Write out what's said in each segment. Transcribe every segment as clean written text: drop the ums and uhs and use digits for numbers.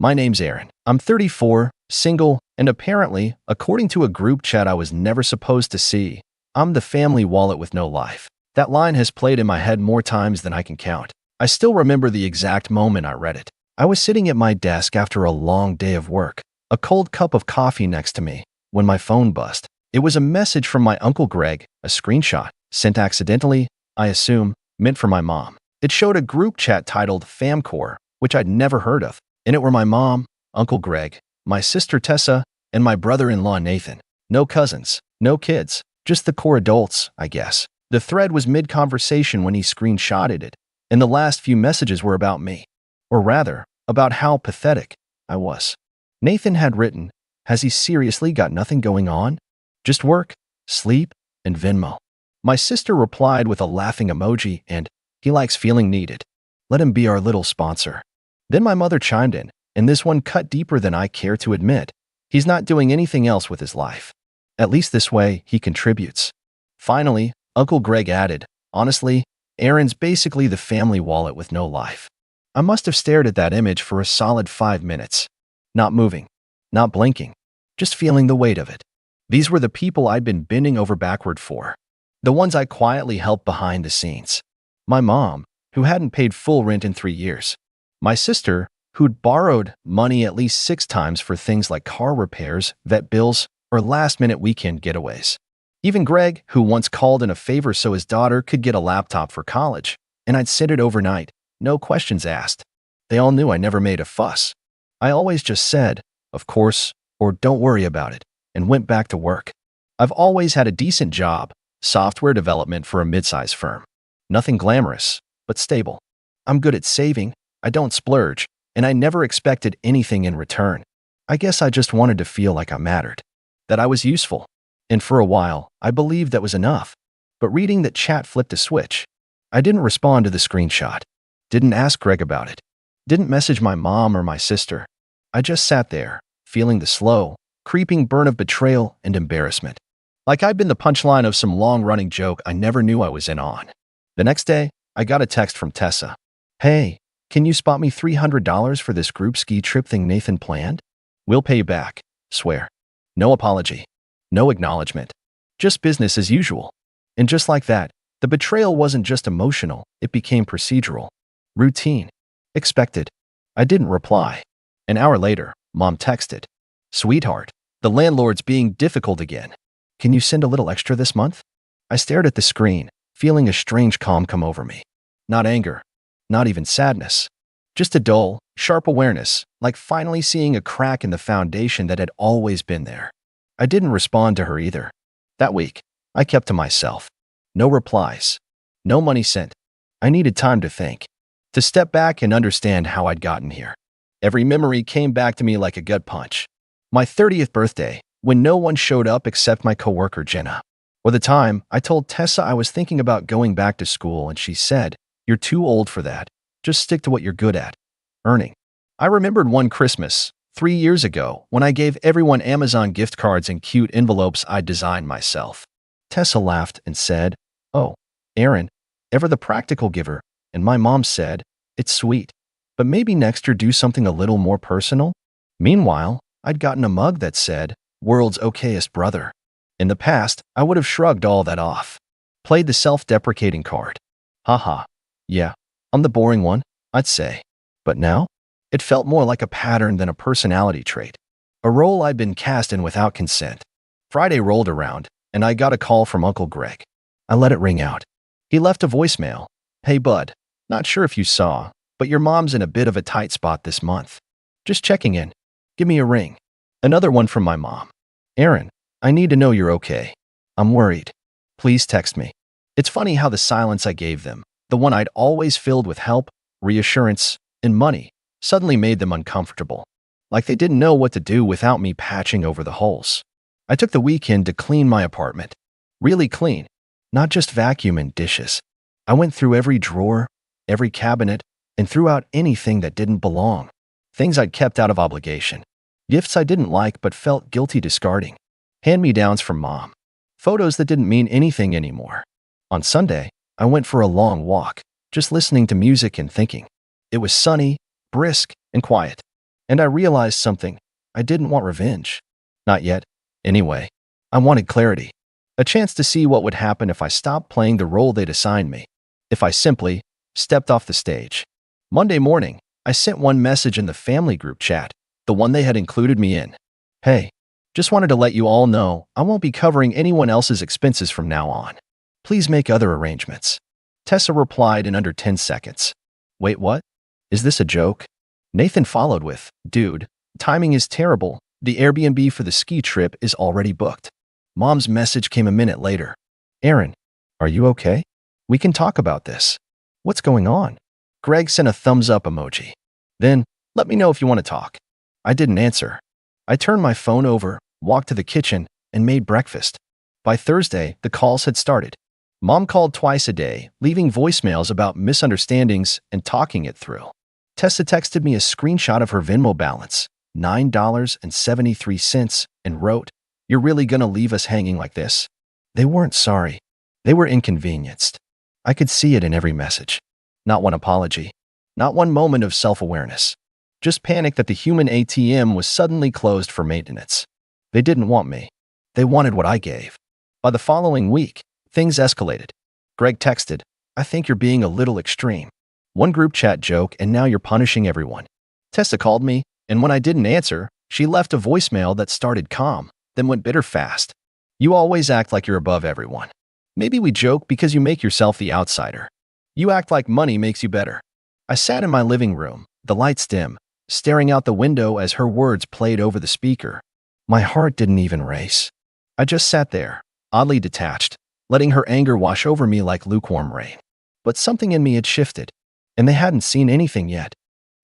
My name's Aaron. I'm 34, single, and apparently, according to a group chat I was never supposed to see, I'm the family wallet with no life. That line has played in my head more times than I can count. I still remember the exact moment I read it. I was sitting at my desk after a long day of work, a cold cup of coffee next to me, when my phone buzzed. It was a message from my Uncle Greg, a screenshot, sent accidentally, I assume, meant for my mom. It showed a group chat titled Famcore, which I'd never heard of. In it were my mom, Uncle Greg, my sister Tessa, and my brother-in-law Nathan. No cousins, no kids, just the core adults, I guess. The thread was mid-conversation when he screenshotted it, and the last few messages were about me. Or rather, about how pathetic I was. Nathan had written, "Has he seriously got nothing going on? Just work, sleep, and Venmo." My sister replied with a laughing emoji and, "He likes feeling needed. Let him be our little sponsor." Then my mother chimed in, and this one cut deeper than I care to admit. He's not doing anything else with his life. At least this way, he contributes. Finally, Uncle Greg added, "Honestly, Aaron's basically the family wallet with no life." I must have stared at that image for a solid 5 minutes. Not moving, not blinking, just feeling the weight of it. These were the people I'd been bending over backward for. The ones I quietly helped behind the scenes. My mom, who hadn't paid full rent in 3 years. My sister, who'd borrowed money at least 6 times for things like car repairs, vet bills, or last-minute weekend getaways. Even Greg, who once called in a favor so his daughter could get a laptop for college, and I'd send it overnight, no questions asked. They all knew I never made a fuss. I always just said, "Of course," or "Don't worry about it," and went back to work. I've always had a decent job, software development for a mid-size firm. Nothing glamorous, but stable. I'm good at saving, I don't splurge, and I never expected anything in return. I guess I just wanted to feel like I mattered, that I was useful. And for a while, I believed that was enough. But reading that chat flipped a switch. I didn't respond to the screenshot. Didn't ask Greg about it. Didn't message my mom or my sister. I just sat there, feeling the slow, creeping burn of betrayal and embarrassment. Like I'd been the punchline of some long-running joke I never knew I was in on. The next day, I got a text from Tessa. "Hey, can you spot me $300 for this group ski trip thing Nathan planned? We'll pay you back, swear." No apology. No acknowledgement. Just business as usual. And just like that, the betrayal wasn't just emotional, it became procedural. Routine. Expected. I didn't reply. An hour later, Mom texted, "Sweetheart, the landlord's being difficult again. Can you send a little extra this month?" I stared at the screen, feeling a strange calm come over me. Not anger. Not even sadness. Just a dull, sharp awareness, like finally seeing a crack in the foundation that had always been there. I didn't respond to her either. That week, I kept to myself. No replies. No money sent. I needed time to think. To step back and understand how I'd gotten here. Every memory came back to me like a gut punch. My 30th birthday, when no one showed up except my coworker Jenna. Or the time I told Tessa I was thinking about going back to school and she said, "You're too old for that. Just stick to what you're good at. Earning." I remembered one Christmas, 3 years ago, when I gave everyone Amazon gift cards and cute envelopes I'd designed myself. Tessa laughed and said, "Oh, Aaron, ever the practical giver," and my mom said, "It's sweet, but maybe next year do something a little more personal." Meanwhile, I'd gotten a mug that said, "World's okayest brother." In the past, I would have shrugged all that off. Played the self-deprecating card. Haha. Yeah, I'm the boring one, I'd say. But now? It felt more like a pattern than a personality trait. A role I'd been cast in without consent. Friday rolled around, and I got a call from Uncle Greg. I let it ring out. He left a voicemail. "Hey bud, not sure if you saw, but your mom's in a bit of a tight spot this month. Just checking in. Give me a ring." Another one from my mom. "Aaron, I need to know you're okay. I'm worried. Please text me." It's funny how the silence I gave them, the one I'd always filled with help, reassurance, and money, suddenly made them uncomfortable. Like they didn't know what to do without me patching over the holes. I took the weekend to clean my apartment. Really clean. Not just vacuum and dishes. I went through every drawer, every cabinet, and threw out anything that didn't belong. Things I'd kept out of obligation. Gifts I didn't like but felt guilty discarding. Hand-me-downs from mom. Photos that didn't mean anything anymore. On Sunday, I went for a long walk, just listening to music and thinking. It was sunny, brisk, and quiet. And I realized something. I didn't want revenge. Not yet. Anyway, I wanted clarity. A chance to see what would happen if I stopped playing the role they'd assigned me. If I simply stepped off the stage. Monday morning, I sent one message in the family group chat, the one they had included me in. Hey, just wanted to let you all know I won't be covering anyone else's expenses from now on. Please make other arrangements. Tessa replied in under 10 seconds. Wait, what? Is this a joke? Nathan followed with, dude, timing is terrible. The Airbnb for the ski trip is already booked. Mom's message came a minute later. Aaron, are you okay? We can talk about this. What's going on? Greg sent a thumbs up emoji. Then, let me know if you want to talk. I didn't answer. I turned my phone over, walked to the kitchen, and made breakfast. By Thursday, the calls had started. Mom called twice a day, leaving voicemails about misunderstandings and talking it through. Tessa texted me a screenshot of her Venmo balance, $9.73, and wrote, "You're really gonna leave us hanging like this?" They weren't sorry. They were inconvenienced. I could see it in every message. Not one apology. Not one moment of self-awareness. Just panic that the human ATM was suddenly closed for maintenance. They didn't want me. They wanted what I gave. By the following week, things escalated. Greg texted, "I think you're being a little extreme. One group chat joke and now you're punishing everyone." Tessa called me, and when I didn't answer, she left a voicemail that started calm, then went bitter fast. "You always act like you're above everyone. Maybe we joke because you make yourself the outsider. You act like money makes you better." I sat in my living room, the lights dim, staring out the window as her words played over the speaker. My heart didn't even race. I just sat there, oddly detached, letting her anger wash over me like lukewarm rain. But something in me had shifted, and they hadn't seen anything yet.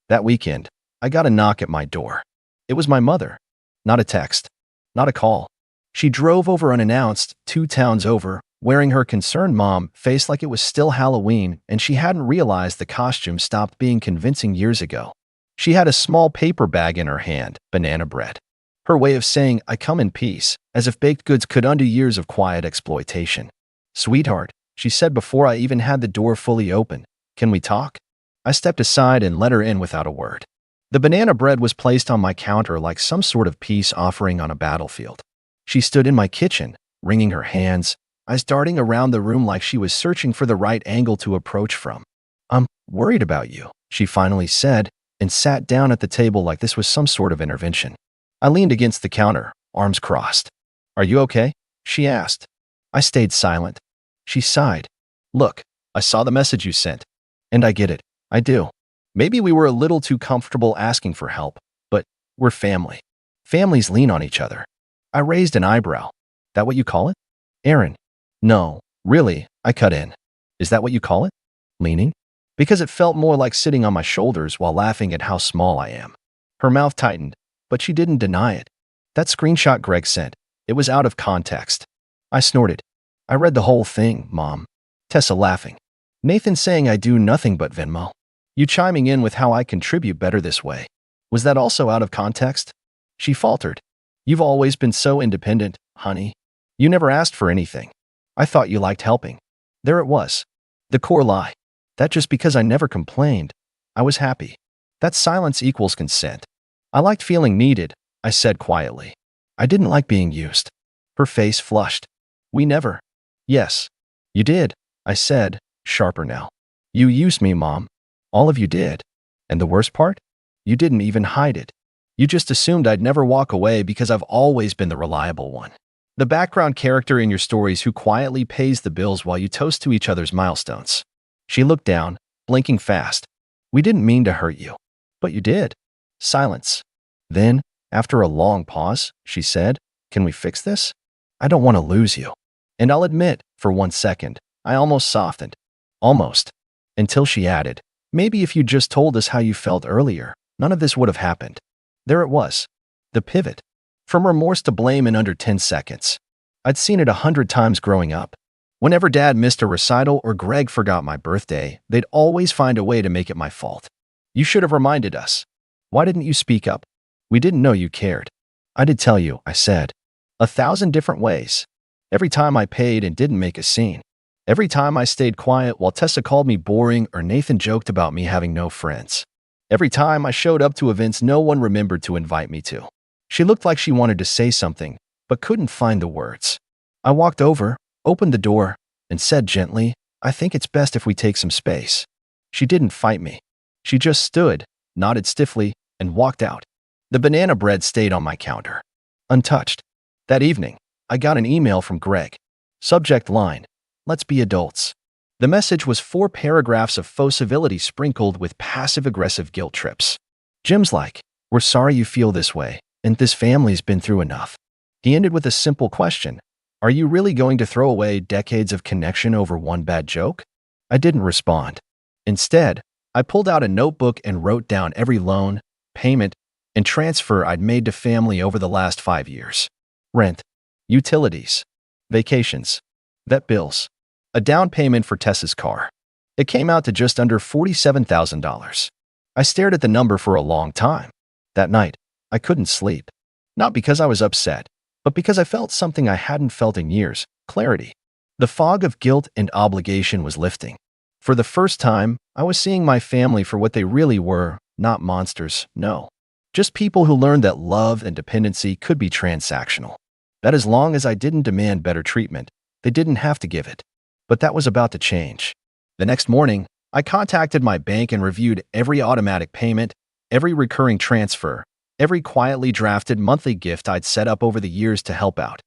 That weekend, I got a knock at my door. It was my mother. Not a text. Not a call. She drove over unannounced, 2 towns over, wearing her concerned mom face like it was still Halloween and she hadn't realized the costume stopped being convincing years ago. She had a small paper bag in her hand, banana bread. Her way of saying, "I come in peace," as if baked goods could undo years of quiet exploitation. "Sweetheart," she said before I even had the door fully open, "can we talk?" I stepped aside and let her in without a word. The banana bread was placed on my counter like some sort of peace offering on a battlefield. She stood in my kitchen, wringing her hands, eyes darting around the room like she was searching for the right angle to approach from. "I'm worried about you," she finally said, and sat down at the table like this was some sort of intervention. I leaned against the counter, arms crossed. "Are you okay?" she asked. I stayed silent. She sighed. "Look, I saw the message you sent. And I get it. I do. Maybe we were a little too comfortable asking for help, but we're family. Families lean on each other." I raised an eyebrow. "That what you call it?" "Aaron." "No, really," I cut in. "Is that what you call it? Leaning?" Because it felt more like sitting on my shoulders while laughing at how small I am. Her mouth tightened, but she didn't deny it. "That screenshot Greg sent, it was out of context." I snorted. "I read the whole thing, Mom." Tessa laughing. "Nathan saying I do nothing but Venmo. You chiming in with how I contribute better this way. Was that also out of context?" She faltered. "You've always been so independent, honey. You never asked for anything. I thought you liked helping." There it was. The core lie. That just because I never complained, I was happy. That silence equals consent. "I liked feeling needed," I said quietly. "I didn't like being used." Her face flushed. "We never." "Yes, you did," I said, sharper now. "You used me, Mom. All of you did. And the worst part? You didn't even hide it. You just assumed I'd never walk away because I've always been the reliable one. The background character in your stories who quietly pays the bills while you toast to each other's milestones." She looked down, blinking fast. "We didn't mean to hurt you. But you did." Silence. Then, after a long pause, she said, "Can we fix this? I don't want to lose you." And I'll admit, for 1 second, I almost softened. Almost. Until she added, "Maybe if you just told us how you felt earlier, none of this would have happened." There it was. The pivot. From remorse to blame in under 10 seconds. I'd seen it 100 times growing up. Whenever Dad missed a recital or Greg forgot my birthday, they'd always find a way to make it my fault. "You should have reminded us. Why didn't you speak up? We didn't know you cared." "I did tell you," I said. 1,000 different ways. Every time I paid and didn't make a scene. Every time I stayed quiet while Tessa called me boring or Nathan joked about me having no friends. Every time I showed up to events no one remembered to invite me to. She looked like she wanted to say something, but couldn't find the words. I walked over, opened the door, and said gently, "I think it's best if we take some space." She didn't fight me. She just stood, nodded stiffly, and walked out. The banana bread stayed on my counter, untouched. That evening, I got an email from Greg. Subject line, "Let's be adults." The message was 4 paragraphs of faux civility sprinkled with passive-aggressive guilt trips. Jim's like, "We're sorry you feel this way, and this family's been through enough." He ended with a simple question. "Are you really going to throw away decades of connection over one bad joke?" I didn't respond. Instead, I pulled out a notebook and wrote down every loan, payment, and transfer I'd made to family over the last 5 years. Rent, utilities, vacations, vet bills, a down payment for Tessa's car. It came out to just under $47,000. I stared at the number for a long time. That night, I couldn't sleep. Not because I was upset, but because I felt something I hadn't felt in years: clarity. The fog of guilt and obligation was lifting. For the first time, I was seeing my family for what they really were, not monsters, no. Just people who learned that love and dependency could be transactional. That as long as I didn't demand better treatment, they didn't have to give it. But that was about to change. The next morning, I contacted my bank and reviewed every automatic payment, every recurring transfer, every quietly drafted monthly gift I'd set up over the years to help out.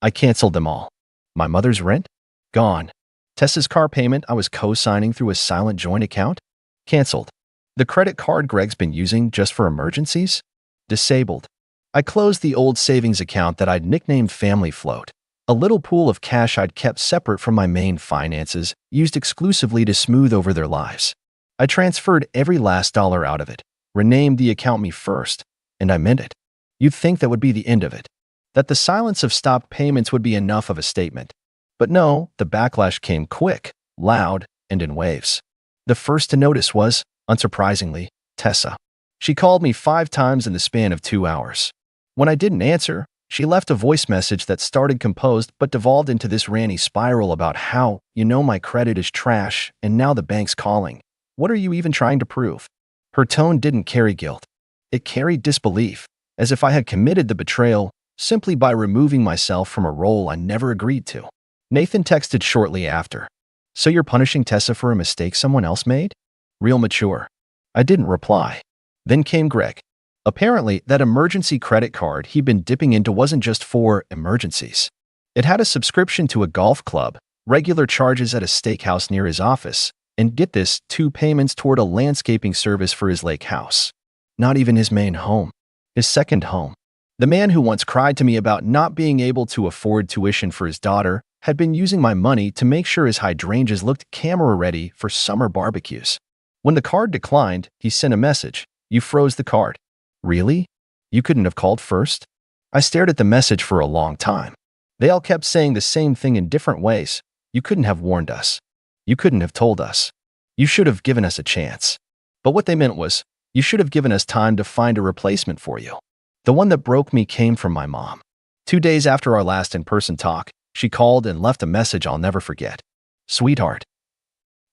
I canceled them all. My mother's rent? Gone. Tessa's car payment I was co-signing through a silent joint account? Canceled. The credit card Greg's been using just for emergencies? Disabled. I closed the old savings account that I'd nicknamed Family Float, a little pool of cash I'd kept separate from my main finances, used exclusively to smooth over their lives. I transferred every last dollar out of it, renamed the account Me First, and I meant it. You'd think that would be the end of it, that the silence of stopped payments would be enough of a statement. But no, the backlash came quick, loud, and in waves. The first to notice was, unsurprisingly, Tessa. She called me 5 times in the span of 2 hours. When I didn't answer, she left a voice message that started composed but devolved into this ranty spiral about how, my credit is trash, and now the bank's calling. What are you even trying to prove? Her tone didn't carry guilt. It carried disbelief, as if I had committed the betrayal simply by removing myself from a role I never agreed to. Nathan texted shortly after. "So you're punishing Tessa for a mistake someone else made? Real mature." I didn't reply. Then came Greg. Apparently, that emergency credit card he'd been dipping into wasn't just for emergencies. It had a subscription to a golf club, regular charges at a steakhouse near his office, and get this, 2 payments toward a landscaping service for his lake house. Not even his main home. His second home. The man who once cried to me about not being able to afford tuition for his daughter had been using my money to make sure his hydrangeas looked camera-ready for summer barbecues. When the card declined, he sent a message. "You froze the card." Really? You couldn't have called first? I stared at the message for a long time. They all kept saying the same thing in different ways. You couldn't have warned us. You couldn't have told us. You should have given us a chance. But what they meant was, you should have given us time to find a replacement for you. The one that broke me came from my mom. 2 days after our last in-person talk, she called and left a message I'll never forget. "Sweetheart,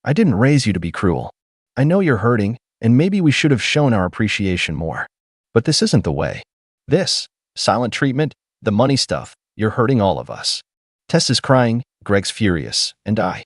I didn't raise you to be cruel. I know you're hurting, and maybe we should have shown our appreciation more. But this isn't the way. This, silent treatment, the money stuff, you're hurting all of us." Tessa's crying, Greg's furious, and I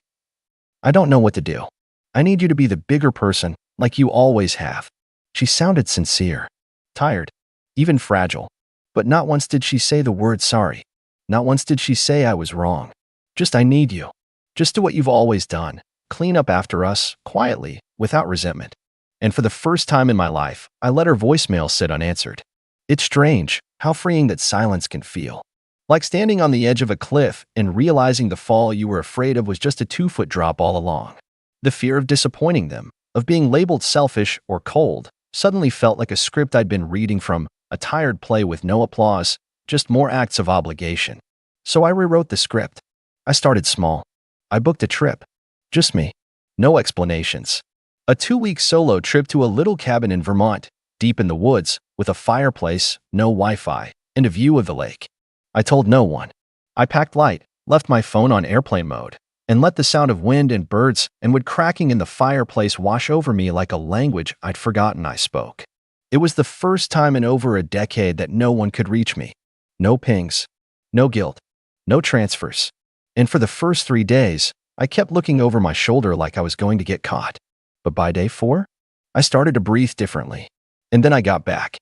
don't know what to do. I need you to be the bigger person, like you always have. She sounded sincere, tired, even fragile. But not once did she say the word sorry. Not once did she say I was wrong. Just I need you. Just do what you've always done. Clean up after us, quietly, without resentment. And for the first time in my life, I let her voicemail sit unanswered. It's strange how freeing that silence can feel. Like standing on the edge of a cliff and realizing the fall you were afraid of was just a 2-foot drop all along. The fear of disappointing them, of being labeled selfish or cold, suddenly felt like a script I'd been reading from, a tired play with no applause, just more acts of obligation. So I rewrote the script. I started small. I booked a trip. Just me. No explanations. A 2-week solo trip to a little cabin in Vermont, deep in the woods, with a fireplace, no Wi-Fi, and a view of the lake. I told no one. I packed light, left my phone on airplane mode, and let the sound of wind and birds and wood cracking in the fireplace wash over me like a language I'd forgotten I spoke. It was the first time in over a decade that no one could reach me. No pings, no guilt, no transfers. And for the first 3 days, I kept looking over my shoulder like I was going to get caught. But by day 4, I started to breathe differently. And then I got back.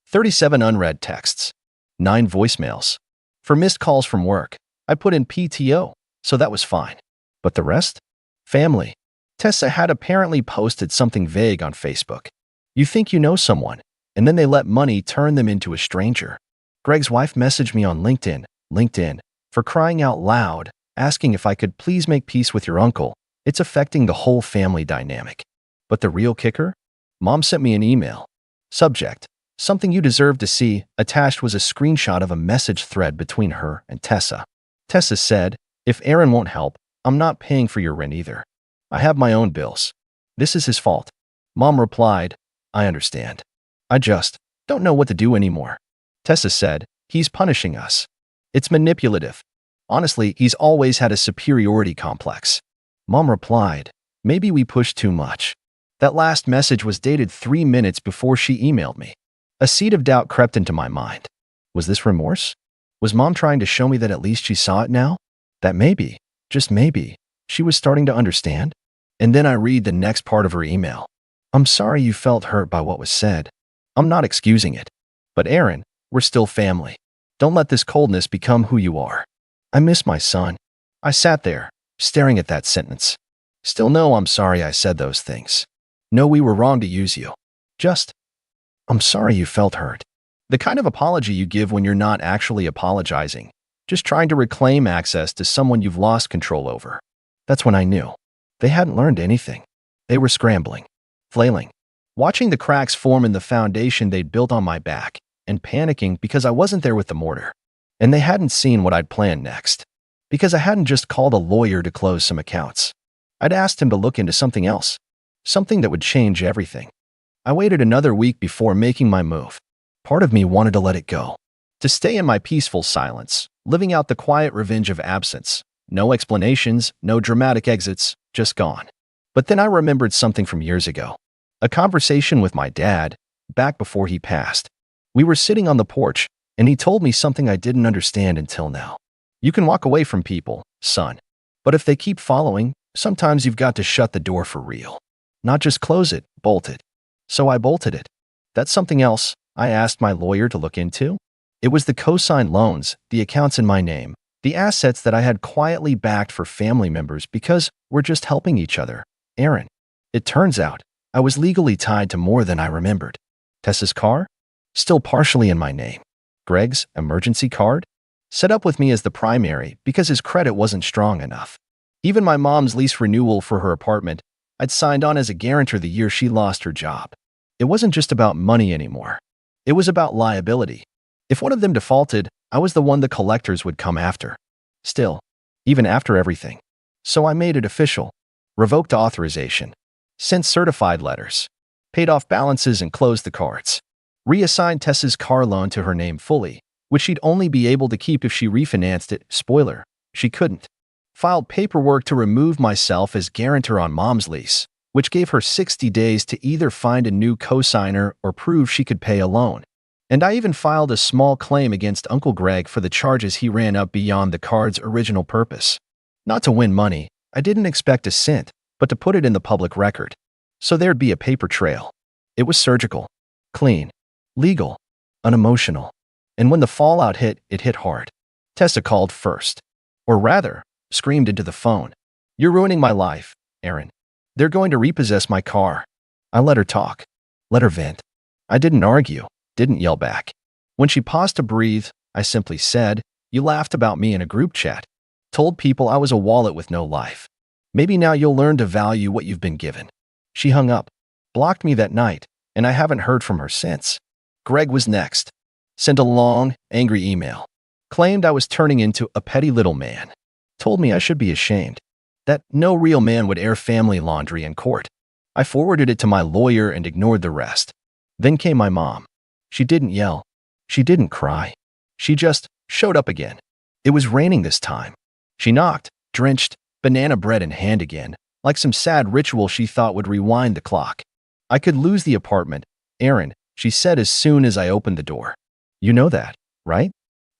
37 unread texts, 9 voicemails. For missed calls from work, I put in PTO, so that was fine. But the rest? Family. Tessa had apparently posted something vague on Facebook. You think you know someone, and then they let money turn them into a stranger. Greg's wife messaged me on LinkedIn, for crying out loud, asking if I could please make peace with your uncle. It's affecting the whole family dynamic. But the real kicker? Mom sent me an email. Subject: something you deserve to see. Attached was a screenshot of a message thread between her and Tessa. Tessa said, if Aaron won't help, I'm not paying for your rent either. I have my own bills. This is his fault. Mom replied, I understand. I just don't know what to do anymore. Tessa said, he's punishing us. It's manipulative. Honestly, he's always had a superiority complex. Mom replied, maybe we pushed too much. That last message was dated 3 minutes before she emailed me. A seed of doubt crept into my mind. Was this remorse? Was Mom trying to show me that at least she saw it now? That maybe, just maybe, she was starting to understand? And then I read the next part of her email. I'm sorry you felt hurt by what was said. I'm not excusing it. But Aaron, we're still family. Don't let this coldness become who you are. I miss my son. I sat there, staring at that sentence. Still know I'm sorry I said those things. Know we were wrong to use you. Just, I'm sorry you felt hurt. The kind of apology you give when you're not actually apologizing, just trying to reclaim access to someone you've lost control over. That's when I knew. They hadn't learned anything. They were scrambling, flailing, watching the cracks form in the foundation they'd built on my back, and panicking because I wasn't there with the mortar. And they hadn't seen what I'd planned next. Because I hadn't just called a lawyer to close some accounts. I'd asked him to look into something else. Something that would change everything. I waited another week before making my move. Part of me wanted to let it go. To stay in my peaceful silence, living out the quiet revenge of absence. No explanations, no dramatic exits, just gone. But then I remembered something from years ago. A conversation with my dad, back before he passed. We were sitting on the porch, and he told me something I didn't understand until now. You can walk away from people, son. But if they keep following, sometimes you've got to shut the door for real. Not just close it, bolt it. So I bolted it. That's something else I asked my lawyer to look into. It was the co-signed loans, the accounts in my name, the assets that I had quietly backed for family members because we're just helping each other. Aaron. It turns out, I was legally tied to more than I remembered. Tessa's car? Still partially in my name. Greg's emergency card? Set up with me as the primary because his credit wasn't strong enough. Even my mom's lease renewal for her apartment, I'd signed on as a guarantor the year she lost her job. It wasn't just about money anymore. It was about liability. If one of them defaulted, I was the one the collectors would come after. Still, even after everything. So I made it official. Revoked authorization. Sent certified letters. Paid off balances and closed the cards. Reassigned Tessa's car loan to her name fully, which she'd only be able to keep if she refinanced it. Spoiler, she couldn't. Filed paperwork to remove myself as guarantor on Mom's lease, which gave her 60 days to either find a new co-signer or prove she could pay a loan. And I even filed a small claim against Uncle Greg for the charges he ran up beyond the card's original purpose. Not to win money, I didn't expect a cent, but to put it in the public record. So there'd be a paper trail. It was surgical, clean, legal, unemotional. And when the fallout hit, it hit hard. Tessa called first. Or rather, screamed into the phone. You're ruining my life, Aaron. They're going to repossess my car. I let her talk. Let her vent. I didn't argue, didn't yell back. When she paused to breathe, I simply said, you laughed about me in a group chat. Told people I was a wallet with no life. Maybe now you'll learn to value what you've been given. She hung up, blocked me that night, and I haven't heard from her since. Greg was next. Sent a long, angry email. Claimed I was turning into a petty little man. Told me I should be ashamed. That no real man would air family laundry in court. I forwarded it to my lawyer and ignored the rest. Then came my mom. She didn't yell. She didn't cry. She just showed up again. It was raining this time. She knocked, drenched, banana bread in hand again, like some sad ritual she thought would rewind the clock. I could lose the apartment. Aaron, she said as soon as I opened the door. You know that, right?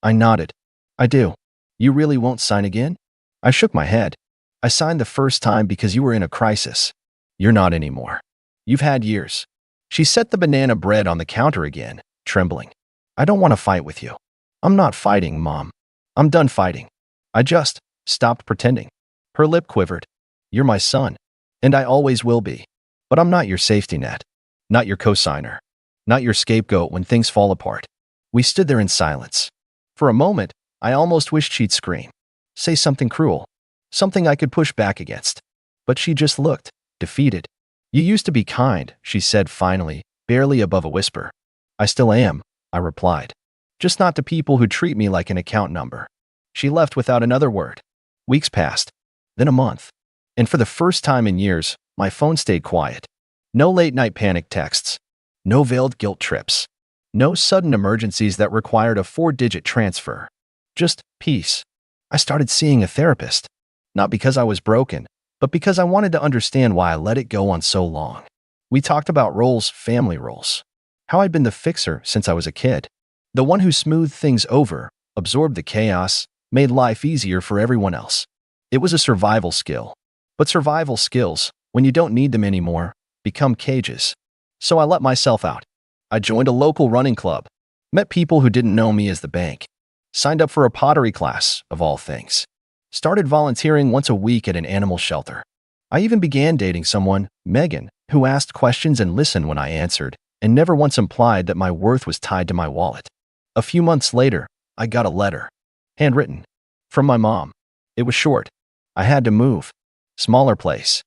I nodded. I do. You really won't sign again? I shook my head. I signed the first time because you were in a crisis. You're not anymore. You've had years. She set the banana bread on the counter again, trembling. I don't want to fight with you. I'm not fighting, Mom. I'm done fighting. I just stopped pretending. Her lip quivered. You're my son, and I always will be. But I'm not your safety net, not your cosigner, not your scapegoat when things fall apart. We stood there in silence. For a moment, I almost wished she'd scream, say something cruel, something I could push back against. But she just looked, defeated. You used to be kind, she said finally, barely above a whisper. I still am, I replied. Just not to people who treat me like an account number. She left without another word. Weeks passed, then a month. And for the first time in years, my phone stayed quiet. No late-night panic texts. No veiled guilt trips. No sudden emergencies that required a 4-digit transfer. Just peace. I started seeing a therapist. Not because I was broken, but because I wanted to understand why I let it go on so long. We talked about roles, family roles. How I'd been the fixer since I was a kid. The one who smoothed things over, absorbed the chaos, made life easier for everyone else. It was a survival skill. But survival skills, when you don't need them anymore, become cages. So I let myself out. I joined a local running club, met people who didn't know me as the bank, signed up for a pottery class, of all things, started volunteering once a week at an animal shelter. I even began dating someone, Megan, who asked questions and listened when I answered, and never once implied that my worth was tied to my wallet. A few months later, I got a letter, handwritten, from my mom. It was short. I had to move. Smaller place.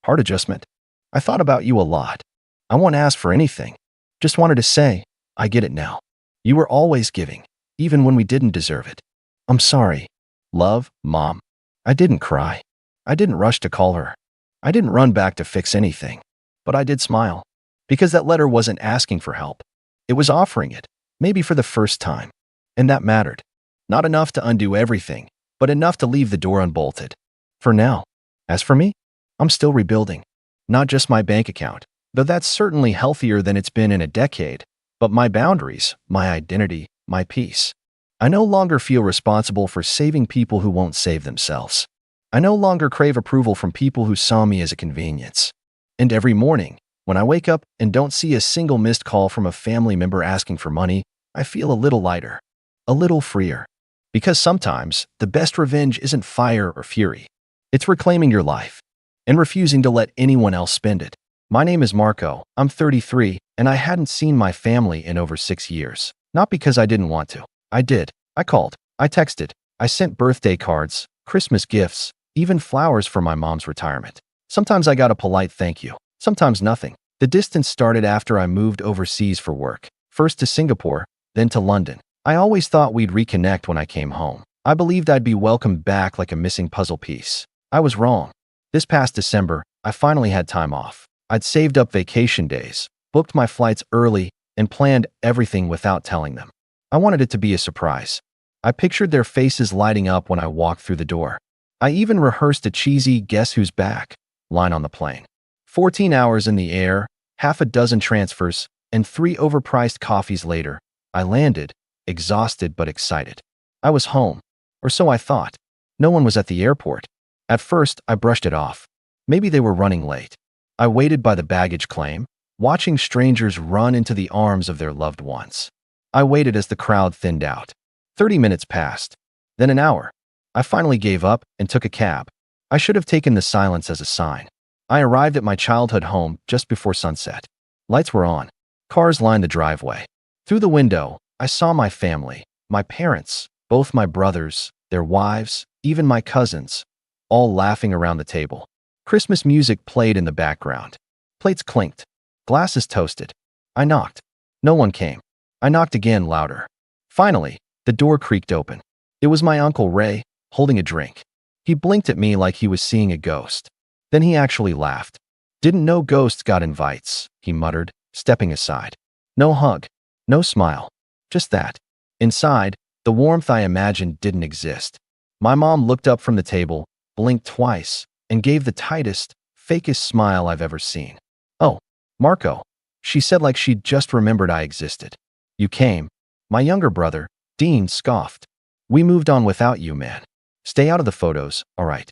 Hard adjustment. I thought about you a lot. I won't ask for anything. Just wanted to say, I get it now. You were always giving, even when we didn't deserve it. I'm sorry. Love, Mom. I didn't cry. I didn't rush to call her. I didn't run back to fix anything. But I did smile. Because that letter wasn't asking for help. It was offering it, maybe for the first time. And that mattered. Not enough to undo everything, but enough to leave the door unbolted. For now. As for me, I'm still rebuilding. Not just my bank account, though that's certainly healthier than it's been in a decade, but my boundaries, my identity, my peace. I no longer feel responsible for saving people who won't save themselves. I no longer crave approval from people who saw me as a convenience. And every morning, when I wake up and don't see a single missed call from a family member asking for money, I feel a little lighter, a little freer. Because sometimes, the best revenge isn't fire or fury. It's reclaiming your life and refusing to let anyone else spend it. My name is Marco, I'm 33, and I hadn't seen my family in over 6 years. Not because I didn't want to. I did. I called. I texted. I sent birthday cards, Christmas gifts, even flowers for my mom's retirement. Sometimes I got a polite thank you. Sometimes nothing. The distance started after I moved overseas for work. First to Singapore, then to London. I always thought we'd reconnect when I came home. I believed I'd be welcomed back like a missing puzzle piece. I was wrong. This past December, I finally had time off. I'd saved up vacation days, booked my flights early, and planned everything without telling them. I wanted it to be a surprise. I pictured their faces lighting up when I walked through the door. I even rehearsed a cheesy "guess who's back" line on the plane. 14 hours in the air, half a dozen transfers, and 3 overpriced coffees later, I landed, exhausted but excited. I was home, or so I thought. No one was at the airport. At first, I brushed it off. Maybe they were running late. I waited by the baggage claim, watching strangers run into the arms of their loved ones. I waited as the crowd thinned out. 30 minutes passed. Then an hour. I finally gave up and took a cab. I should have taken the silence as a sign. I arrived at my childhood home just before sunset. Lights were on. Cars lined the driveway. Through the window, I saw my family, my parents, both my brothers, their wives, even my cousins, all laughing around the table. Christmas music played in the background. Plates clinked. Glasses toasted. I knocked. No one came. I knocked again, louder. Finally, the door creaked open. It was my Uncle Ray, holding a drink. He blinked at me like he was seeing a ghost. Then he actually laughed. Didn't know ghosts got invites, he muttered, stepping aside. No hug. No smile. Just that. Inside, the warmth I imagined didn't exist. My mom looked up from the table, blinked twice, and gave the tightest, fakest smile I've ever seen. "Oh, Marco," she said like she'd just remembered I existed. "You came." My younger brother, Dean, scoffed. "We moved on without you, man. Stay out of the photos, all right."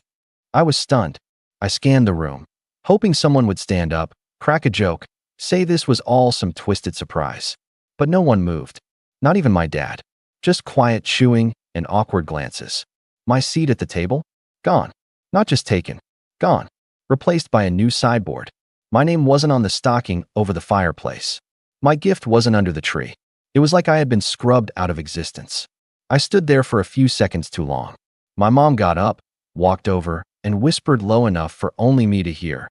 I was stunned. I scanned the room, hoping someone would stand up, crack a joke, say this was all some twisted surprise. But no one moved. Not even my dad. Just quiet chewing and awkward glances. My seat at the table? Gone. Not just taken. Gone. Replaced by a new sideboard. My name wasn't on the stocking over the fireplace. My gift wasn't under the tree. It was like I had been scrubbed out of existence. I stood there for a few seconds too long. My mom got up, walked over, and whispered low enough for only me to hear.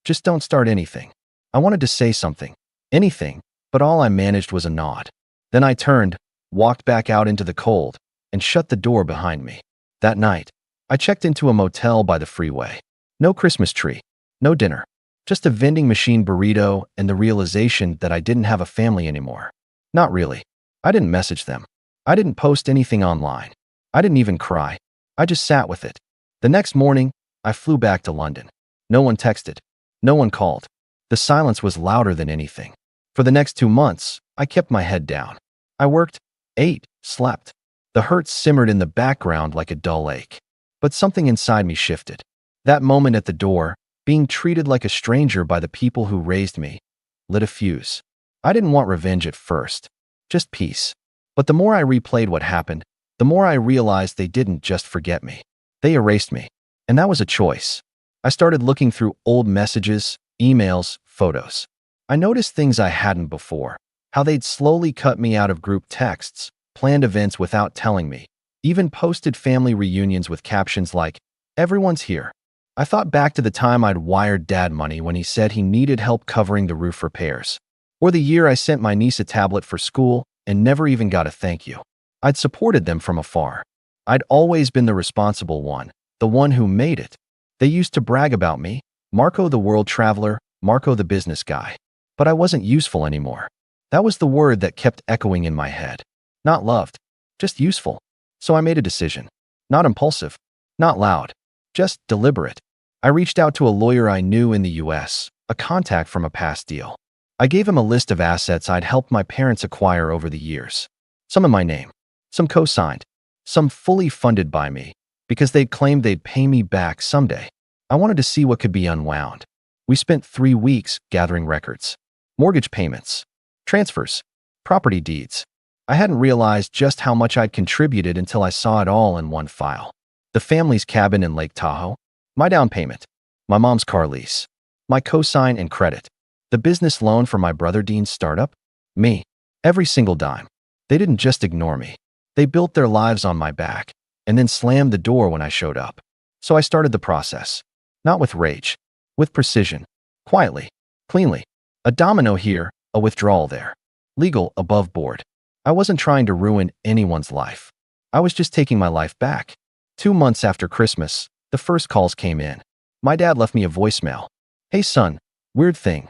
"Just don't start anything." I wanted to say something. Anything, but all I managed was a nod. Then I turned, walked back out into the cold, and shut the door behind me. That night, I checked into a motel by the freeway. No Christmas tree, no dinner, just a vending machine burrito and the realization that I didn't have a family anymore. Not really. I didn't message them. I didn't post anything online. I didn't even cry. I just sat with it. The next morning, I flew back to London. No one texted. No one called. The silence was louder than anything. For the next 2 months, I kept my head down. I worked, ate, slept. The hurt simmered in the background like a dull ache. But something inside me shifted. That moment at the door, being treated like a stranger by the people who raised me, lit a fuse. I didn't want revenge at first, just peace. But the more I replayed what happened, the more I realized they didn't just forget me. They erased me. And that was a choice. I started looking through old messages, emails, photos. I noticed things I hadn't before. How they'd slowly cut me out of group texts, planned events without telling me, even posted family reunions with captions like, "Everyone's here." I thought back to the time I'd wired Dad money when he said he needed help covering the roof repairs. Or the year I sent my niece a tablet for school and never even got a thank you. I'd supported them from afar. I'd always been the responsible one, the one who made it. They used to brag about me, Marco the world traveler, Marco the business guy. But I wasn't useful anymore. That was the word that kept echoing in my head. Not loved, just useful. So I made a decision. Not impulsive, not loud, just deliberate. I reached out to a lawyer I knew in the US, a contact from a past deal. I gave him a list of assets I'd helped my parents acquire over the years. Some in my name, some co-signed, some fully funded by me, because they'd claimed they'd pay me back someday. I wanted to see what could be unwound. We spent 3 weeks gathering records, mortgage payments, transfers, property deeds. I hadn't realized just how much I'd contributed until I saw it all in one file. The family's cabin in Lake Tahoe, my down payment, my mom's car lease, my cosign and credit, the business loan for my brother Dean's startup, me, every single dime. They didn't just ignore me. They built their lives on my back and then slammed the door when I showed up. So I started the process, not with rage, with precision, quietly, cleanly. A domino here, a withdrawal there. Legal, above board. I wasn't trying to ruin anyone's life. I was just taking my life back. 2 months after Christmas, the first calls came in. My dad left me a voicemail. "Hey son, weird thing.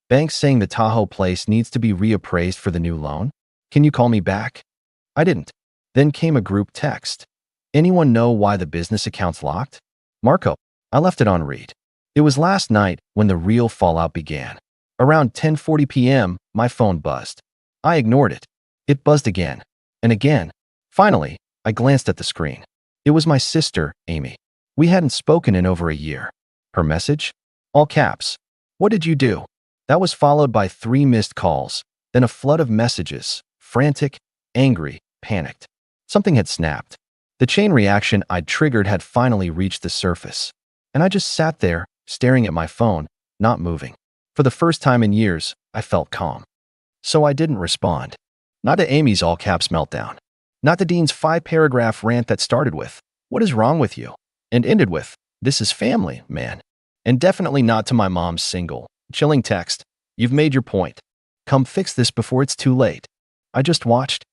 Bank's saying the Tahoe place needs to be reappraised for the new loan. Can you call me back?" I didn't. Then came a group text. "Anyone know why the business account's locked?" "Marco." I left it on read. It was last night when the real fallout began. Around 10:40 p.m., my phone buzzed. I ignored it. It buzzed again and again. Finally, I glanced at the screen. It was my sister, Amy. We hadn't spoken in over a year. Her message? All caps. "What did you do?" That was followed by 3 missed calls, then a flood of messages, frantic, angry, panicked. Something had snapped. The chain reaction I'd triggered had finally reached the surface. And I just sat there, staring at my phone, not moving. For the first time in years, I felt calm. So I didn't respond. Not to Amy's all-caps meltdown. Not to Dean's 5-paragraph rant that started with, "What is wrong with you?" and ended with, "This is family, man." And definitely not to my mom's single, chilling text, "You've made your point. Come fix this before it's too late." I just watched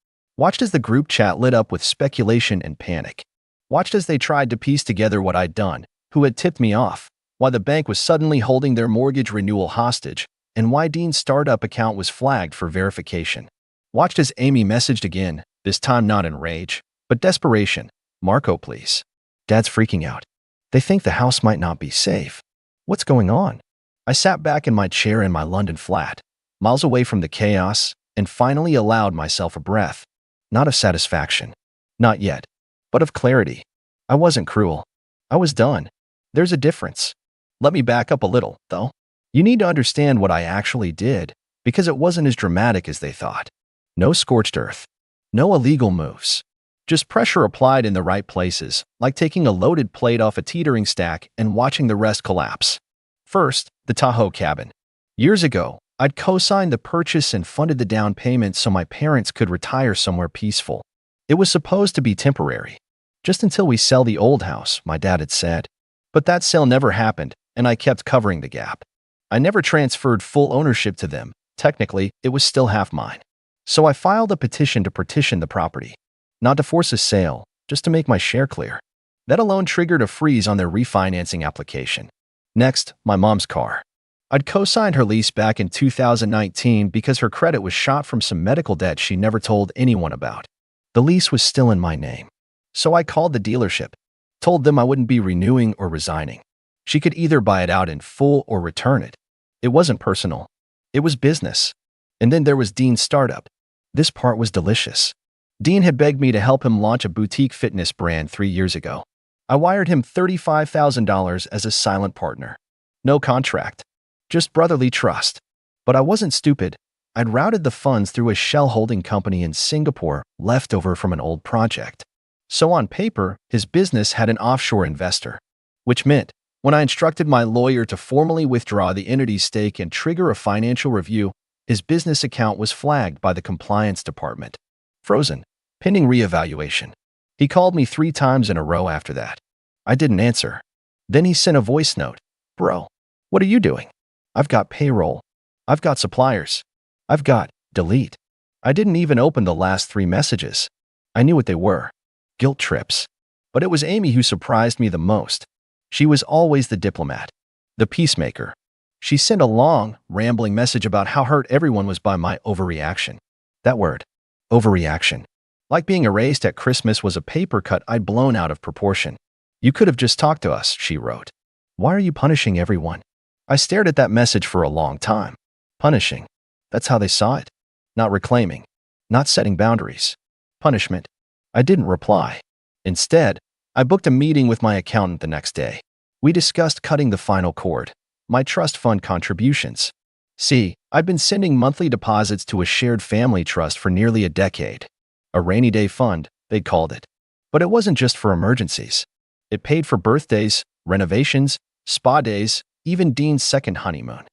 as the group chat lit up with speculation and panic. Watched as they tried to piece together what I'd done, who had tipped me off, why the bank was suddenly holding their mortgage renewal hostage, and why Dean's startup account was flagged for verification. Watched as Amy messaged again, this time not in rage, but desperation. "Marco, please. Dad's freaking out. They think the house might not be safe. What's going on? I sat back in my chair in my London flat, miles away from the chaos, and finally allowed myself a breath. Not of satisfaction. Not yet. But of clarity. I wasn't cruel. I was done. There's a difference. Let me back up a little, though. You need to understand what I actually did, because it wasn't as dramatic as they thought. No scorched earth. No illegal moves. Just pressure applied in the right places, like taking a loaded plate off a teetering stack and watching the rest collapse. First, the Tahoe cabin. Years ago, I'd co-signed the purchase and funded the down payment so my parents could retire somewhere peaceful. It was supposed to be temporary. Just until we sell the old house, my dad had said. But that sale never happened, and I kept covering the gap. I never transferred full ownership to them. Technically, it was still half mine. So I filed a petition to partition the property. Not to force a sale, just to make my share clear. That alone triggered a freeze on their refinancing application. Next, my mom's car. I'd co-signed her lease back in 2019 because her credit was shot from some medical debt she never told anyone about. The lease was still in my name. So I called the dealership, told them I wouldn't be renewing or resigning. She could either buy it out in full or return it. It wasn't personal. It was business. And then there was Dean's startup. This part was delicious. Dean had begged me to help him launch a boutique fitness brand 3 years ago. I wired him $35,000 as a silent partner. No contract. Just brotherly trust. But I wasn't stupid. I'd routed the funds through a shell holding company in Singapore left over from an old project. So on paper, his business had an offshore investor. Which meant, when I instructed my lawyer to formally withdraw the entity's stake and trigger a financial review, his business account was flagged by the compliance department. Frozen. Pending reevaluation. He called me 3 times in a row after that. I didn't answer. Then he sent a voice note. Bro, what are you doing? I've got payroll. I've got suppliers. I've got delete. I didn't even open the last 3 messages. I knew what they were. Guilt trips. But it was Amy who surprised me the most. She was always the diplomat. The peacemaker. She sent a long, rambling message about how hurt everyone was by my overreaction. That word. Overreaction. Like being erased at Christmas was a paper cut I'd blown out of proportion. You could have just talked to us, she wrote. Why are you punishing everyone? I stared at that message for a long time. Punishing. That's how they saw it. Not reclaiming. Not setting boundaries. Punishment. I didn't reply. Instead, I booked a meeting with my accountant the next day. We discussed cutting the final cord. My trust fund contributions. See, I'd been sending monthly deposits to a shared family trust for nearly a decade. A rainy day fund, they'd called it. But it wasn't just for emergencies. It paid for birthdays, renovations, spa days, even Dean's second honeymoon.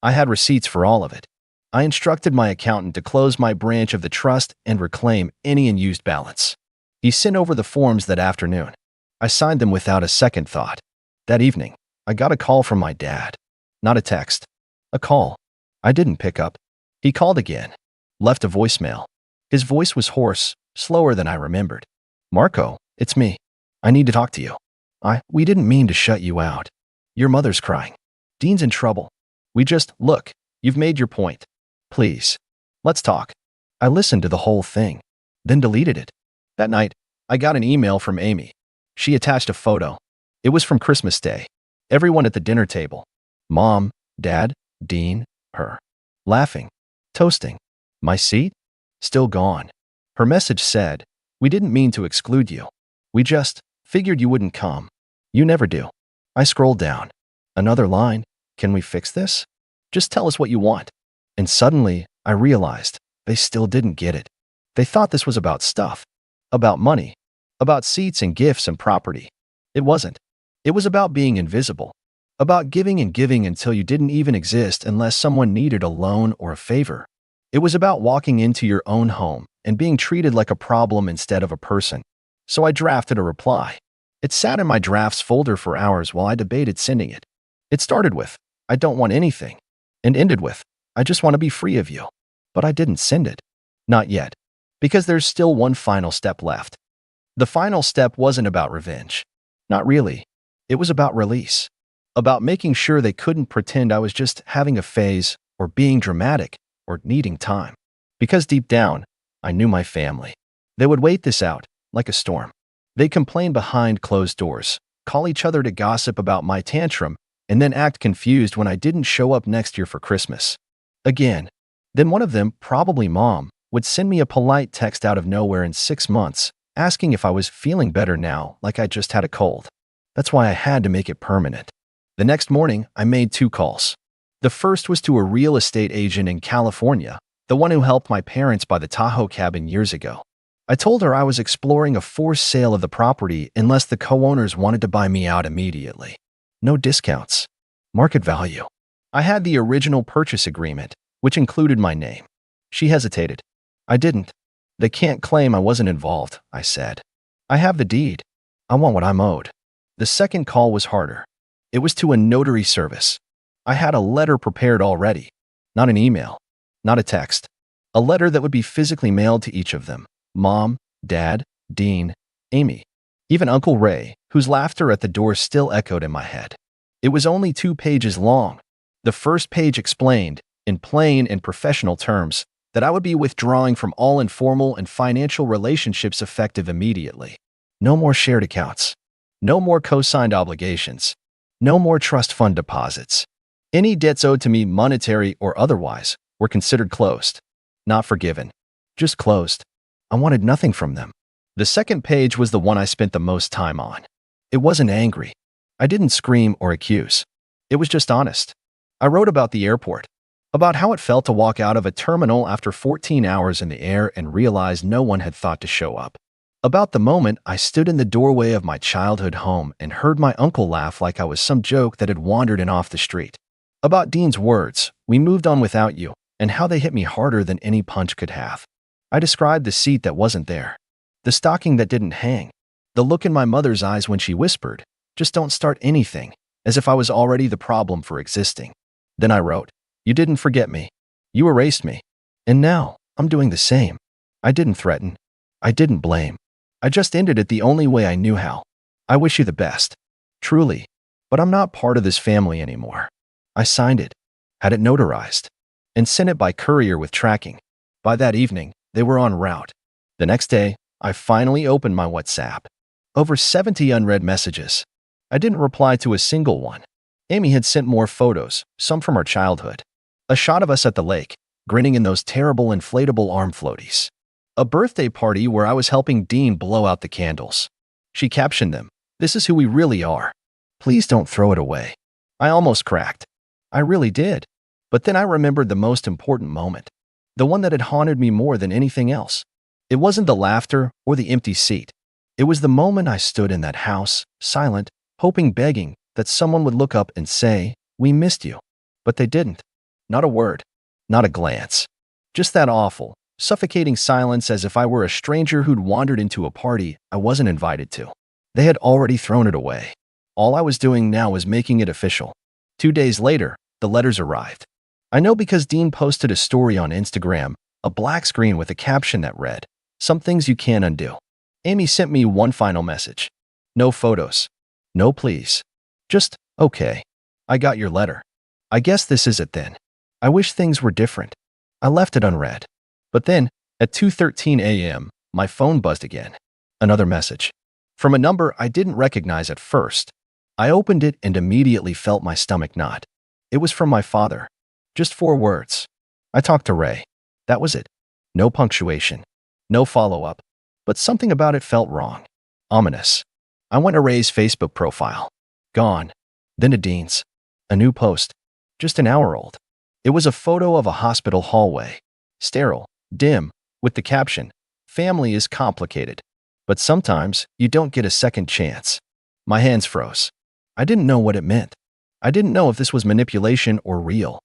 I had receipts for all of it. I instructed my accountant to close my branch of the trust and reclaim any unused balance. He sent over the forms that afternoon. I signed them without a second thought. That evening, I got a call from my dad. Not a text. A call. I didn't pick up. He called again. Left a voicemail. His voice was hoarse, slower than I remembered. Marco, it's me. I need to talk to you. We didn't mean to shut you out. Your mother's crying. Dean's in trouble. Look, you've made your point. Please. Let's talk. I listened to the whole thing, then deleted it. That night, I got an email from Amy. She attached a photo. It was from Christmas Day. Everyone at the dinner table. Mom, Dad, Dean, her. Laughing. Toasting. My seat? Still gone. Her message said, we didn't mean to exclude you. We just figured you wouldn't come. You never do. I scrolled down. Another line. Can we fix this? Just tell us what you want. And suddenly, I realized they still didn't get it. They thought this was about stuff. About money. About seats and gifts and property. It wasn't. It was about being invisible. About giving and giving until you didn't even exist unless someone needed a loan or a favor. It was about walking into your own home and being treated like a problem instead of a person. So I drafted a reply. It sat in my drafts folder for hours while I debated sending it. It started with, I don't want anything, and ended with, I just want to be free of you. But I didn't send it. Not yet. Because there's still one final step left. The final step wasn't about revenge. Not really. It was about release. About making sure they couldn't pretend I was just having a phase or being dramatic or needing time. Because deep down, I knew my family. They would wait this out, like a storm. They'd complain behind closed doors, call each other to gossip about my tantrum, and then act confused when I didn't show up next year for Christmas. Again. Then one of them, probably mom, would send me a polite text out of nowhere in 6 months, asking if I was feeling better now, like I just had a cold. That's why I had to make it permanent. The next morning, I made 2 calls. The first was to a real estate agent in California, the one who helped my parents buy the Tahoe cabin years ago. I told her I was exploring a forced sale of the property unless the co-owners wanted to buy me out immediately. No discounts. Market value. I had the original purchase agreement, which included my name. She hesitated. I didn't. They can't claim I wasn't involved, I said. I have the deed. I want what I'm owed. The second call was harder. It was to a notary service. I had a letter prepared already. Not an email. Not a text. A letter that would be physically mailed to each of them. Mom, Dad, Dean, Amy. Even Uncle Ray, whose laughter at the door still echoed in my head. It was only 2 pages long. The first page explained, in plain and professional terms, that I would be withdrawing from all informal and financial relationships effective immediately. No more shared accounts. No more co-signed obligations. No more trust fund deposits. Any debts owed to me, monetary or otherwise, were considered closed. Not forgiven. Just closed. I wanted nothing from them. The second page was the one I spent the most time on. It wasn't angry. I didn't scream or accuse. It was just honest. I wrote about the airport. About how it felt to walk out of a terminal after 14 hours in the air and realize no one had thought to show up. About the moment I stood in the doorway of my childhood home and heard my uncle laugh like I was some joke that had wandered in off the street. About Dean's words, "We moved on without you," and how they hit me harder than any punch could have. I described the seat that wasn't there, the stocking that didn't hang, the look in my mother's eyes when she whispered, "Just don't start anything," as if I was already the problem for existing. Then I wrote, "You didn't forget me. You erased me. And now, I'm doing the same." I didn't threaten. I didn't blame. I just ended it the only way I knew how. "I wish you the best. Truly. But I'm not part of this family anymore." I signed it, had it notarized, and sent it by courier with tracking. By that evening, they were en route. The next day, I finally opened my WhatsApp. Over 70 unread messages. I didn't reply to a single one. Amy had sent more photos, some from our childhood. A shot of us at the lake, grinning in those terrible inflatable arm floaties. A birthday party where I was helping Dean blow out the candles. She captioned them, "This is who we really are. Please don't throw it away." I almost cracked. I really did. But then I remembered the most important moment. The one that had haunted me more than anything else. It wasn't the laughter or the empty seat. It was the moment I stood in that house, silent, hoping, begging, that someone would look up and say, "We missed you." But they didn't. Not a word. Not a glance. Just that awful, suffocating silence as if I were a stranger who'd wandered into a party I wasn't invited to. They had already thrown it away. All I was doing now was making it official. 2 days later, the letters arrived. I know because Dean posted a story on Instagram, a black screen with a caption that read, "Some things you can't undo." Amy sent me one final message. No photos. No please. Just, "Okay. I got your letter. I guess this is it then. I wish things were different." I left it unread. But then, at 2:13 a.m., my phone buzzed again. Another message. From a number I didn't recognize at first. I opened it and immediately felt my stomach knot. It was from my father. Just 4 words. "I talked to Ray." That was it. No punctuation. No follow-up. But something about it felt wrong. Ominous. I went to Ray's Facebook profile. Gone. Then to Dean's. A new post. Just an hour old. It was a photo of a hospital hallway. Sterile. Dim. With the caption, "Family is complicated. But sometimes you don't get a second chance." My hands froze. I didn't know what it meant. I didn't know if this was manipulation or real.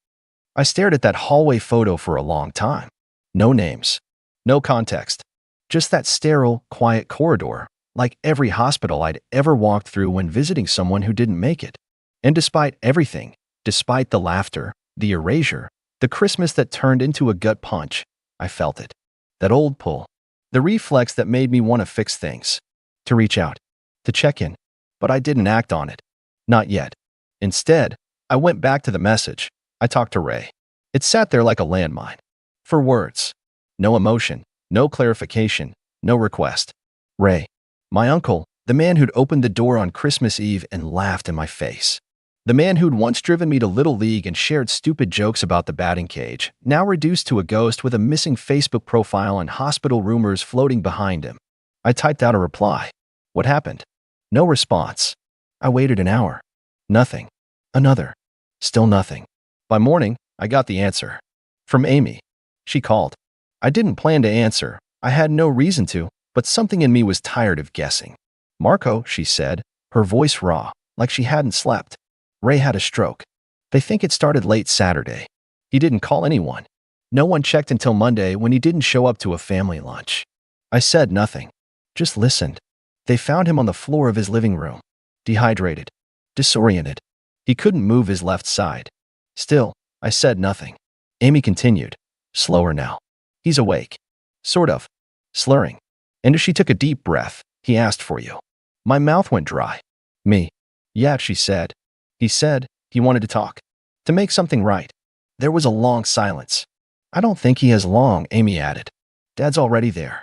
I stared at that hallway photo for a long time. No names. No context. Just that sterile, quiet corridor, like every hospital I'd ever walked through when visiting someone who didn't make it. And despite everything, despite the laughter, the erasure, the Christmas that turned into a gut punch, I felt it. That old pull. The reflex that made me want to fix things. To reach out. To check in. But I didn't act on it. Not yet. Instead, I went back to the message. I talked to Ray. It sat there like a landmine. 4 words. No emotion. No clarification. No request. "Ray. My uncle, The man who'd opened the door on Christmas Eve and laughed in my face. The man who'd once driven me to Little League and shared stupid jokes about the batting cage, now reduced to a ghost with a missing Facebook profile and hospital rumors floating behind him. I typed out a reply. What happened? No response. I waited an hour. Nothing. Another. Still nothing. By morning, I got the answer. From Amy. She called. I didn't plan to answer. I had no reason to, but something in me was tired of guessing. Marco, she said, her voice raw, like she hadn't slept. Ray had a stroke. They think it started late Saturday. He didn't call anyone. No one checked until Monday when he didn't show up to a family lunch. I said nothing. Just listened. They found him on the floor of his living room. Dehydrated. Disoriented. He couldn't move his left side. Still, I said nothing. Amy continued. Slower now. He's awake. Sort of. Slurring. And as she took a deep breath, he asked for you. My mouth went dry. Me. Yeah, she said. He said he wanted to talk. To make something right. There was a long silence. I don't think he has long, Amy added. Dad's already there.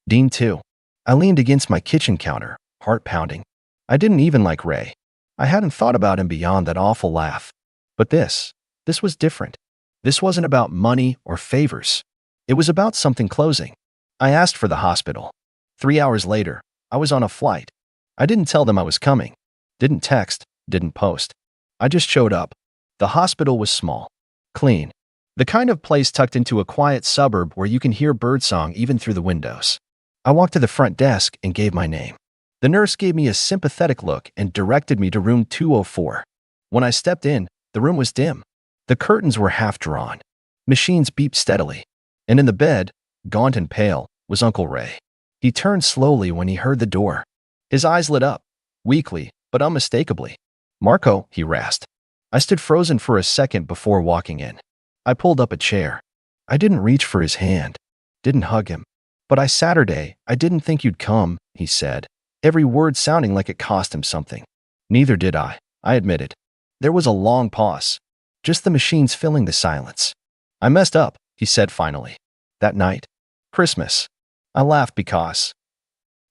Dean too. I leaned against my kitchen counter, heart pounding. I didn't even like Ray. I hadn't thought about him beyond that awful laugh. But this was different. This wasn't about money or favors. It was about something closing. I asked for the hospital. 3 hours later, I was on a flight. I didn't tell them I was coming. Didn't text, didn't post. I just showed up. The hospital was small. Clean. The kind of place tucked into a quiet suburb where you can hear birdsong even through the windows. I walked to the front desk and gave my name. The nurse gave me a sympathetic look and directed me to room 204. When I stepped in, the room was dim. The curtains were half drawn. Machines beeped steadily. And in the bed, gaunt and pale, was Uncle Ray. He turned slowly when he heard the door. His eyes lit up, weakly, but unmistakably. Marco, he rasped. I stood frozen for a second before walking in. I pulled up a chair. I didn't reach for his hand. Didn't hug him. But Saturday, I didn't think you'd come, he said, every word sounding like it cost him something. Neither did I admitted. There was a long pause. Just the machines filling the silence. I messed up, he said finally. That night. Christmas. I laughed because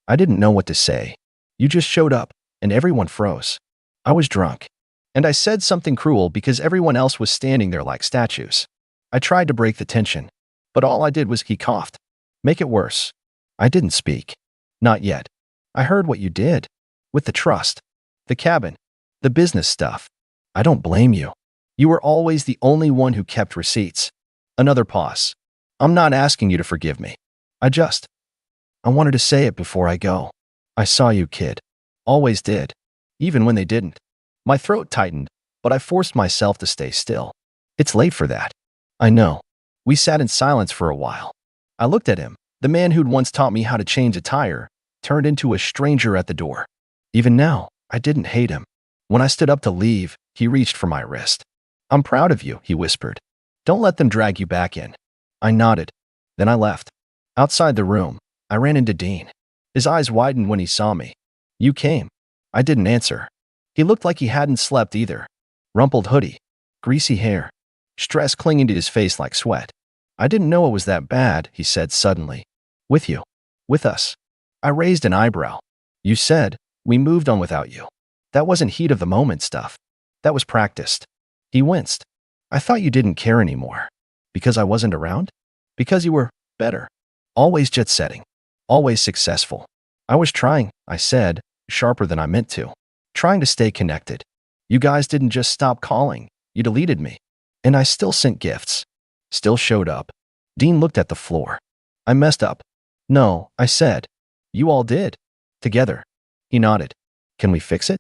I didn't know what to say. You just showed up, and everyone froze. I was drunk. And I said something cruel because everyone else was standing there like statues. I tried to break the tension, but all I did was he coughed. Make it worse. I didn't speak. Not yet. I heard what you did. With the trust. The cabin. The business stuff. I don't blame you. You were always the only one who kept receipts. Another pause. I'm not asking you to forgive me. I wanted to say it before I go. I saw you, kid. Always did. Even when they didn't. My throat tightened, but I forced myself to stay still. It's late for that. I know. We sat in silence for a while. I looked at him. The man who'd once taught me how to change a tire turned into a stranger at the door. Even now, I didn't hate him. When I stood up to leave, he reached for my wrist. I'm proud of you, he whispered. Don't let them drag you back in. I nodded. Then I left. Outside the room, I ran into Dean. His eyes widened when he saw me. You came. I didn't answer. He looked like he hadn't slept either. Rumpled hoodie. Greasy hair. Stress clinging to his face like sweat. I didn't know it was that bad, he said suddenly. With you. With us. I raised an eyebrow. You said, we moved on without you. That wasn't heat of the moment stuff. That was practiced. He winced. I thought you didn't care anymore. Because I wasn't around? Because you were better. Always jet-setting. Always successful. I was trying, I said, sharper than I meant to. Trying to stay connected. You guys didn't just stop calling. You deleted me. And I still sent gifts. Still showed up. Dean looked at the floor. I messed up. No, I said. You all did. Together. He nodded. Can we fix it?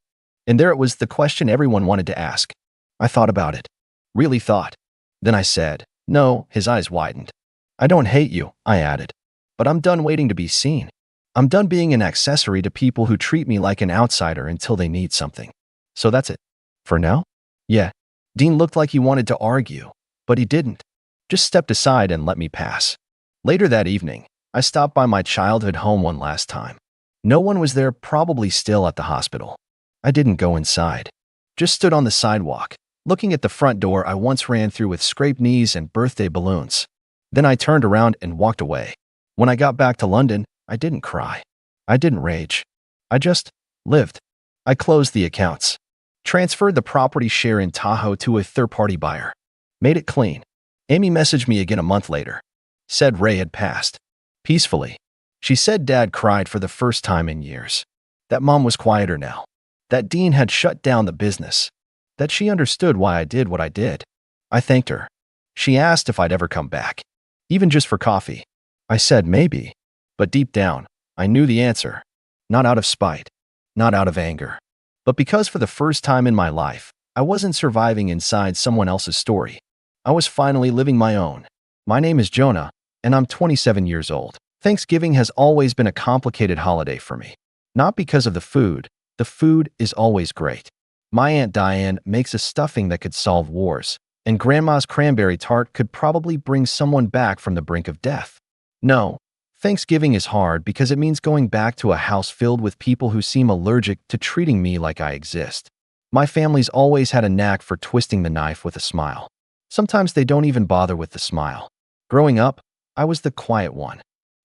And there it was, the question everyone wanted to ask. I thought about it. Really thought. Then I said, no. His eyes widened. I don't hate you, I added. But I'm done waiting to be seen. I'm done being an accessory to people who treat me like an outsider until they need something. So that's it. For now? Yeah. Dean looked like he wanted to argue, but he didn't. Just stepped aside and let me pass. Later that evening, I stopped by my childhood home one last time. No one was there, probably still at the hospital. I didn't go inside. Just stood on the sidewalk, looking at the front door I once ran through with scraped knees and birthday balloons. Then I turned around and walked away. When I got back to London, I didn't cry. I didn't rage. I just lived. I closed the accounts, transferred the property share in Tahoe to a third-party buyer, made it clean. Amy messaged me again a month later, said Ray had passed. Peacefully. She said Dad cried for the first time in years, that Mom was quieter now, that Dean had shut down the business, that she understood why I did what I did. I thanked her. She asked if I'd ever come back, even just for coffee. I said maybe, but deep down, I knew the answer. Not out of spite, not out of anger, but because for the first time in my life, I wasn't surviving inside someone else's story. I was finally living my own. My name is Jonah, and I'm 27 years old. Thanksgiving has always been a complicated holiday for me. Not because of the food is always great. My Aunt Diane makes a stuffing that could solve wars, and Grandma's cranberry tart could probably bring someone back from the brink of death. No, Thanksgiving is hard because it means going back to a house filled with people who seem allergic to treating me like I exist. My family's always had a knack for twisting the knife with a smile. Sometimes they don't even bother with the smile. Growing up, I was the quiet one.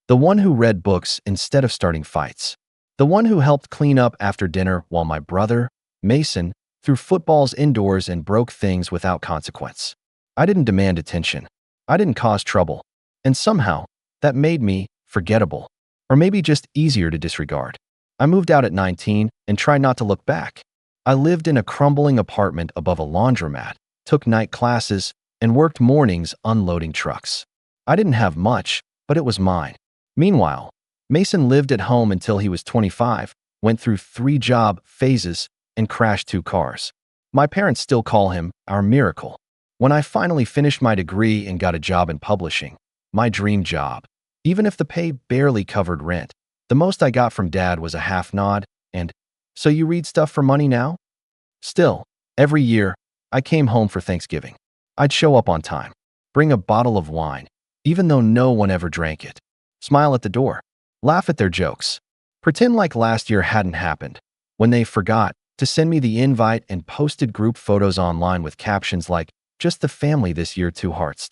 The one who read books instead of starting fights. The one who helped clean up after dinner while my brother, Mason, threw footballs indoors and broke things without consequence. I didn't demand attention. I didn't cause trouble. And somehow, that made me forgettable. Or maybe just easier to disregard. I moved out at 19 and tried not to look back. I lived in a crumbling apartment above a laundromat, took night classes, and worked mornings unloading trucks. I didn't have much, but it was mine. Meanwhile, Mason lived at home until he was 25, went through 3 job phases, and crashed 2 cars. My parents still call him our miracle. When I finally finished my degree and got a job in publishing, my dream job, even if the pay barely covered rent, the most I got from Dad was a half nod and, "So you read stuff for money now?" Still, every year, I came home for Thanksgiving. I'd show up on time, bring a bottle of wine, even though no one ever drank it, smile at the door, laugh at their jokes, pretend like last year hadn't happened, when they forgot to send me the invite and posted group photos online with captions like, "Just the family this year, 2 hearts."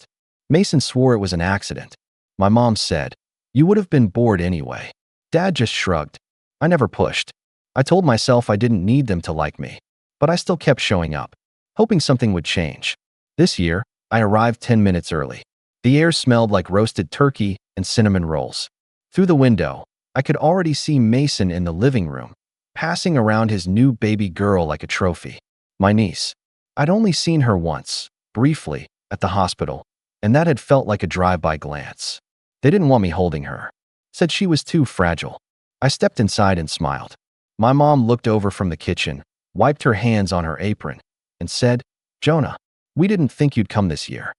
Mason swore it was an accident. My mom said, "You would have been bored anyway." Dad just shrugged. I never pushed. I told myself I didn't need them to like me, but I still kept showing up, hoping something would change. This year, I arrived 10 minutes early. The air smelled like roasted turkey and cinnamon rolls. Through the window, I could already see Mason in the living room, passing around his new baby girl like a trophy. My niece. I'd only seen her once, briefly, at the hospital, and that had felt like a drive-by glance. They didn't want me holding her. Said she was too fragile. I stepped inside and smiled. My mom looked over from the kitchen, wiped her hands on her apron, and said, "Jonah, we didn't think you'd come this year.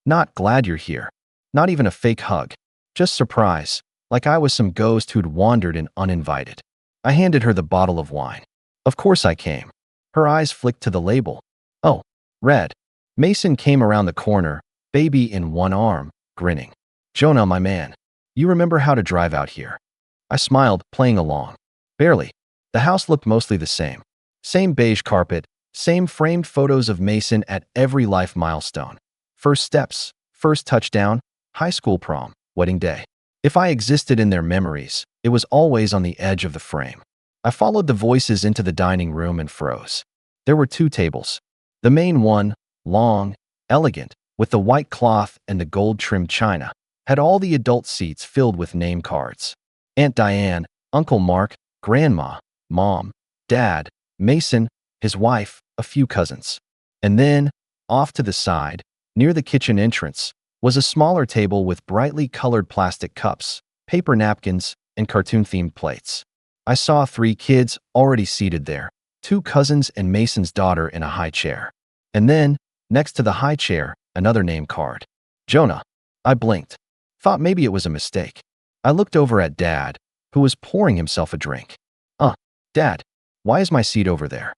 Not glad you're here. Not even a fake hug. Just surprise, like I was some ghost who'd wandered in uninvited." I handed her the bottle of wine. Of course I came. Her eyes flicked to the label. "Oh, red." Mason came around the corner, baby in one arm, grinning. "Jonah, my man, you remember how to drive out here?" I smiled, playing along. Barely. The house looked mostly the same. Same beige carpet, same framed photos of Mason at every life milestone. First steps, first touchdown, high school prom, wedding day. If I existed in their memories, it was always on the edge of the frame. I followed the voices into the dining room and froze. There were 2 tables. The main one, long, elegant, with the white cloth and the gold-trimmed china, had all the adult seats filled with name cards. Aunt Diane, Uncle Mark, Grandma, Mom, Dad, Mason, his wife, a few cousins. And then, off to the side, near the kitchen entrance, was a smaller table with brightly colored plastic cups, paper napkins, and cartoon-themed plates. I saw 3 kids already seated there, 2 cousins and Mason's daughter in a high chair. And then, next to the high chair, another name card. Jonah. I blinked. Thought maybe it was a mistake. I looked over at Dad, who was pouring himself a drink. Dad, why is my seat over there?"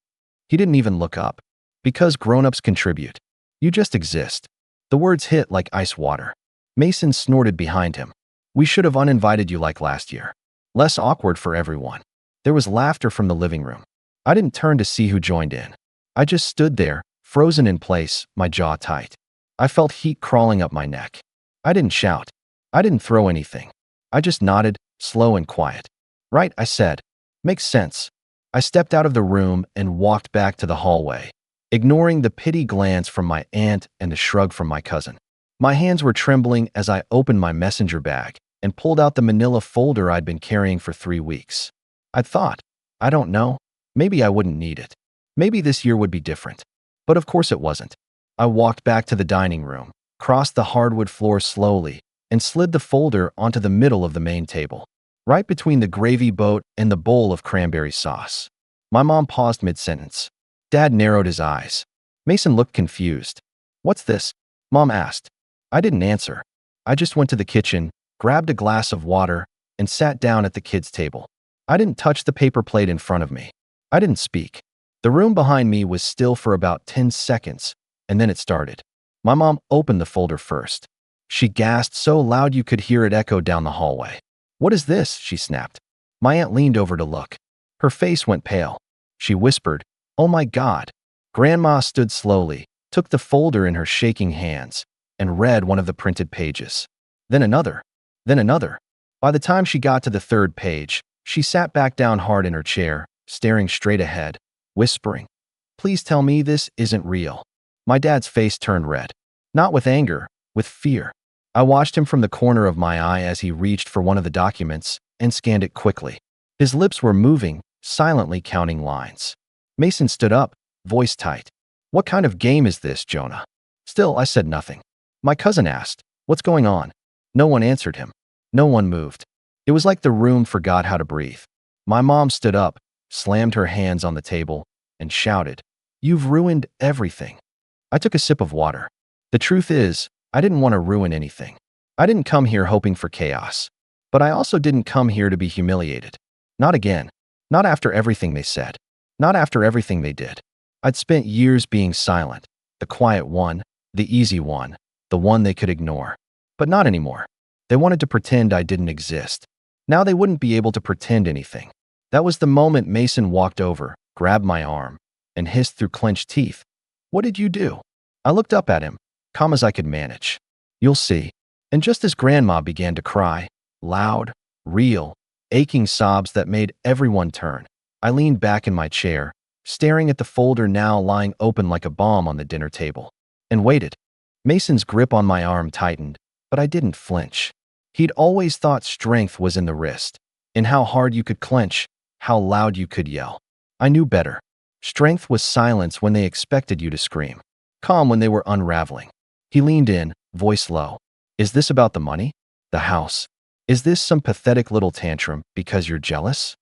He didn't even look up. "Because grown-ups contribute. You just exist." The words hit like ice water. Mason snorted behind him. "We should have uninvited you like last year. Less awkward for everyone." There was laughter from the living room. I didn't turn to see who joined in. I just stood there, frozen in place, my jaw tight. I felt heat crawling up my neck. I didn't shout. I didn't throw anything. I just nodded, slow and quiet. "Right," I said. "Makes sense." I stepped out of the room and walked back to the hallway, ignoring the pity glance from my aunt and the shrug from my cousin. My hands were trembling as I opened my messenger bag and pulled out the manila folder I'd been carrying for 3 weeks. I'd thought, I don't know, maybe I wouldn't need it. Maybe this year would be different. But of course it wasn't. I walked back to the dining room, crossed the hardwood floor slowly, and slid the folder onto the middle of the main table, right between the gravy boat and the bowl of cranberry sauce. My mom paused mid-sentence. Dad narrowed his eyes. Mason looked confused. "What's this?" Mom asked. I didn't answer. I just went to the kitchen, grabbed a glass of water, and sat down at the kids' table. I didn't touch the paper plate in front of me. I didn't speak. The room behind me was still for about 10 seconds, and then it started. My mom opened the folder first. She gasped so loud you could hear it echo down the hallway. "What is this?" she snapped. My aunt leaned over to look. Her face went pale. She whispered, "Oh my God." Grandma stood slowly, took the folder in her shaking hands, and read one of the printed pages. Then another. Then another. By the time she got to the 3rd page, she sat back down hard in her chair, staring straight ahead, whispering, "Please tell me this isn't real." My dad's face turned red. Not with anger, with fear. I watched him from the corner of my eye as he reached for one of the documents and scanned it quickly. His lips were moving, silently counting lines. Mason stood up, voice tight. "What kind of game is this, Jonah?" Still, I said nothing. My cousin asked, "What's going on?" No one answered him. No one moved. It was like the room forgot how to breathe. My mom stood up, slammed her hands on the table, and shouted, "You've ruined everything." I took a sip of water. The truth is, I didn't want to ruin anything. I didn't come here hoping for chaos. But I also didn't come here to be humiliated. Not again. Not after everything they said. Not after everything they did. I'd spent years being silent. The quiet one, the easy one, the one they could ignore. But not anymore. They wanted to pretend I didn't exist. Now they wouldn't be able to pretend anything. That was the moment Mason walked over, grabbed my arm, and hissed through clenched teeth, "What did you do?" I looked up at him, calm as I could manage. "You'll see." And just as Grandma began to cry, loud, real, aching sobs that made everyone turn, I leaned back in my chair, staring at the folder now lying open like a bomb on the dinner table, and waited. Mason's grip on my arm tightened, but I didn't flinch. He'd always thought strength was in the wrist, in how hard you could clench, how loud you could yell. I knew better. Strength was silence when they expected you to scream, calm when they were unraveling. He leaned in, voice low. "Is this about the money? The house? Is this some pathetic little tantrum because you're jealous?"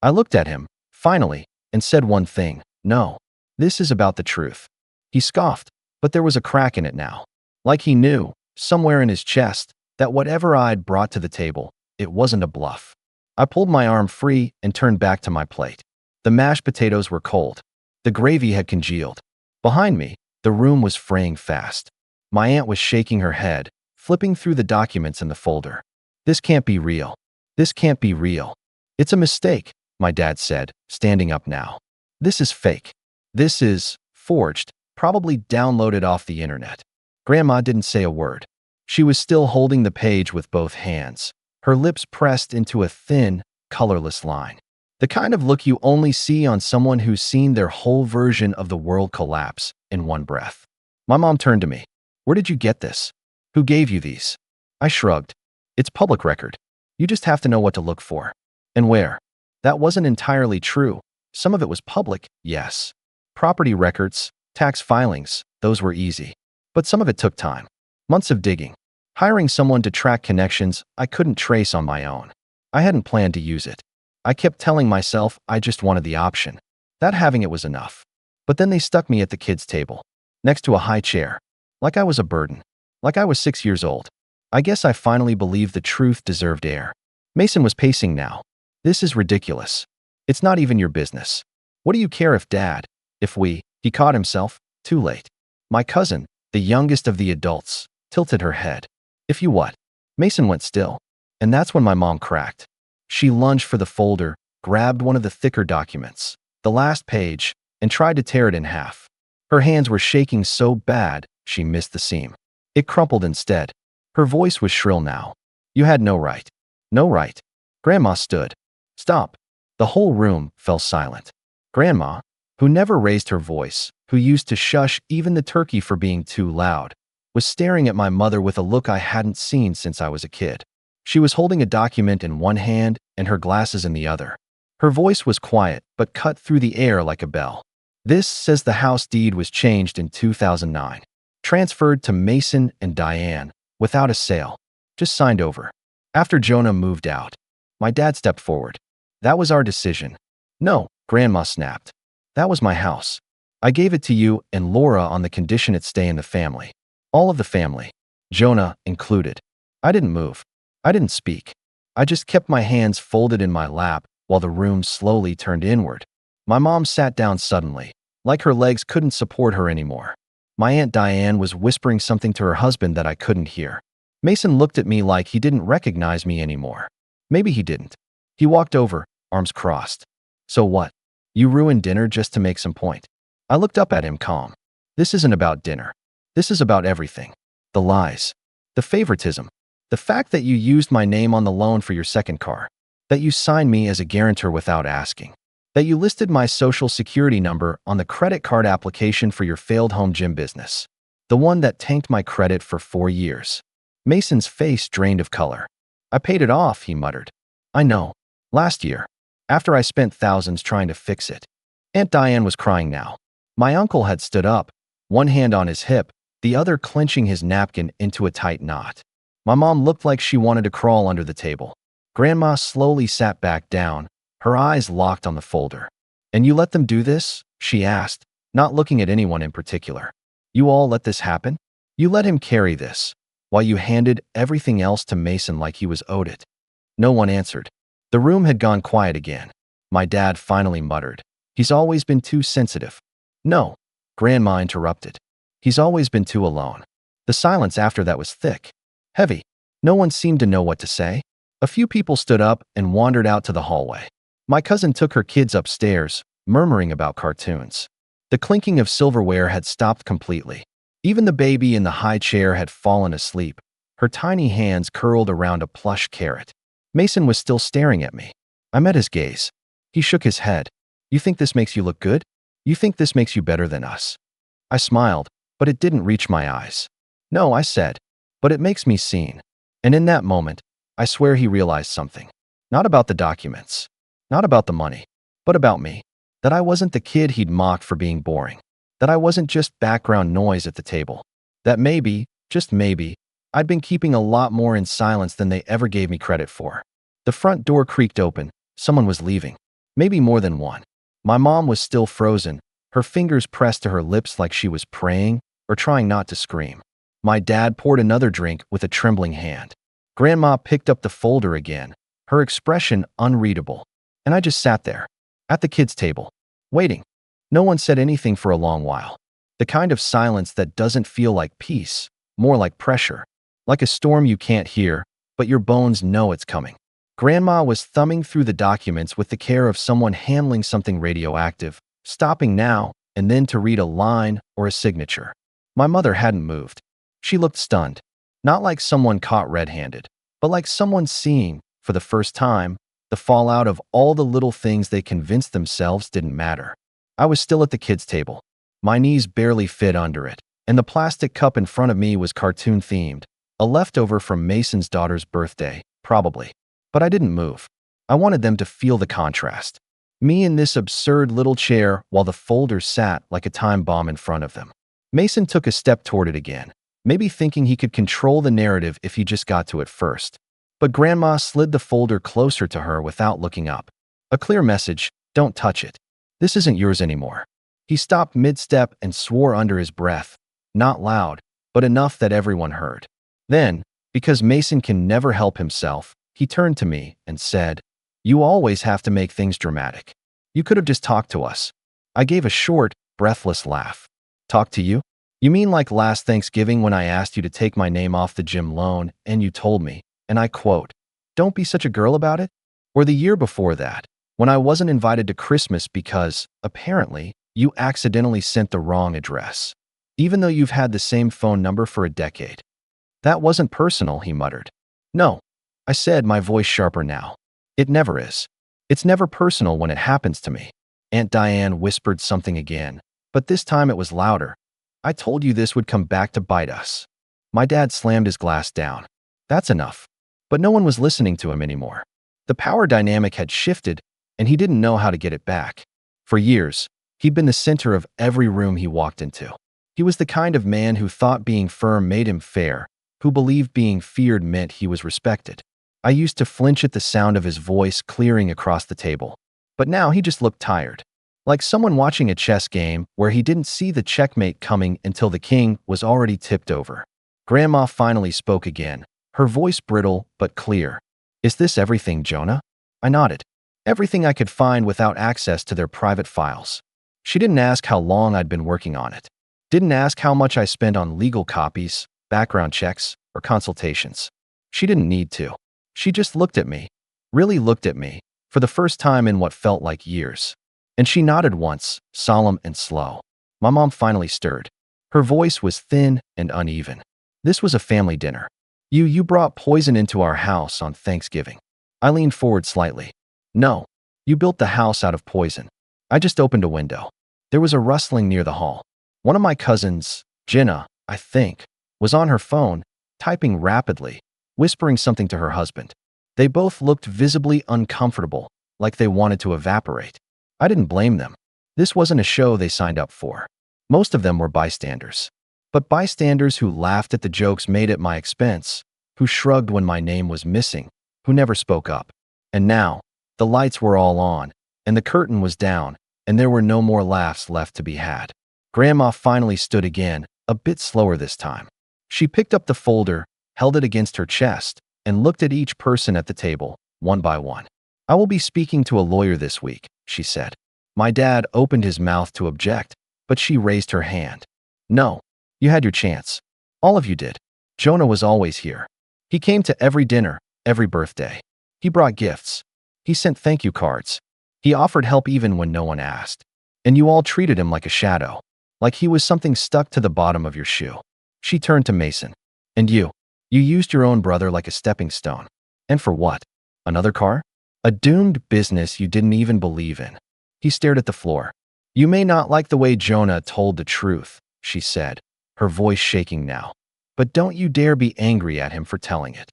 I looked at him, finally, and said one thing, "No, this is about the truth." He scoffed, but there was a crack in it now. Like he knew, somewhere in his chest, that whatever I'd brought to the table, it wasn't a bluff. I pulled my arm free and turned back to my plate. The mashed potatoes were cold. The gravy had congealed. Behind me, the room was fraying fast. My aunt was shaking her head, flipping through the documents in the folder. "This can't be real. This can't be real." "It's a mistake," my dad said, standing up now. "This is fake. This is forged, probably downloaded off the internet." Grandma didn't say a word. She was still holding the page with both hands, her lips pressed into a thin, colorless line. The kind of look you only see on someone who's seen their whole version of the world collapse in one breath. My mom turned to me. "Where did you get this? Who gave you these?" I shrugged. "It's public record. You just have to know what to look for." "And where?" That wasn't entirely true. Some of it was public, yes. Property records, tax filings, those were easy. But some of it took time. Months of digging. Hiring someone to track connections I couldn't trace on my own. I hadn't planned to use it. I kept telling myself I just wanted the option. That having it was enough. But then they stuck me at the kids' table, next to a high chair, like I was a burden, like I was 6 years old. I guess I finally believed the truth deserved air. Mason was pacing now. "This is ridiculous. It's not even your business. What do you care if Dad, if we," he caught himself, too late. My cousin, the youngest of the adults, tilted her head. "If you what?" Mason went still. And that's when my mom cracked. She lunged for the folder, grabbed one of the thicker documents, the last page, and tried to tear it in half. Her hands were shaking so bad, she missed the seam. It crumpled instead. Her voice was shrill now. "You had no right. No right." Grandma stood. "Stop." The whole room fell silent. Grandma, who never raised her voice, who used to shush even the turkey for being too loud, was staring at my mother with a look I hadn't seen since I was a kid. She was holding a document in one hand and her glasses in the other. Her voice was quiet but cut through the air like a bell. This says the house deed was changed in 2009. Transferred to Mason and Diane, without a sale. Just signed over. After Jonah moved out. My dad stepped forward. That was our decision. No, Grandma snapped. That was my house. I gave it to you and Laura on the condition it stay in the family. All of the family. Jonah included. I didn't move. I didn't speak. I just kept my hands folded in my lap while the room slowly turned inward. My mom sat down suddenly, like her legs couldn't support her anymore. My Aunt Diane was whispering something to her husband that I couldn't hear. Mason looked at me like he didn't recognize me anymore. Maybe he didn't. He walked over, arms crossed. So what? You ruined dinner just to make some point. I looked up at him calm. This isn't about dinner. This is about everything. The lies. The favoritism. The fact that you used my name on the loan for your second car. That you signed me as a guarantor without asking. That you listed my social security number on the credit card application for your failed home gym business. The one that tanked my credit for 4 years. Mason's face drained of color. I paid it off, he muttered. I know. Last year. After I spent thousands trying to fix it. Aunt Diane was crying now. My uncle had stood up, one hand on his hip, the other clenching his napkin into a tight knot. My mom looked like she wanted to crawl under the table. Grandma slowly sat back down, her eyes locked on the folder. And you let them do this? She asked, not looking at anyone in particular. You all let this happen? You let him carry this, while you handed everything else to Mason like he was owed it. No one answered. The room had gone quiet again. My dad finally muttered. He's always been too sensitive. No, Grandma interrupted. He's always been too alone. The silence after that was thick, heavy. No one seemed to know what to say. A few people stood up and wandered out to the hallway. My cousin took her kids upstairs, murmuring about cartoons. The clinking of silverware had stopped completely. Even the baby in the high chair had fallen asleep, her tiny hands curled around a plush carrot. Mason was still staring at me. I met his gaze. He shook his head. You think this makes you look good? You think this makes you better than us? I smiled, but it didn't reach my eyes. No, I said, but it makes me seen. And in that moment, I swear he realized something. Not about the documents. Not about the money. But about me. That I wasn't the kid he'd mocked for being boring. That I wasn't just background noise at the table. That maybe, just maybe, I'd been keeping a lot more in silence than they ever gave me credit for. The front door creaked open. Someone was leaving. Maybe more than one. My mom was still frozen, her fingers pressed to her lips like she was praying or trying not to scream. My dad poured another drink with a trembling hand. Grandma picked up the folder again, her expression unreadable. And I just sat there, at the kids' table, waiting. No one said anything for a long while. The kind of silence that doesn't feel like peace, more like pressure. Like a storm you can't hear, but your bones know it's coming. Grandma was thumbing through the documents with the care of someone handling something radioactive, stopping now and then to read a line or a signature. My mother hadn't moved. She looked stunned, not like someone caught red-handed, but like someone seeing, for the first time, the fallout of all the little things they convinced themselves didn't matter. I was still at the kids' table. My knees barely fit under it, and the plastic cup in front of me was cartoon-themed, a leftover from Mason's daughter's birthday, probably. But I didn't move. I wanted them to feel the contrast. Me in this absurd little chair while the folder sat like a time bomb in front of them. Mason took a step toward it again, maybe thinking he could control the narrative if he just got to it first. But Grandma slid the folder closer to her without looking up. A clear message, don't touch it. This isn't yours anymore. He stopped mid-step and swore under his breath, not loud, but enough that everyone heard. Then, because Mason can never help himself, he turned to me and said, You always have to make things dramatic. You could have just talked to us. I gave a short, breathless laugh. Talk to you? You mean like last Thanksgiving when I asked you to take my name off the gym loan and you told me, and I quote, don't be such a girl about it? Or the year before that, when I wasn't invited to Christmas because, apparently, you accidentally sent the wrong address, even though you've had the same phone number for a decade. That wasn't personal, he muttered. No. I said, my voice sharper now. It never is. It's never personal when it happens to me. Aunt Diane whispered something again, but this time it was louder. I told you this would come back to bite us. My dad slammed his glass down. That's enough. But no one was listening to him anymore. The power dynamic had shifted, and he didn't know how to get it back. For years, he'd been the center of every room he walked into. He was the kind of man who thought being firm made him fair, who believed being feared meant he was respected. I used to flinch at the sound of his voice clearing across the table. But now he just looked tired. Like someone watching a chess game where he didn't see the checkmate coming until the king was already tipped over. Grandma finally spoke again, her voice brittle but clear. Is this everything, Jonah? I nodded. Everything I could find without access to their private files. She didn't ask how long I'd been working on it. Didn't ask how much I spent on legal copies, background checks, or consultations. She didn't need to. She just looked at me, really looked at me, for the first time in what felt like years. And she nodded once, solemn and slow. My mom finally stirred. Her voice was thin and uneven. This was a family dinner. You brought poison into our house on Thanksgiving. I leaned forward slightly. No, you built the house out of poison. I just opened a window. There was a rustling near the hall. One of my cousins, Jenna, I think, was on her phone, typing rapidly, whispering something to her husband. They both looked visibly uncomfortable, like they wanted to evaporate. I didn't blame them. This wasn't a show they signed up for. Most of them were bystanders. But bystanders who laughed at the jokes made at my expense, who shrugged when my name was missing, who never spoke up. And now, the lights were all on, and the curtain was down, and there were no more laughs left to be had. Grandma finally stood again, a bit slower this time. She picked up the folder, held it against her chest, and looked at each person at the table, one by one. I will be speaking to a lawyer this week, she said. My dad opened his mouth to object, but she raised her hand. No, you had your chance. All of you did. Jonah was always here. He came to every dinner, every birthday. He brought gifts. He sent thank you cards. He offered help even when no one asked. And you all treated him like a shadow, like he was something stuck to the bottom of your shoe. She turned to Mason. And you used your own brother like a stepping stone. And for what? Another car? A doomed business you didn't even believe in. He stared at the floor. You may not like the way Jonah told the truth, she said, her voice shaking now. But don't you dare be angry at him for telling it.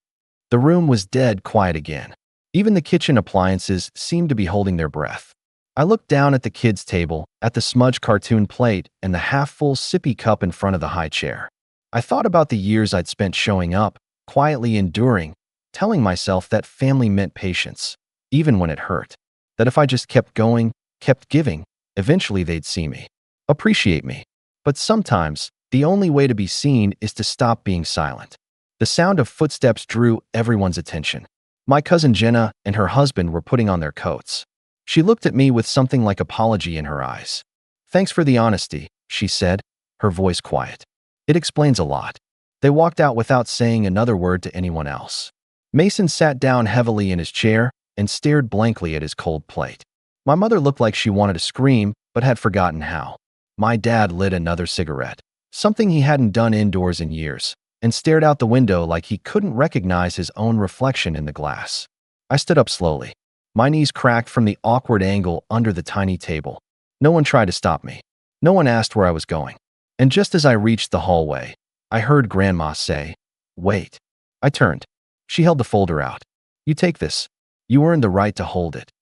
The room was dead quiet again. Even the kitchen appliances seemed to be holding their breath. I looked down at the kids' table, at the smudged cartoon plate, and the half-full sippy cup in front of the high chair. I thought about the years I'd spent showing up, quietly enduring, telling myself that family meant patience, even when it hurt. That if I just kept going, kept giving, eventually they'd see me, appreciate me. But sometimes, the only way to be seen is to stop being silent. The sound of footsteps drew everyone's attention. My cousin Jenna and her husband were putting on their coats. She looked at me with something like apology in her eyes. Thanks for the honesty, she said, her voice quiet. It explains a lot. They walked out without saying another word to anyone else. Mason sat down heavily in his chair and stared blankly at his cold plate. My mother looked like she wanted to scream, but had forgotten how. My dad lit another cigarette, something he hadn't done indoors in years, and stared out the window like he couldn't recognize his own reflection in the glass. I stood up slowly. My knees cracked from the awkward angle under the tiny table. No one tried to stop me. No one asked where I was going. And just as I reached the hallway, I heard Grandma say, "Wait." I turned. She held the folder out. "You take this. You earned the right to hold it."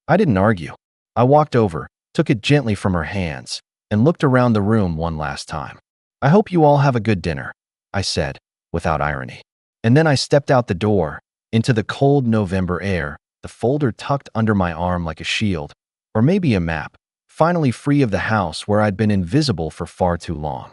I didn't argue. I walked over, took it gently from her hands, and looked around the room one last time. "I hope you all have a good dinner," I said, without irony. And then I stepped out the door, into the cold November air, the folder tucked under my arm like a shield, or maybe a map, finally free of the house where I'd been invisible for far too long.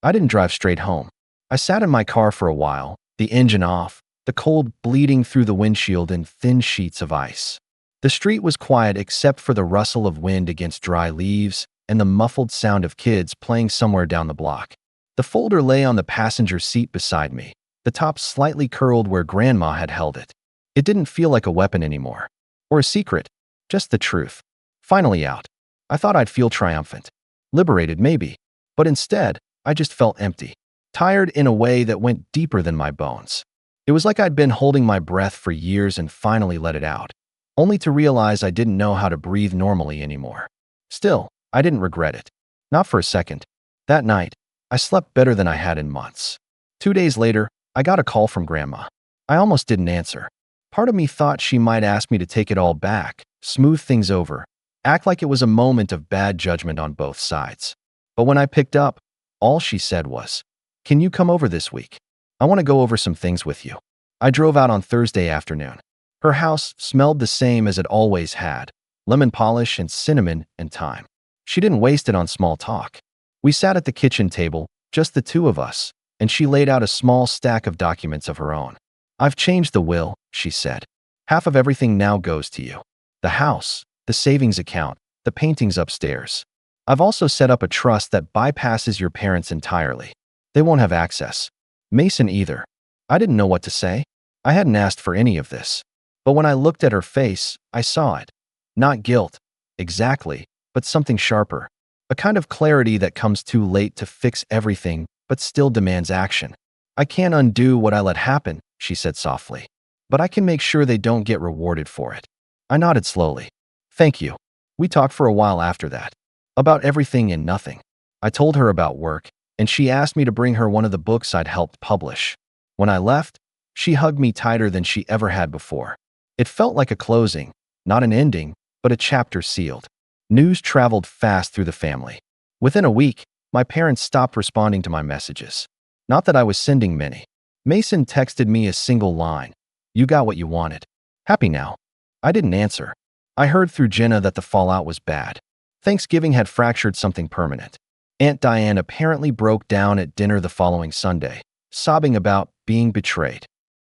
I didn't drive straight home. I sat in my car for a while, the engine off, the cold bleeding through the windshield in thin sheets of ice. The street was quiet except for the rustle of wind against dry leaves and the muffled sound of kids playing somewhere down the block. The folder lay on the passenger seat beside me, the top slightly curled where Grandma had held it. It didn't feel like a weapon anymore, or a secret, just the truth. Finally out. I thought I'd feel triumphant, liberated maybe, but instead, I just felt empty, tired in a way that went deeper than my bones. It was like I'd been holding my breath for years and finally let it out. only to realize I didn't know how to breathe normally anymore. Still, I didn't regret it. Not for a second. That night, I slept better than I had in months. 2 days later, I got a call from Grandma. I almost didn't answer. Part of me thought she might ask me to take it all back, smooth things over, act like it was a moment of bad judgment on both sides. But when I picked up, all she said was, "Can you come over this week? I want to go over some things with you." I drove out on Thursday afternoon. Her house smelled the same as it always had, lemon polish and cinnamon and thyme. She didn't waste it on small talk. We sat at the kitchen table, just the two of us, and she laid out a small stack of documents of her own. "I've changed the will," she said. "Half of everything now goes to you. The house, the savings account, the paintings upstairs. I've also set up a trust that bypasses your parents entirely. They won't have access. Mason either." I didn't know what to say. I hadn't asked for any of this. But when I looked at her face, I saw it. Not guilt, exactly, but something sharper. A kind of clarity that comes too late to fix everything, but still demands action. "I can't undo what I let happen," she said softly. "But I can make sure they don't get rewarded for it." I nodded slowly. "Thank you." We talked for a while after that. About everything and nothing. I told her about work, and she asked me to bring her one of the books I'd helped publish. When I left, she hugged me tighter than she ever had before. It felt like a closing, not an ending, but a chapter sealed. News traveled fast through the family. Within a week, my parents stopped responding to my messages. Not that I was sending many. Mason texted me a single line. "You got what you wanted. Happy now?" I didn't answer. I heard through Jenna that the fallout was bad. Thanksgiving had fractured something permanent. Aunt Diane apparently broke down at dinner the following Sunday, sobbing about being betrayed.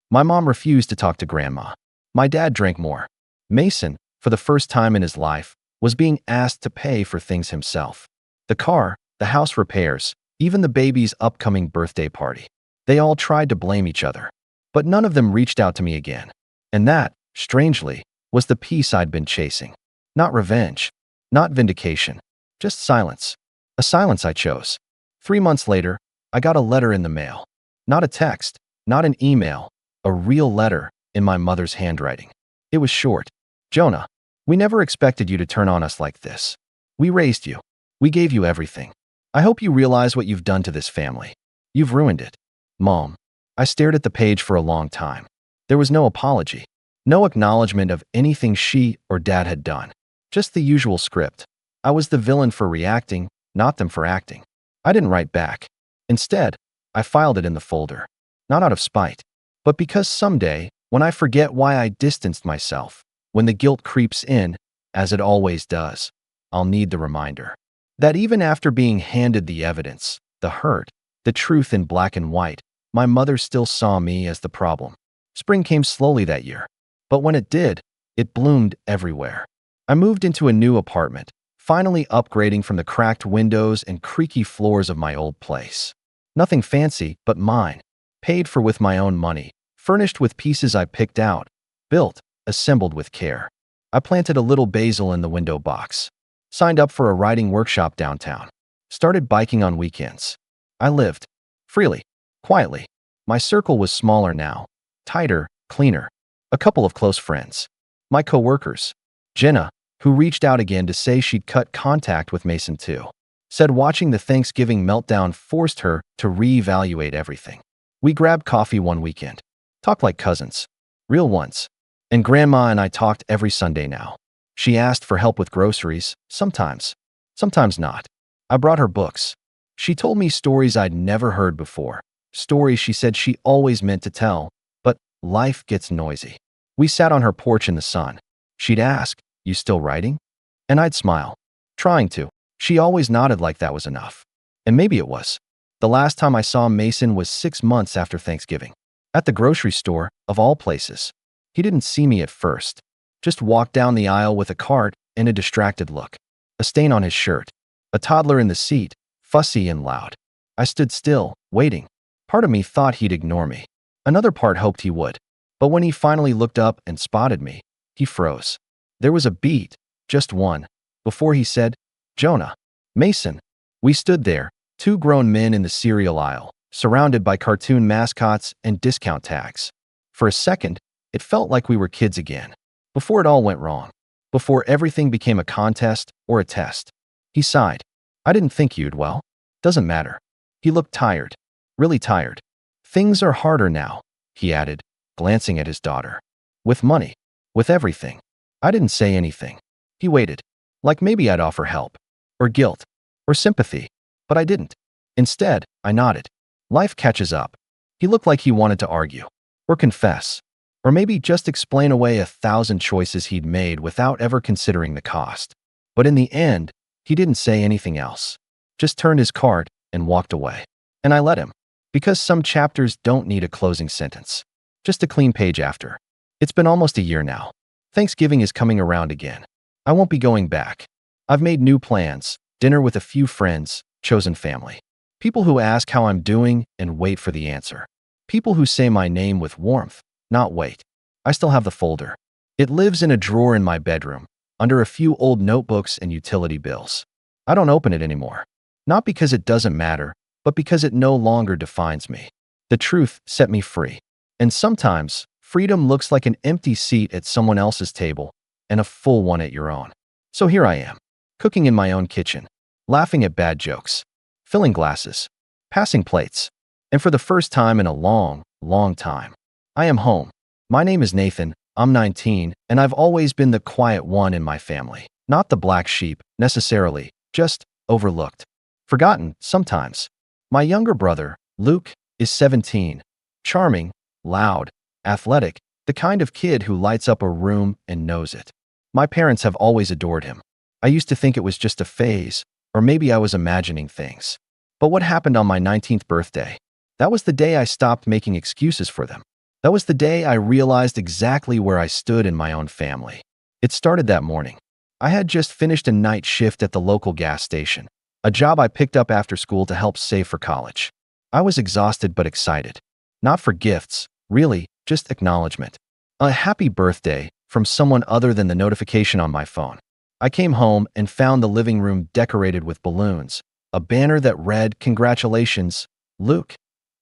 My mom refused to talk to Grandma. My dad drank more. Mason, for the first time in his life, was being asked to pay for things himself. The car, the house repairs, even the baby's upcoming birthday party. They all tried to blame each other. But none of them reached out to me again. And that, strangely, was the peace I'd been chasing. Not revenge, not vindication, just silence. A silence I chose. 3 months later, I got a letter in the mail. Not a text, not an email, a real letter in my mother's handwriting. It was short. "Jonah, we never expected you to turn on us like this. We raised you. We gave you everything. I hope you realize what you've done to this family. You've ruined it. Mom." I stared at the page for a long time. There was no apology, no acknowledgement of anything she or Dad had done. Just the usual script. I was the villain for reacting, not them for acting. I didn't write back. Instead, I filed it in the folder. Not out of spite, but because someday, when I forget why I distanced myself, when the guilt creeps in, as it always does, I'll need the reminder. That even after being handed the evidence, the hurt, the truth in black and white, my mother still saw me as the problem. Spring came slowly that year, but when it did, it bloomed everywhere. I moved into a new apartment, finally upgrading from the cracked windows and creaky floors of my old place. Nothing fancy, but mine. Paid for with my own money, furnished with pieces I picked out, built, assembled with care. I planted a little basil in the window box. Signed up for a riding workshop downtown. Started biking on weekends. I lived. Freely. Quietly. My circle was smaller now. Tighter, cleaner. A couple of close friends. My coworkers. Jenna, who reached out again to say she'd cut contact with Mason too. Said watching the Thanksgiving meltdown forced her to reevaluate everything. We grabbed coffee one weekend. Talked like cousins. Real ones. And Grandma and I talked every Sunday now. She asked for help with groceries, sometimes. Sometimes not. I brought her books. She told me stories I'd never heard before. Stories she said she always meant to tell, but life gets noisy. We sat on her porch in the sun. She'd ask, "You still writing?" And I'd smile. Trying to. She always nodded like that was enough. And maybe it was. The last time I saw Mason was 6 months after Thanksgiving. At the grocery store, of all places. He didn't see me at first. Just walked down the aisle with a cart and a distracted look. A stain on his shirt. A toddler in the seat, fussy and loud. I stood still, waiting. Part of me thought he'd ignore me. Another part hoped he would. But when he finally looked up and spotted me, he froze. There was a beat, just one, before he said, "Jonah." "Mason." We stood there, 2 grown men in the cereal aisle, surrounded by cartoon mascots and discount tags. For a second, it felt like we were kids again. Before it all went wrong. Before everything became a contest or a test. He sighed. I didn't think you'd, well. Doesn't matter. He looked tired. Really tired. Things are harder now, he added, glancing at his daughter. With money. With everything. I didn't say anything. He waited. Like maybe I'd offer help. Or guilt. Or sympathy. But I didn't. Instead, I nodded. Life catches up. He looked like he wanted to argue. Or confess. Or maybe just explain away 1,000 choices he'd made without ever considering the cost. But in the end, he didn't say anything else. Just turned his card and walked away. And I let him. Because some chapters don't need a closing sentence. Just a clean page after. It's been almost a year now. Thanksgiving is coming around again. I won't be going back. I've made new plans, dinner with a few friends, chosen family. People who ask how I'm doing and wait for the answer. People who say my name with warmth, not wait. I still have the folder. It lives in a drawer in my bedroom, under a few old notebooks and utility bills. I don't open it anymore. Not because it doesn't matter, but because it no longer defines me. The truth set me free. And sometimes, freedom looks like an empty seat at someone else's table and a full one at your own. So here I am, cooking in my own kitchen, laughing at bad jokes, filling glasses, passing plates. And for the first time in a long, long time, I am home. My name is Nathan, I'm 19, and I've always been the quiet one in my family. Not the black sheep, necessarily, just overlooked. Forgotten, sometimes. My younger brother, Luke, is 17. Charming, loud, athletic, the kind of kid who lights up a room and knows it. My parents have always adored him. I used to think it was just a phase, or maybe I was imagining things. But what happened on my 19th birthday? That was the day I stopped making excuses for them. That was the day I realized exactly where I stood in my own family. It started that morning. I had just finished a night shift at the local gas station, a job I picked up after school to help save for college. I was exhausted but excited. Not for gifts, really, just acknowledgement. A happy birthday from someone other than the notification on my phone. I came home and found the living room decorated with balloons, a banner that read, "Congratulations, Luke,"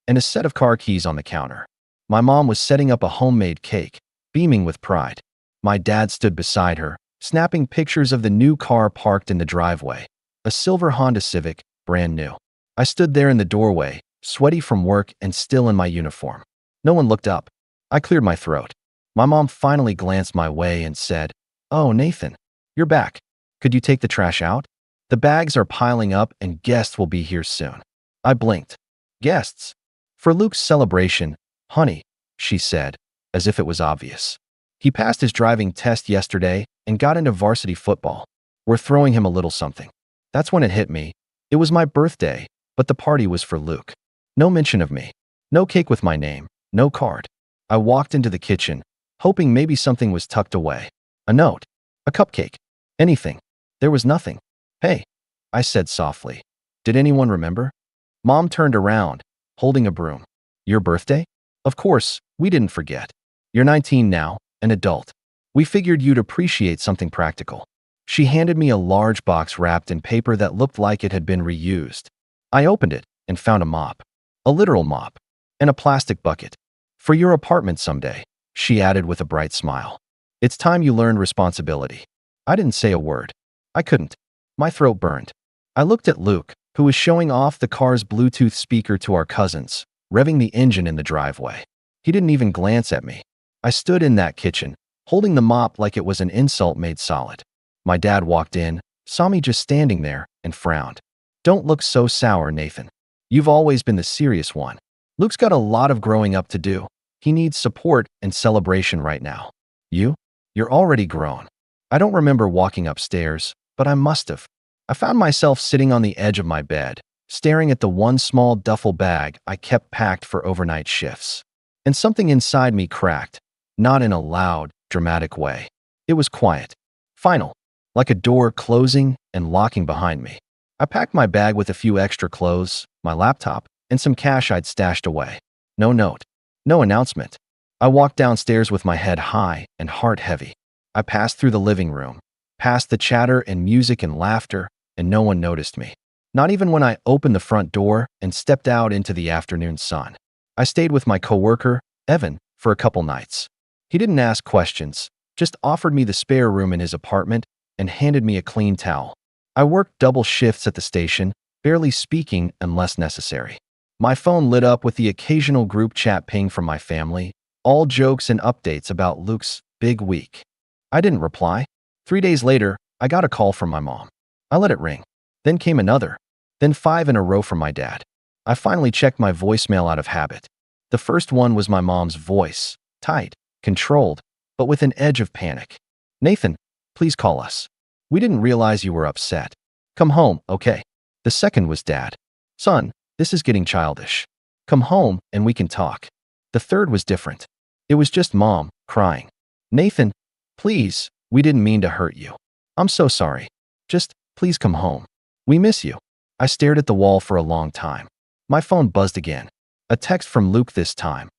and a set of car keys on the counter. My mom was setting up a homemade cake, beaming with pride. My dad stood beside her, snapping pictures of the new car parked in the driveway, a silver Honda Civic, brand new. I stood there in the doorway, sweaty from work and still in my uniform. No one looked up. I cleared my throat. My mom finally glanced my way and said, "Oh, Nathan, you're back. Could you take the trash out? The bags are piling up and guests will be here soon." I blinked. Guests? For Luke's celebration, honey, she said, as if it was obvious. He passed his driving test yesterday and got into varsity football. We're throwing him a little something. That's when it hit me. It was my birthday, but the party was for Luke. No mention of me. No cake with my name. No card. I walked into the kitchen, hoping maybe something was tucked away. A note. A cupcake. Anything. There was nothing. "Hey," I said softly. "Did anyone remember?" Mom turned around, holding a broom. "Your birthday? Of course, we didn't forget. You're 19 now, an adult. We figured you'd appreciate something practical." She handed me a large box wrapped in paper that looked like it had been reused. I opened it and found a mop. A literal mop. And a plastic bucket. "For your apartment someday," she added with a bright smile. "It's time you learned responsibility." I didn't say a word. I couldn't. My throat burned. I looked at Luke, who was showing off the car's Bluetooth speaker to our cousins, revving the engine in the driveway. He didn't even glance at me. I stood in that kitchen, holding the mop like it was an insult made solid. My dad walked in, saw me just standing there, and frowned. "Don't look so sour, Nathan. You've always been the serious one. Luke's got a lot of growing up to do. He needs support and celebration right now. You're already grown." I don't remember walking upstairs, but I must have. I found myself sitting on the edge of my bed, staring at the one small duffel bag I kept packed for overnight shifts. And something inside me cracked, not in a loud, dramatic way. It was quiet. Final. Like a door closing and locking behind me. I packed my bag with a few extra clothes, my laptop, and some cash I'd stashed away. No note. No announcement. I walked downstairs with my head high and heart heavy. I passed through the living room, past the chatter and music and laughter, and no one noticed me. Not even when I opened the front door and stepped out into the afternoon sun. I stayed with my coworker, Evan, for a couple nights. He didn't ask questions, just offered me the spare room in his apartment and handed me a clean towel. I worked double shifts at the station, barely speaking unless necessary. My phone lit up with the occasional group chat ping from my family, all jokes and updates about Luke's big week. I didn't reply. 3 days later, I got a call from my mom. I let it ring. Then came another. Then 5 in a row from my dad. I finally checked my voicemail out of habit. The first one was my mom's voice, tight, controlled, but with an edge of panic. "Nathan, please call us. We didn't realize you were upset. Come home, okay?" The second was Dad. "Son, this is getting childish. Come home and we can talk." The third was different. It was just Mom, crying. "Nathan, please, we didn't mean to hurt you. I'm so sorry. Just, please come home. We miss you." I stared at the wall for a long time. My phone buzzed again. A text from Luke this time.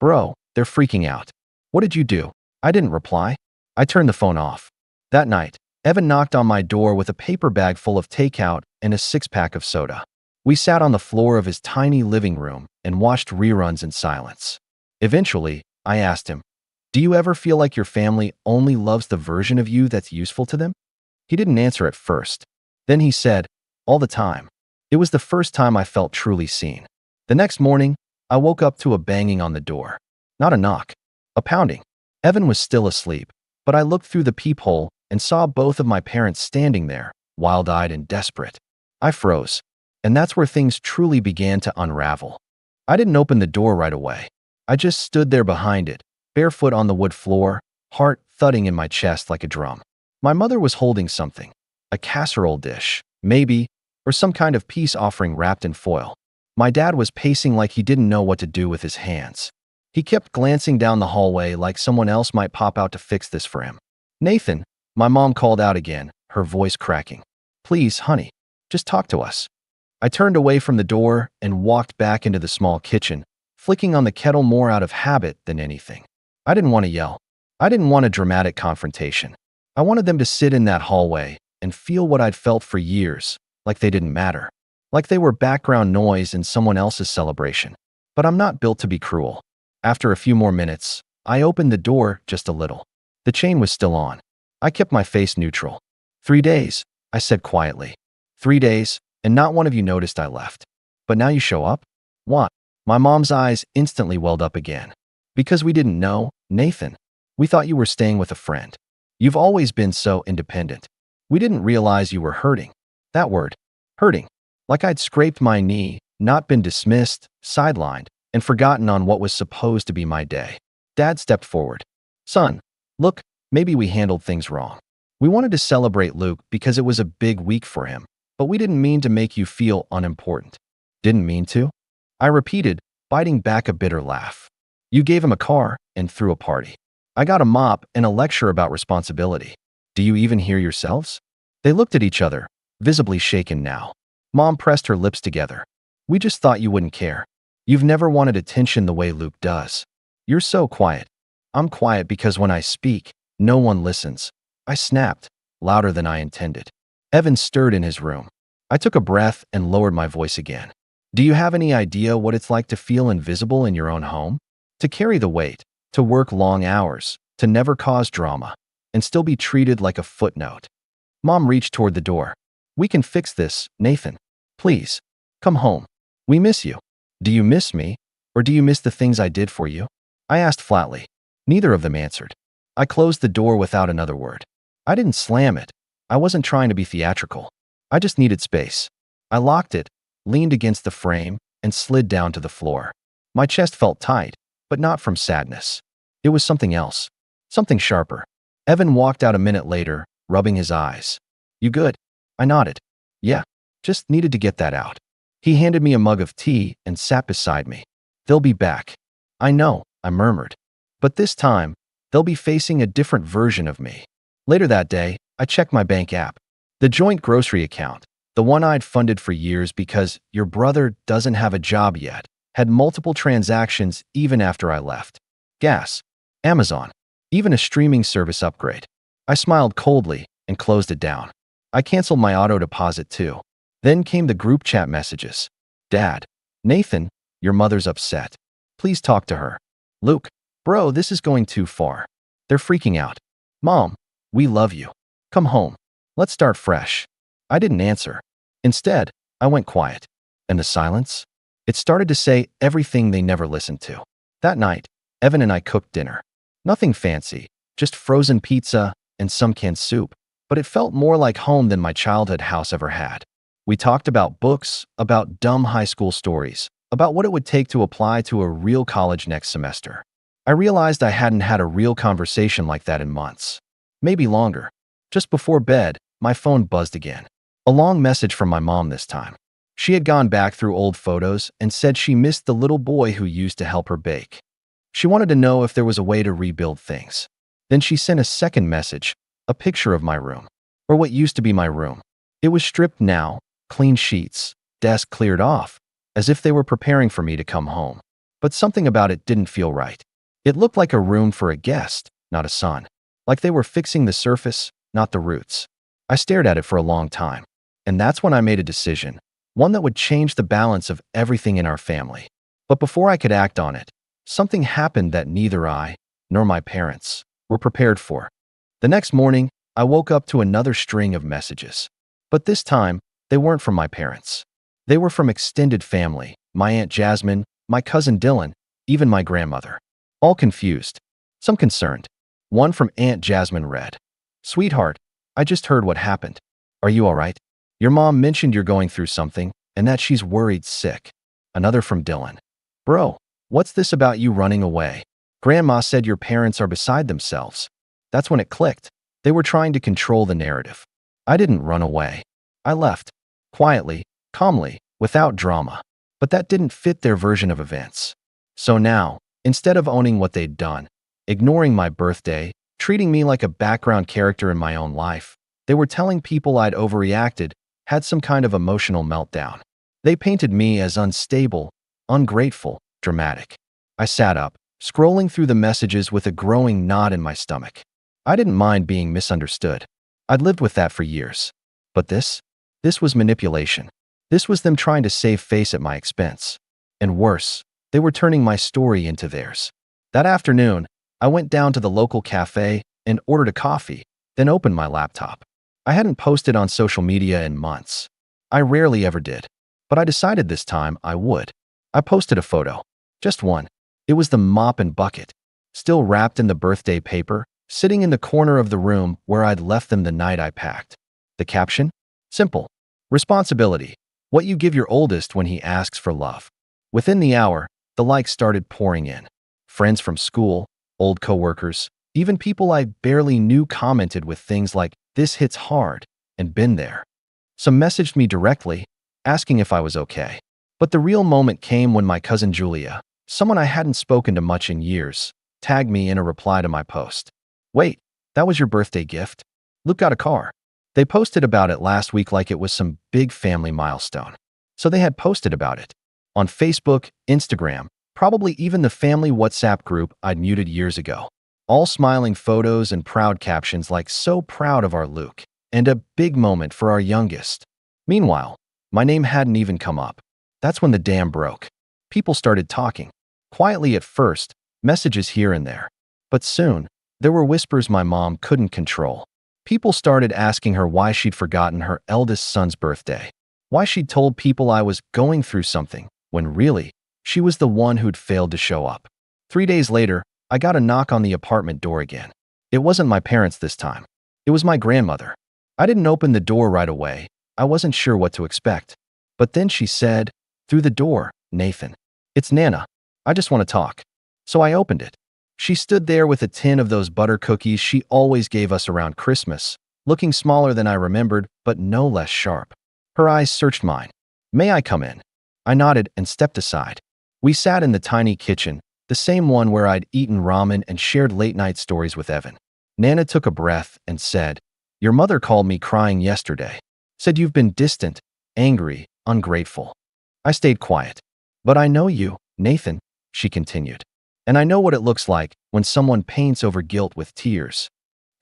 "Bro, they're freaking out. What did you do?" I didn't reply. I turned the phone off. That night, Evan knocked on my door with a paper bag full of takeout and a 6-pack of soda. We sat on the floor of his tiny living room and watched reruns in silence. Eventually, I asked him, "Do you ever feel like your family only loves the version of you that's useful to them?" He didn't answer at first. Then he said, "All the time." It was the first time I felt truly seen. The next morning, I woke up to a banging on the door. Not a knock, a pounding. Evan was still asleep, but I looked through the peephole and saw both of my parents standing there, wild-eyed and desperate. I froze, and that's where things truly began to unravel. I didn't open the door right away. I just stood there behind it, barefoot on the wood floor, heart thudding in my chest like a drum. My mother was holding something, a casserole dish, maybe, or some kind of peace offering wrapped in foil. My dad was pacing like he didn't know what to do with his hands. He kept glancing down the hallway like someone else might pop out to fix this for him. "Nathan," my mom called out again, her voice cracking. "Please, honey, just talk to us." I turned away from the door and walked back into the small kitchen, flicking on the kettle more out of habit than anything. I didn't want to yell. I didn't want a dramatic confrontation. I wanted them to sit in that hallway and feel what I'd felt for years, like they didn't matter, like they were background noise in someone else's celebration. But I'm not built to be cruel. After a few more minutes, I opened the door just a little. The chain was still on. I kept my face neutral. 3 days, I said quietly. 3 days, and not one of you noticed I left. But now you show up? What? My mom's eyes instantly welled up again. Because we didn't know, Nathan. We thought you were staying with a friend. You've always been so independent. We didn't realize you were hurting. That word, hurting. Like I'd scraped my knee, not been dismissed, sidelined, and forgotten on what was supposed to be my day. Dad stepped forward. "Son, look, maybe we handled things wrong. We wanted to celebrate Luke because it was a big week for him, but we didn't mean to make you feel unimportant." "Didn't mean to?" I repeated, biting back a bitter laugh. "You gave him a car and threw a party. I got a mop and a lecture about responsibility. Do you even hear yourselves?" They looked at each other, visibly shaken now. Mom pressed her lips together. "We just thought you wouldn't care. You've never wanted attention the way Luke does. You're so quiet." "I'm quiet because when I speak, no one listens." I snapped, louder than I intended. Evan stirred in his room. I took a breath and lowered my voice again. "Do you have any idea what it's like to feel invisible in your own home? To carry the weight, to work long hours, to never cause drama, and still be treated like a footnote?" Mom reached toward the door. "We can fix this, Nathan. Please, come home. We miss you." "Do you miss me, or do you miss the things I did for you?" I asked flatly. Neither of them answered. I closed the door without another word. I didn't slam it. I wasn't trying to be theatrical. I just needed space. I locked it, leaned against the frame, and slid down to the floor. My chest felt tight, but not from sadness. It was something else. Something sharper. Evan walked out a minute later, rubbing his eyes. "You good?" I nodded. "Yeah, just needed to get that out." He handed me a mug of tea and sat beside me. "They'll be back." "I know," I murmured. "But this time, they'll be facing a different version of me." Later that day, I checked my bank app. The joint grocery account, the one I'd funded for years because your brother doesn't have a job yet, had multiple transactions even after I left. Gas, Amazon, even a streaming service upgrade. I smiled coldly and closed it down. I canceled my auto deposit too. Then came the group chat messages. "Dad, Nathan, your mother's upset. Please talk to her. Luke, bro, this is going too far. They're freaking out." "Mom, we love you. Come home. Let's start fresh." I didn't answer. Instead, I went quiet. And the silence? It started to say everything they never listened to. That night, Evan and I cooked dinner. Nothing fancy, just frozen pizza and some canned soup, but it felt more like home than my childhood house ever had. We talked about books, about dumb high school stories, about what it would take to apply to a real college next semester. I realized I hadn't had a real conversation like that in months. Maybe longer. Just before bed, my phone buzzed again. A long message from my mom this time. She had gone back through old photos and said she missed the little boy who used to help her bake. She wanted to know if there was a way to rebuild things. Then she sent a second message, a picture of my room, or what used to be my room. It was stripped now, clean sheets, desk cleared off, as if they were preparing for me to come home. But something about it didn't feel right. It looked like a room for a guest, not a son. Like they were fixing the surface, not the roots. I stared at it for a long time. And that's when I made a decision, one that would change the balance of everything in our family. But before I could act on it, something happened that neither I, nor my parents, were prepared for. The next morning, I woke up to another string of messages. But this time, they weren't from my parents. They were from extended family, my Aunt Jasmine, my cousin Dylan, even my grandmother. All confused, some concerned. One from Aunt Jasmine read, "Sweetheart, I just heard what happened. Are you all right? Your mom mentioned you're going through something and that she's worried sick." Another from Dylan, "Bro, what's this about you running away? Grandma said your parents are beside themselves." That's when it clicked. They were trying to control the narrative. I didn't run away. I left. Quietly, calmly, without drama. But that didn't fit their version of events. So now, instead of owning what they'd done, ignoring my birthday, treating me like a background character in my own life, they were telling people I'd overreacted, had some kind of emotional meltdown. They painted me as unstable, ungrateful, dramatic. I sat up, scrolling through the messages with a growing knot in my stomach. I didn't mind being misunderstood. I'd lived with that for years. But this was manipulation. This was them trying to save face at my expense. And worse, they were turning my story into theirs. That afternoon, I went down to the local cafe and ordered a coffee, then opened my laptop. I hadn't posted on social media in months. I rarely ever did. But I decided this time I would. I posted a photo. Just one. It was the mop and bucket, still wrapped in the birthday paper, sitting in the corner of the room where I'd left them the night I packed. The caption? Simple. Responsibility. What you give your oldest when he asks for love. Within the hour, the likes started pouring in. Friends from school, old coworkers, even people I barely knew commented with things like, "This hits hard," and "Been there." Some messaged me directly, asking if I was okay. But the real moment came when my cousin Julia, someone I hadn't spoken to much in years, tagged me in a reply to my post. "Wait, that was your birthday gift? Luke got a car." They posted about it last week like it was some big family milestone. So they had posted about it. On Facebook, Instagram, probably even the family WhatsApp group I'd muted years ago. All smiling photos and proud captions like "so proud of our Luke," and "a big moment for our youngest." Meanwhile, my name hadn't even come up. That's when the dam broke. People started talking. Quietly at first, messages here and there. But soon, there were whispers my mom couldn't control. People started asking her why she'd forgotten her eldest son's birthday. Why she'd told people I was going through something, when really, she was the one who'd failed to show up. 3 days later, I got a knock on the apartment door again. It wasn't my parents this time. It was my grandmother. I didn't open the door right away. I wasn't sure what to expect. But then she said, through the door, "Nathan, it's Nana. I just want to talk." So I opened it. She stood there with a tin of those butter cookies she always gave us around Christmas, looking smaller than I remembered, but no less sharp. Her eyes searched mine. "May I come in?" I nodded and stepped aside. We sat in the tiny kitchen, the same one where I'd eaten ramen and shared late-night stories with Evan. Nana took a breath and said, "Your mother called me crying yesterday. Said you've been distant, angry, ungrateful." I stayed quiet. "But I know you, Nathan," she continued. "And I know what it looks like when someone paints over guilt with tears."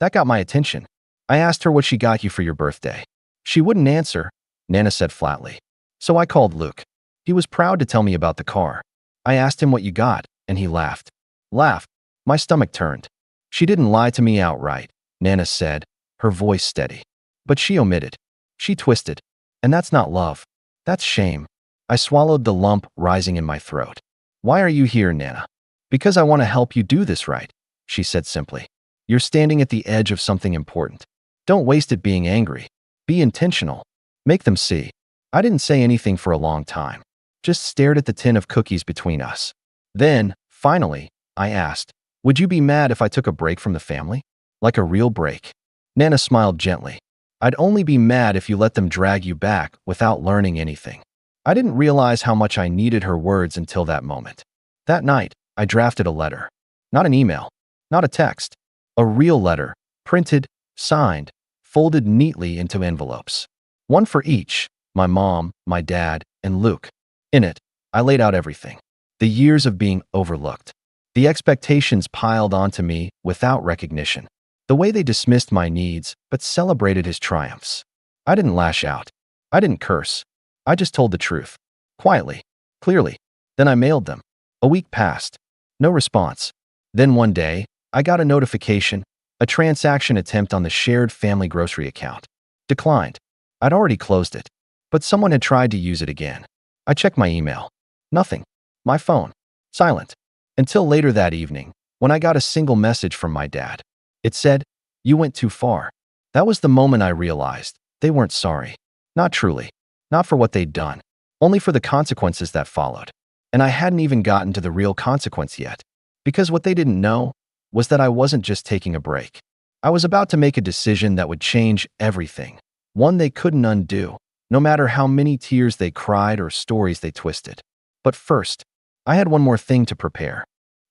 That got my attention. I asked her what she got you for your birthday. She wouldn't answer, Nana said flatly. So I called Luke. He was proud to tell me about the car. I asked him what you got, and he laughed. My stomach turned. She didn't lie to me outright. Nana said, her voice steady. But she omitted. She twisted. And that's not love. That's shame. I swallowed the lump rising in my throat. Why are you here, Nana? Because I want to help you do this right, she said simply. You're standing at the edge of something important. Don't waste it being angry. Be intentional. Make them see. I didn't say anything for a long time. Just stared at the tin of cookies between us. Then, finally, I asked, would you be mad if I took a break from the family? Like a real break? Nana smiled gently. I'd only be mad if you let them drag you back without learning anything. I didn't realize how much I needed her words until that moment. That night, I drafted a letter. Not an email. Not a text. A real letter, printed, signed, folded neatly into envelopes. One for each, my mom, my dad, and Luke. In it, I laid out everything. The years of being overlooked. The expectations piled onto me without recognition. The way they dismissed my needs but celebrated his triumphs. I didn't lash out. I didn't curse. I just told the truth. Quietly. Clearly. Then I mailed them. A week passed. No response. Then one day, I got a notification, a transaction attempt on the shared family grocery account. Declined. I'd already closed it. But someone had tried to use it again. I checked my email. Nothing. My phone. Silent. Until later that evening, when I got a single message from my dad. It said, "You went too far." That was the moment I realized they weren't sorry. Not truly. Not for what they'd done. Only for the consequences that followed. And I hadn't even gotten to the real consequence yet. Because what they didn't know was that I wasn't just taking a break. I was about to make a decision that would change everything. One they couldn't undo, no matter how many tears they cried or stories they twisted. But first, I had one more thing to prepare.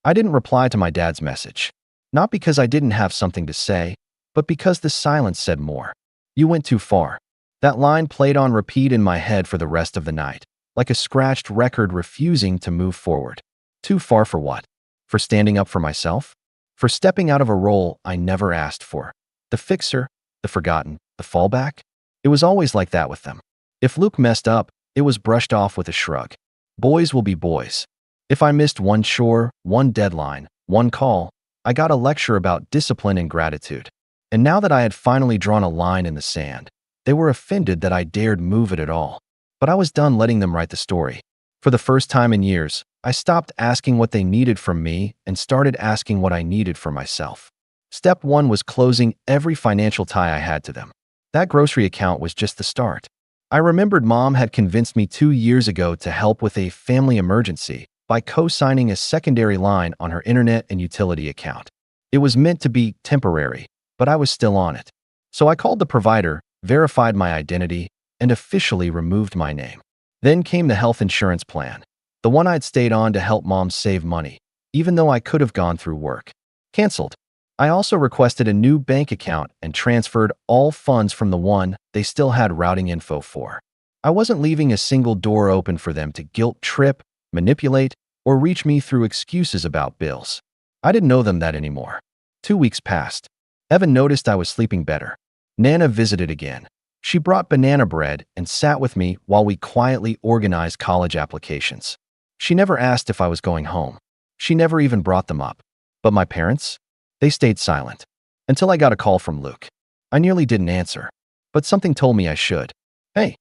I didn't reply to my dad's message. Not because I didn't have something to say, but because the silence said more. You went too far. That line played on repeat in my head for the rest of the night, like a scratched record refusing to move forward. Too far for what? For standing up for myself? For stepping out of a role I never asked for? The fixer, the forgotten, the fallback? It was always like that with them. If Luke messed up, it was brushed off with a shrug. Boys will be boys. If I missed one chore, one deadline, one call, I got a lecture about discipline and gratitude. And now that I had finally drawn a line in the sand, they were offended that I dared move it at all. But I was done letting them write the story. For the first time in years, I stopped asking what they needed from me and started asking what I needed for myself. Step one was closing every financial tie I had to them. That grocery account was just the start. I remembered Mom had convinced me 2 years ago to help with a family emergency by co-signing a secondary line on her internet and utility account. It was meant to be temporary, but I was still on it. So I called the provider, verified my identity, and officially removed my name. Then came the health insurance plan, the one I'd stayed on to help Mom save money, even though I could have gone through work. Canceled. I also requested a new bank account and transferred all funds from the one they still had routing info for. I wasn't leaving a single door open for them to guilt trip, manipulate, or reach me through excuses about bills. I didn't know them that anymore. 2 weeks passed. Evan noticed I was sleeping better. Nana visited again. She brought banana bread and sat with me while we quietly organized college applications. She never asked if I was going home. She never even brought them up. But my parents? They stayed silent. Until I got a call from Luke. I nearly didn't answer. But something told me I should. "Hey,"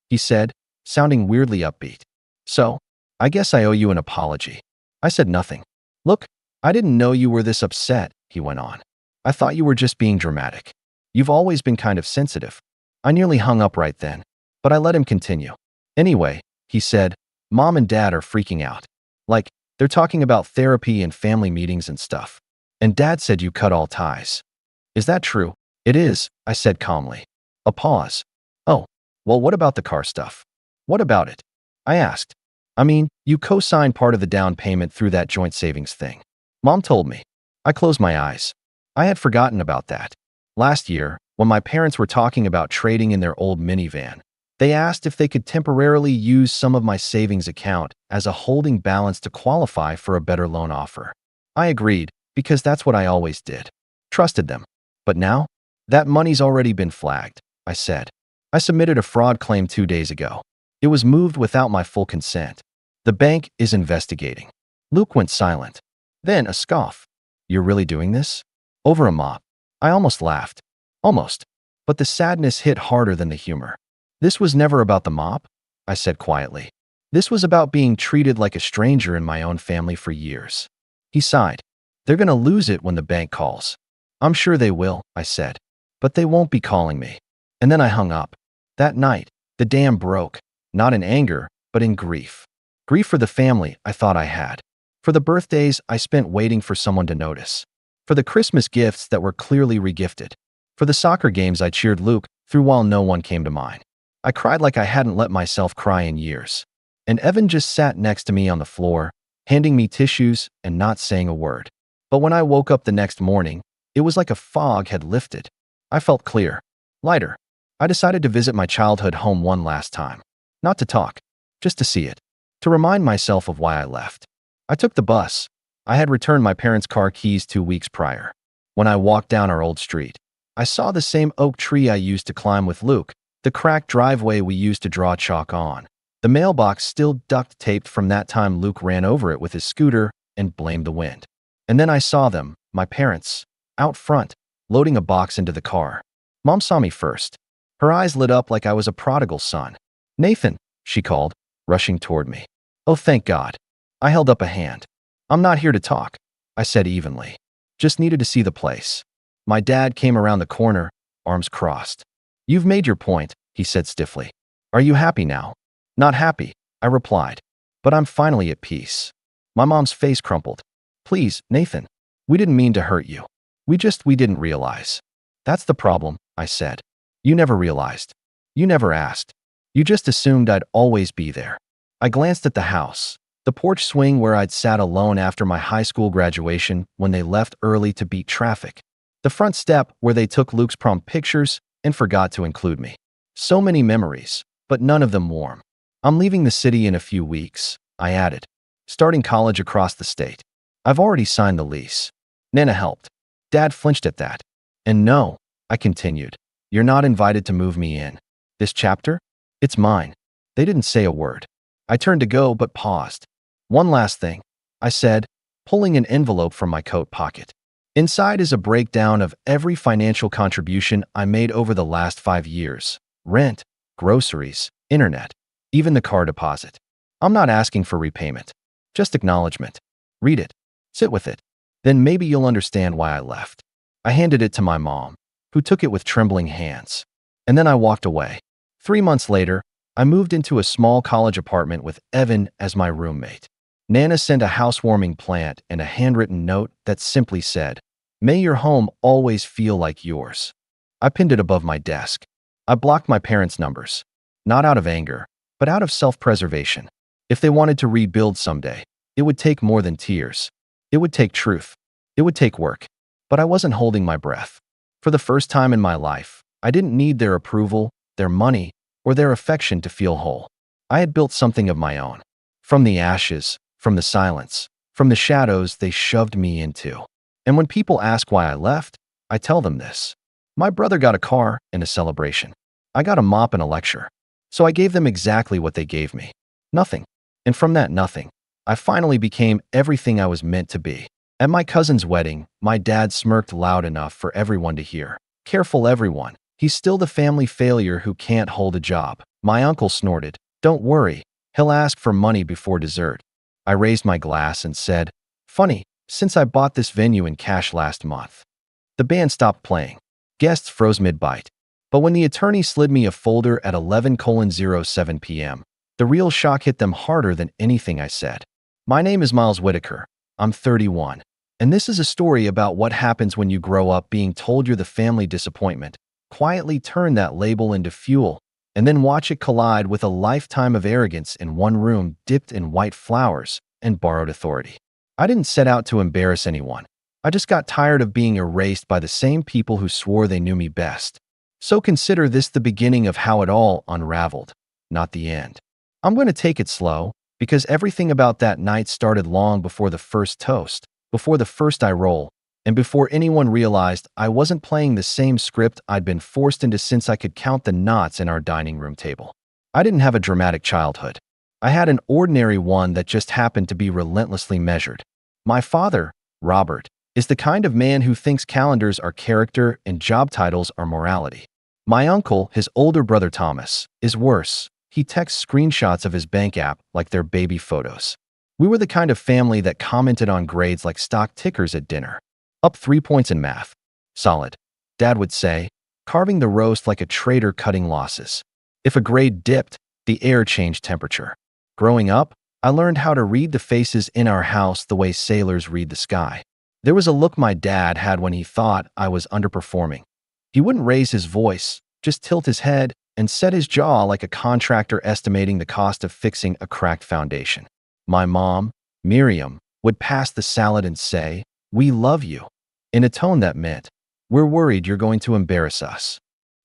he said, sounding weirdly upbeat. "So, I guess I owe you an apology." I said nothing. "Look, I didn't know you were this upset," he went on. "I thought you were just being dramatic. You've always been kind of sensitive." I nearly hung up right then, but I let him continue. "Anyway," he said, "Mom and Dad are freaking out. Like, they're talking about therapy and family meetings and stuff. And Dad said you cut all ties." "Is that true?" "It is," I said calmly. A pause. "Oh, well, what about the car stuff? What about it?" I asked. "I mean, you co-signed part of the down payment through that joint savings thing." Mom told me. I closed my eyes. I had forgotten about that. Last year, when my parents were talking about trading in their old minivan, they asked if they could temporarily use some of my savings account as a holding balance to qualify for a better loan offer. I agreed, because that's what I always did. Trusted them. But now, that money's already been flagged, I said. I submitted a fraud claim 2 days ago. It was moved without my full consent. The bank is investigating. Luke went silent. Then a scoff. "You're really doing this? Over a mop?" I almost laughed. Almost. But the sadness hit harder than the humor. This was never about the mop, I said quietly. This was about being treated like a stranger in my own family for years. He sighed. They're gonna lose it when the bank calls. I'm sure they will, I said. But they won't be calling me. And then I hung up. That night, the dam broke, not in anger, but in grief. Grief for the family I thought I had. For the birthdays I spent waiting for someone to notice. For the Christmas gifts that were clearly regifted. For the soccer games I cheered Luke through while no one came to mind. I cried like I hadn't let myself cry in years. And Evan just sat next to me on the floor, handing me tissues and not saying a word. But when I woke up the next morning, it was like a fog had lifted. I felt clear, lighter. I decided to visit my childhood home one last time. Not to talk, just to see it. To remind myself of why I left. I took the bus. I had returned my parents' car keys 2 weeks prior. When I walked down our old street, I saw the same oak tree I used to climb with Luke, the cracked driveway we used to draw chalk on, the mailbox still duct taped from that time Luke ran over it with his scooter and blamed the wind. And then I saw them, my parents, out front, loading a box into the car. Mom saw me first. Her eyes lit up like I was a prodigal son. "Nathan," she called, rushing toward me. "Oh, thank God." I held up a hand. "I'm not here to talk," I said evenly. "Just needed to see the place." My dad came around the corner, arms crossed. "You've made your point," he said stiffly. "Are you happy now?" "Not happy," I replied. "But I'm finally at peace." My mom's face crumpled. "Please, Nathan. We didn't mean to hurt you. We didn't realize." "That's the problem," I said. "You never realized. You never asked. You just assumed I'd always be there." I glanced at the house, the porch swing where I'd sat alone after my high school graduation when they left early to beat traffic. The front step where they took Luke's prom pictures and forgot to include me. So many memories, but none of them warm. "I'm leaving the city in a few weeks," I added. "Starting college across the state. I've already signed the lease." Nana helped. Dad flinched at that. "And no," I continued, "you're not invited to move me in. This chapter? It's mine." They didn't say a word. I turned to go but paused. "One last thing," I said, pulling an envelope from my coat pocket. Inside is a breakdown of every financial contribution I made over the last 5 years. Rent, groceries, internet, even the car deposit. I'm not asking for repayment, just acknowledgement. Read it. Sit with it. Then maybe you'll understand why I left. I handed it to my mom, who took it with trembling hands. And then I walked away. 3 months later, I moved into a small college apartment with Evan as my roommate. Nana sent a housewarming plant and a handwritten note that simply said, "May your home always feel like yours." I pinned it above my desk. I blocked my parents' numbers, not out of anger, but out of self-preservation. If they wanted to rebuild someday, it would take more than tears. It would take truth. It would take work. But I wasn't holding my breath. For the first time in my life, I didn't need their approval, their money, or their affection to feel whole. I had built something of my own. From the ashes, from the silence, from the shadows they shoved me into. And when people ask why I left, I tell them this. My brother got a car and a celebration. I got a mop and a lecture. So I gave them exactly what they gave me. Nothing. And from that nothing, I finally became everything I was meant to be. At my cousin's wedding, my dad smirked loud enough for everyone to hear. "Careful, everyone. He's still the family failure who can't hold a job." My uncle snorted. "Don't worry. He'll ask for money before dessert." I raised my glass and said, "Funny, since I bought this venue in cash last month." The band stopped playing. Guests froze mid-bite. But when the attorney slid me a folder at 11:07 p.m., the real shock hit them harder than anything I said. My name is Miles Whitaker. I'm 31. And this is a story about what happens when you grow up being told you're the family disappointment, quietly turn that label into fuel, and then watch it collide with a lifetime of arrogance in one room dipped in white flowers and borrowed authority. I didn't set out to embarrass anyone. I just got tired of being erased by the same people who swore they knew me best. So consider this the beginning of how it all unraveled, not the end. I'm going to take it slow, because everything about that night started long before the first toast, before the first eye roll, and before anyone realized I wasn't playing the same script I'd been forced into since I could count the knots in our dining room table. I didn't have a dramatic childhood. I had an ordinary one that just happened to be relentlessly measured. My father, Robert, is the kind of man who thinks calendars are character and job titles are morality. My uncle, his older brother Thomas, is worse. He texts screenshots of his bank app like they're baby photos. We were the kind of family that commented on grades like stock tickers at dinner. Up 3 points in math. Solid. Dad would say, carving the roast like a trader cutting losses. If a grade dipped, the air changed temperature. Growing up, I learned how to read the faces in our house the way sailors read the sky. There was a look my dad had when he thought I was underperforming. He wouldn't raise his voice, just tilt his head and set his jaw like a contractor estimating the cost of fixing a cracked foundation. My mom, Miriam, would pass the salad and say, "We love you," in a tone that meant, "We're worried you're going to embarrass us."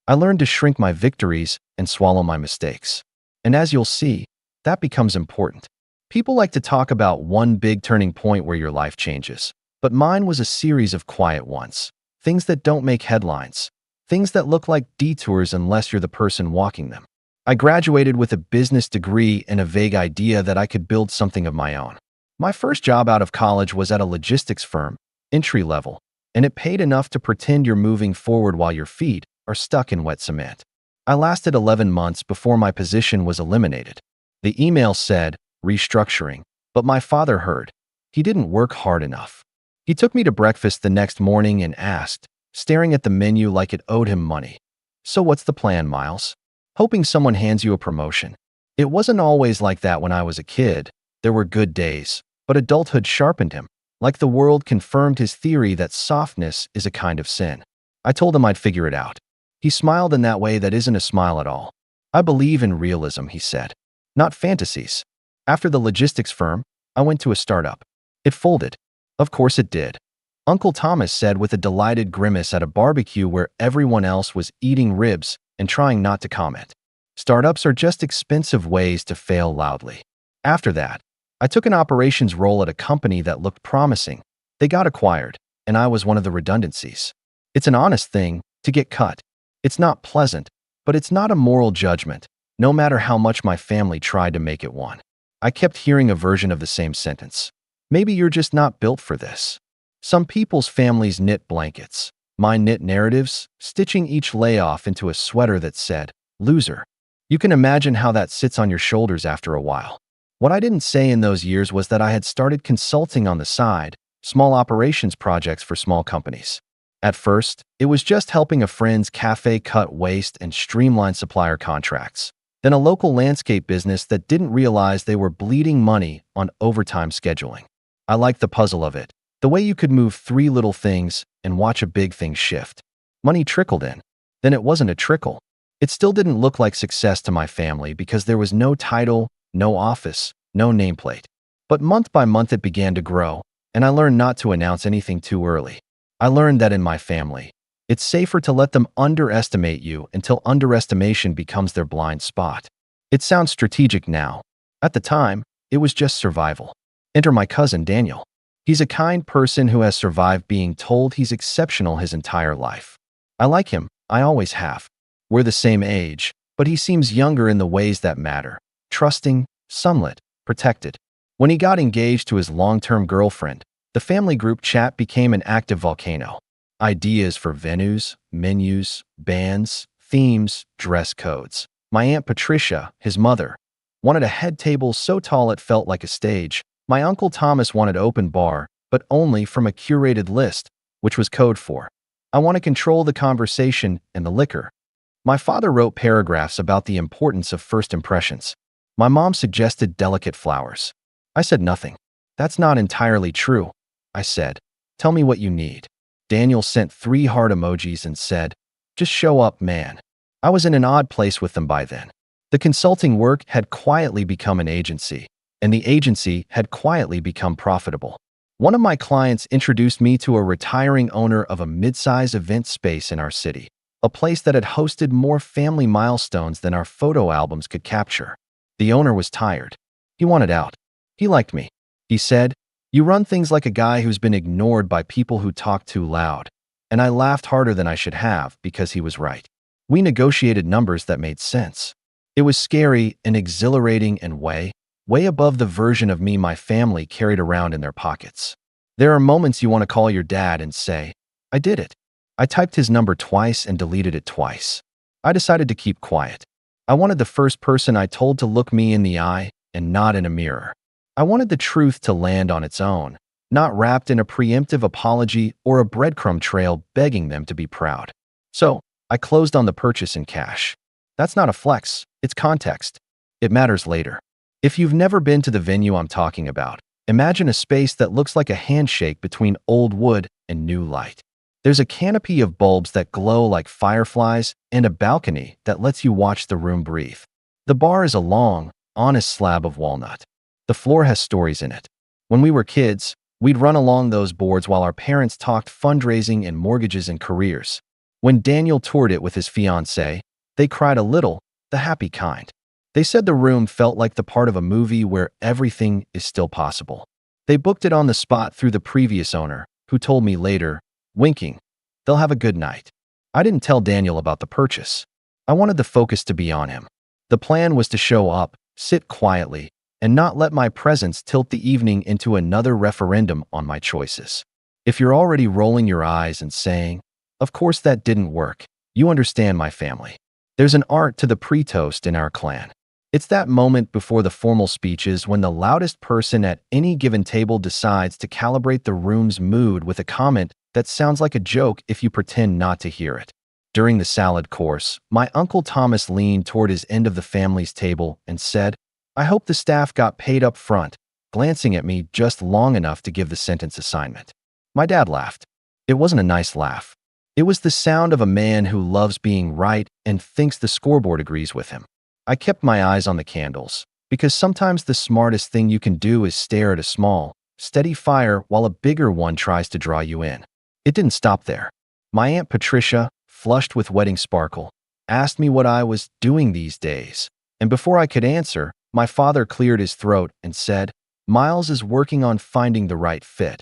I learned to shrink my victories and swallow my mistakes. And as you'll see, that becomes important. People like to talk about one big turning point where your life changes, but mine was a series of quiet ones. Things that don't make headlines. Things that look like detours unless you're the person walking them. I graduated with a business degree and a vague idea that I could build something of my own. My first job out of college was at a logistics firm, entry level, and it paid enough to pretend you're moving forward while your feet are stuck in wet cement. I lasted 11 months before my position was eliminated. The email said, restructuring, but my father heard. He didn't work hard enough. He took me to breakfast the next morning and asked, staring at the menu like it owed him money, "So what's the plan, Miles?" Hoping someone hands you a promotion. It wasn't always like that when I was a kid. There were good days, but adulthood sharpened him, like the world confirmed his theory that softness is a kind of sin. I told him I'd figure it out. He smiled in that way that isn't a smile at all. "I believe in realism," he said, "not fantasies." After the logistics firm, I went to a startup. It folded. Of course it did. Uncle Thomas said with a delighted grimace at a barbecue where everyone else was eating ribs and trying not to comment. Startups are just expensive ways to fail loudly. After that, I took an operations role at a company that looked promising. They got acquired, and I was one of the redundancies. It's an honest thing to get cut. It's not pleasant, but it's not a moral judgment, no matter how much my family tried to make it one. I kept hearing a version of the same sentence. Maybe you're just not built for this. Some people's families knit blankets. Mine knit narratives, stitching each layoff into a sweater that said, "Loser." You can imagine how that sits on your shoulders after a while. What I didn't say in those years was that I had started consulting on the side, small operations projects for small companies. At first, it was just helping a friend's cafe cut waste and streamline supplier contracts. Then a local landscape business that didn't realize they were bleeding money on overtime scheduling. I liked the puzzle of it. The way you could move 3 little things and watch a big thing shift. Money trickled in. Then it wasn't a trickle. It still didn't look like success to my family because there was no title, no office, no nameplate. But month by month it began to grow, and I learned not to announce anything too early. I learned that in my family, it's safer to let them underestimate you until underestimation becomes their blind spot. It sounds strategic now. At the time, it was just survival. Enter my cousin Daniel. He's a kind person who has survived being told he's exceptional his entire life. I like him, I always have. We're the same age, but he seems younger in the ways that matter. Trusting, sunlit, protected. When he got engaged to his long-term girlfriend, the family group chat became an active volcano. Ideas for venues, menus, bands, themes, dress codes. My Aunt Patricia, his mother, wanted a head table so tall it felt like a stage. My Uncle Thomas wanted open bar, but only from a curated list, which was code for, "I want to control the conversation and the liquor." My father wrote paragraphs about the importance of first impressions. My mom suggested delicate flowers. I said nothing. "That's not entirely true," I said. "Tell me what you need." Daniel sent 3 heart emojis and said, "Just show up, man." I was in an odd place with them by then. The consulting work had quietly become an agency, and the agency had quietly become profitable. One of my clients introduced me to a retiring owner of a mid-size event space in our city, a place that had hosted more family milestones than our photo albums could capture. The owner was tired. He wanted out. He liked me. He said, "You run things like a guy who's been ignored by people who talk too loud." And I laughed harder than I should have because he was right. We negotiated numbers that made sense. It was scary and exhilarating and way above the version of me my family carried around in their pockets. There are moments you want to call your dad and say, I did it. I typed his number twice and deleted it twice. I decided to keep quiet. I wanted the first person I told to look me in the eye and not in a mirror. I wanted the truth to land on its own, not wrapped in a preemptive apology or a breadcrumb trail begging them to be proud. So, I closed on the purchase in cash. That's not a flex, it's context. It matters later. If you've never been to the venue I'm talking about, imagine a space that looks like a handshake between old wood and new light. There's a canopy of bulbs that glow like fireflies and a balcony that lets you watch the room breathe. The bar is a long, honest slab of walnut. The floor has stories in it. When we were kids, we'd run along those boards while our parents talked fundraising and mortgages and careers. When Daniel toured it with his fiancée, they cried a little, the happy kind. They said the room felt like the part of a movie where everything is still possible. They booked it on the spot through the previous owner, who told me later, winking, they'll have a good night. I didn't tell Daniel about the purchase. I wanted the focus to be on him. The plan was to show up, sit quietly, and not let my presence tilt the evening into another referendum on my choices. If you're already rolling your eyes and saying, of course that didn't work, you understand my family. There's an art to the pre-toast in our clan. It's that moment before the formal speeches when the loudest person at any given table decides to calibrate the room's mood with a comment that sounds like a joke if you pretend not to hear it. During the salad course, my Uncle Thomas leaned toward his end of the family's table and said, I hope the staff got paid up front, glancing at me just long enough to give the sentence assignment. My dad laughed. It wasn't a nice laugh. It was the sound of a man who loves being right and thinks the scoreboard agrees with him. I kept my eyes on the candles, because sometimes the smartest thing you can do is stare at a small, steady fire while a bigger one tries to draw you in. It didn't stop there. My Aunt Patricia, flushed with wedding sparkle, asked me what I was doing these days, and before I could answer, my father cleared his throat and said, Miles is working on finding the right fit.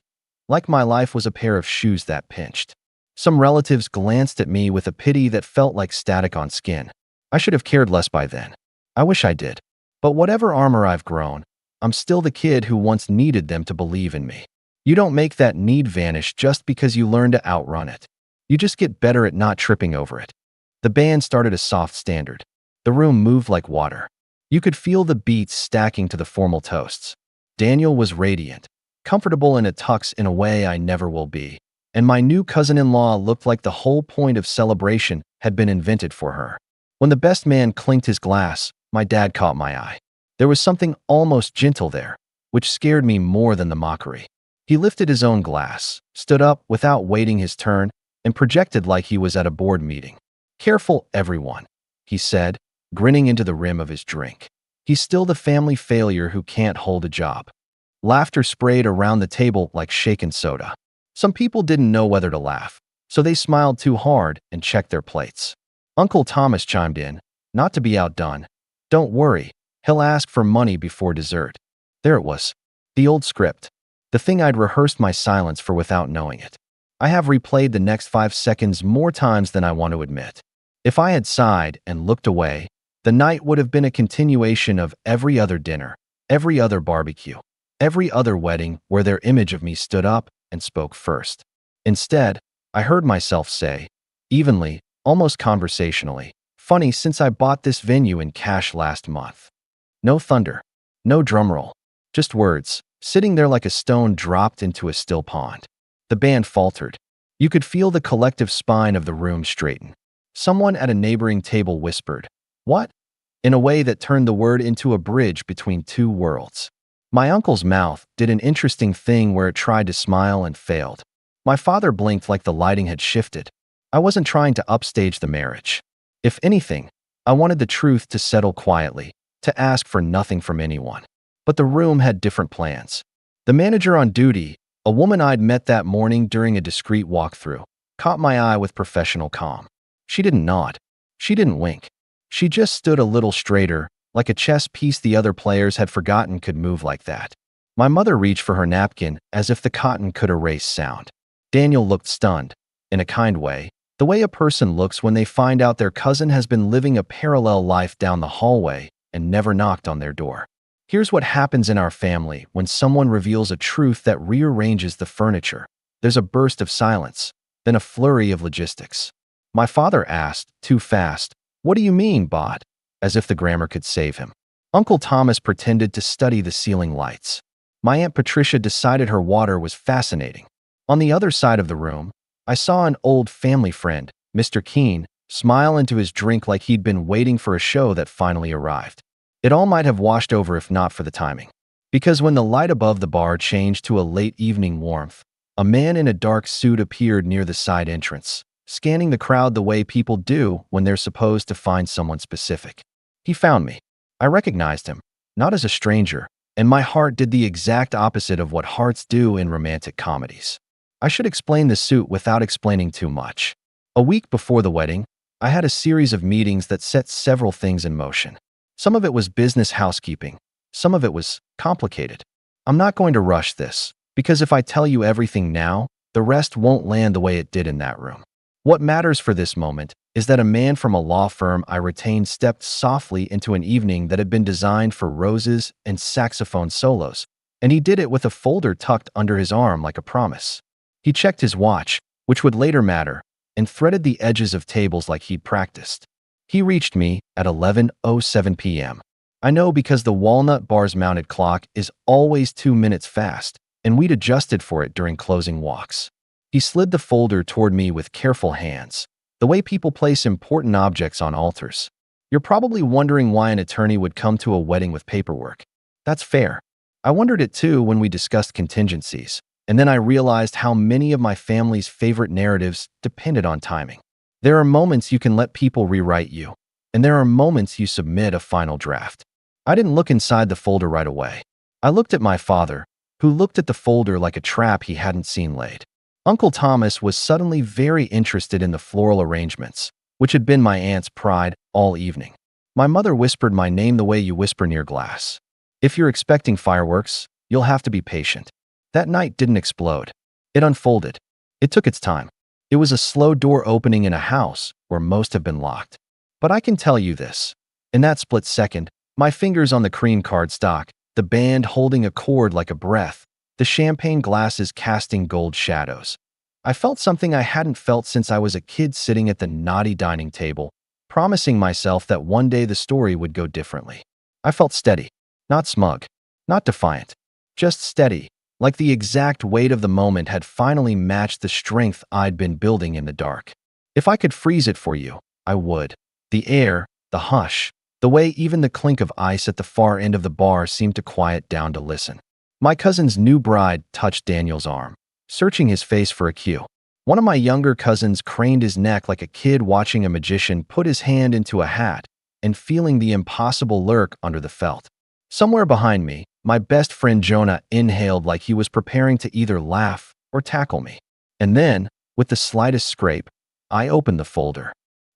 Like my life was a pair of shoes that pinched. Some relatives glanced at me with a pity that felt like static on skin. I should have cared less by then. I wish I did. But whatever armor I've grown, I'm still the kid who once needed them to believe in me. You don't make that need vanish just because you learn to outrun it. You just get better at not tripping over it. The band started a soft standard. The room moved like water. You could feel the beats stacking to the formal toasts. Daniel was radiant, comfortable in a tux in a way I never will be, and my new cousin-in-law looked like the whole point of celebration had been invented for her. When the best man clinked his glass, my dad caught my eye. There was something almost gentle there, which scared me more than the mockery. He lifted his own glass, stood up without waiting his turn, and projected like he was at a board meeting. Careful, everyone, he said, grinning into the rim of his drink. He's still the family failure who can't hold a job. Laughter sprayed around the table like shaken soda. Some people didn't know whether to laugh, so they smiled too hard and checked their plates. Uncle Thomas chimed in, not to be outdone. Don't worry, he'll ask for money before dessert. There it was. The old script. The thing I'd rehearsed my silence for without knowing it. I have replayed the next 5 seconds more times than I want to admit. If I had sighed and looked away, the night would have been a continuation of every other dinner, every other barbecue, every other wedding where their image of me stood up and spoke first. Instead, I heard myself say, evenly, almost conversationally, funny since I bought this venue in cash last month. No thunder, no drumroll, just words, sitting there like a stone dropped into a still pond. The band faltered. You could feel the collective spine of the room straighten. Someone at a neighboring table whispered, "What?" in a way that turned the word into a bridge between two worlds. My uncle's mouth did an interesting thing where it tried to smile and failed. My father blinked like the lighting had shifted. I wasn't trying to upstage the marriage. If anything, I wanted the truth to settle quietly, to ask for nothing from anyone. But the room had different plans. The manager on duty, a woman I'd met that morning during a discreet walkthrough, caught my eye with professional calm. She didn't nod. She didn't wink. She just stood a little straighter, like a chess piece the other players had forgotten could move like that. My mother reached for her napkin as if the cotton could erase sound. Daniel looked stunned, in a kind way, the way a person looks when they find out their cousin has been living a parallel life down the hallway and never knocked on their door. Here's what happens in our family when someone reveals a truth that rearranges the furniture. There's a burst of silence, then a flurry of logistics. My father asked, too fast, "What do you mean, Bod?" As if the grammar could save him. Uncle Thomas pretended to study the ceiling lights. My Aunt Patricia decided her water was fascinating. On the other side of the room, I saw an old family friend, Mr. Keene, smile into his drink like he'd been waiting for a show that finally arrived. It all might have washed over if not for the timing. Because when the light above the bar changed to a late evening warmth, a man in a dark suit appeared near the side entrance, scanning the crowd the way people do when they're supposed to find someone specific. He found me. I recognized him, not as a stranger, and my heart did the exact opposite of what hearts do in romantic comedies. I should explain the suit without explaining too much. A week before the wedding, I had a series of meetings that set several things in motion. Some of it was business housekeeping. Some of it was complicated. I'm not going to rush this, because if I tell you everything now, the rest won't land the way it did in that room. What matters for this moment is that a man from a law firm I retained stepped softly into an evening that had been designed for roses and saxophone solos, and he did it with a folder tucked under his arm like a promise. He checked his watch, which would later matter, and threaded the edges of tables like he'd practiced. He reached me at 11:07 p.m. I know because the walnut bar's mounted clock is always 2 minutes fast, and we'd adjusted for it during closing walks. He slid the folder toward me with careful hands, the way people place important objects on altars. You're probably wondering why an attorney would come to a wedding with paperwork. That's fair. I wondered it too when we discussed contingencies, and then I realized how many of my family's favorite narratives depended on timing. There are moments you can let people rewrite you, and there are moments you submit a final draft. I didn't look inside the folder right away. I looked at my father, who looked at the folder like a trap he hadn't seen laid. Uncle Thomas was suddenly very interested in the floral arrangements, which had been my aunt's pride all evening. My mother whispered my name the way you whisper near glass. If you're expecting fireworks, you'll have to be patient. That night didn't explode. It unfolded. It took its time. It was a slow door opening in a house where most have been locked. But I can tell you this. In that split second, my fingers on the cream cardstock, the band holding a chord like a breath, the champagne glasses casting gold shadows. I felt something I hadn't felt since I was a kid sitting at the naughty dining table, promising myself that one day the story would go differently. I felt steady, not smug, not defiant, just steady, like the exact weight of the moment had finally matched the strength I'd been building in the dark. If I could freeze it for you, I would. The air, the hush, the way even the clink of ice at the far end of the bar seemed to quiet down to listen. My cousin's new bride touched Daniel's arm, searching his face for a cue. One of my younger cousins craned his neck like a kid watching a magician put his hand into a hat and feeling the impossible lurk under the felt. Somewhere behind me, my best friend Jonah inhaled like he was preparing to either laugh or tackle me. And then, with the slightest scrape, I opened the folder.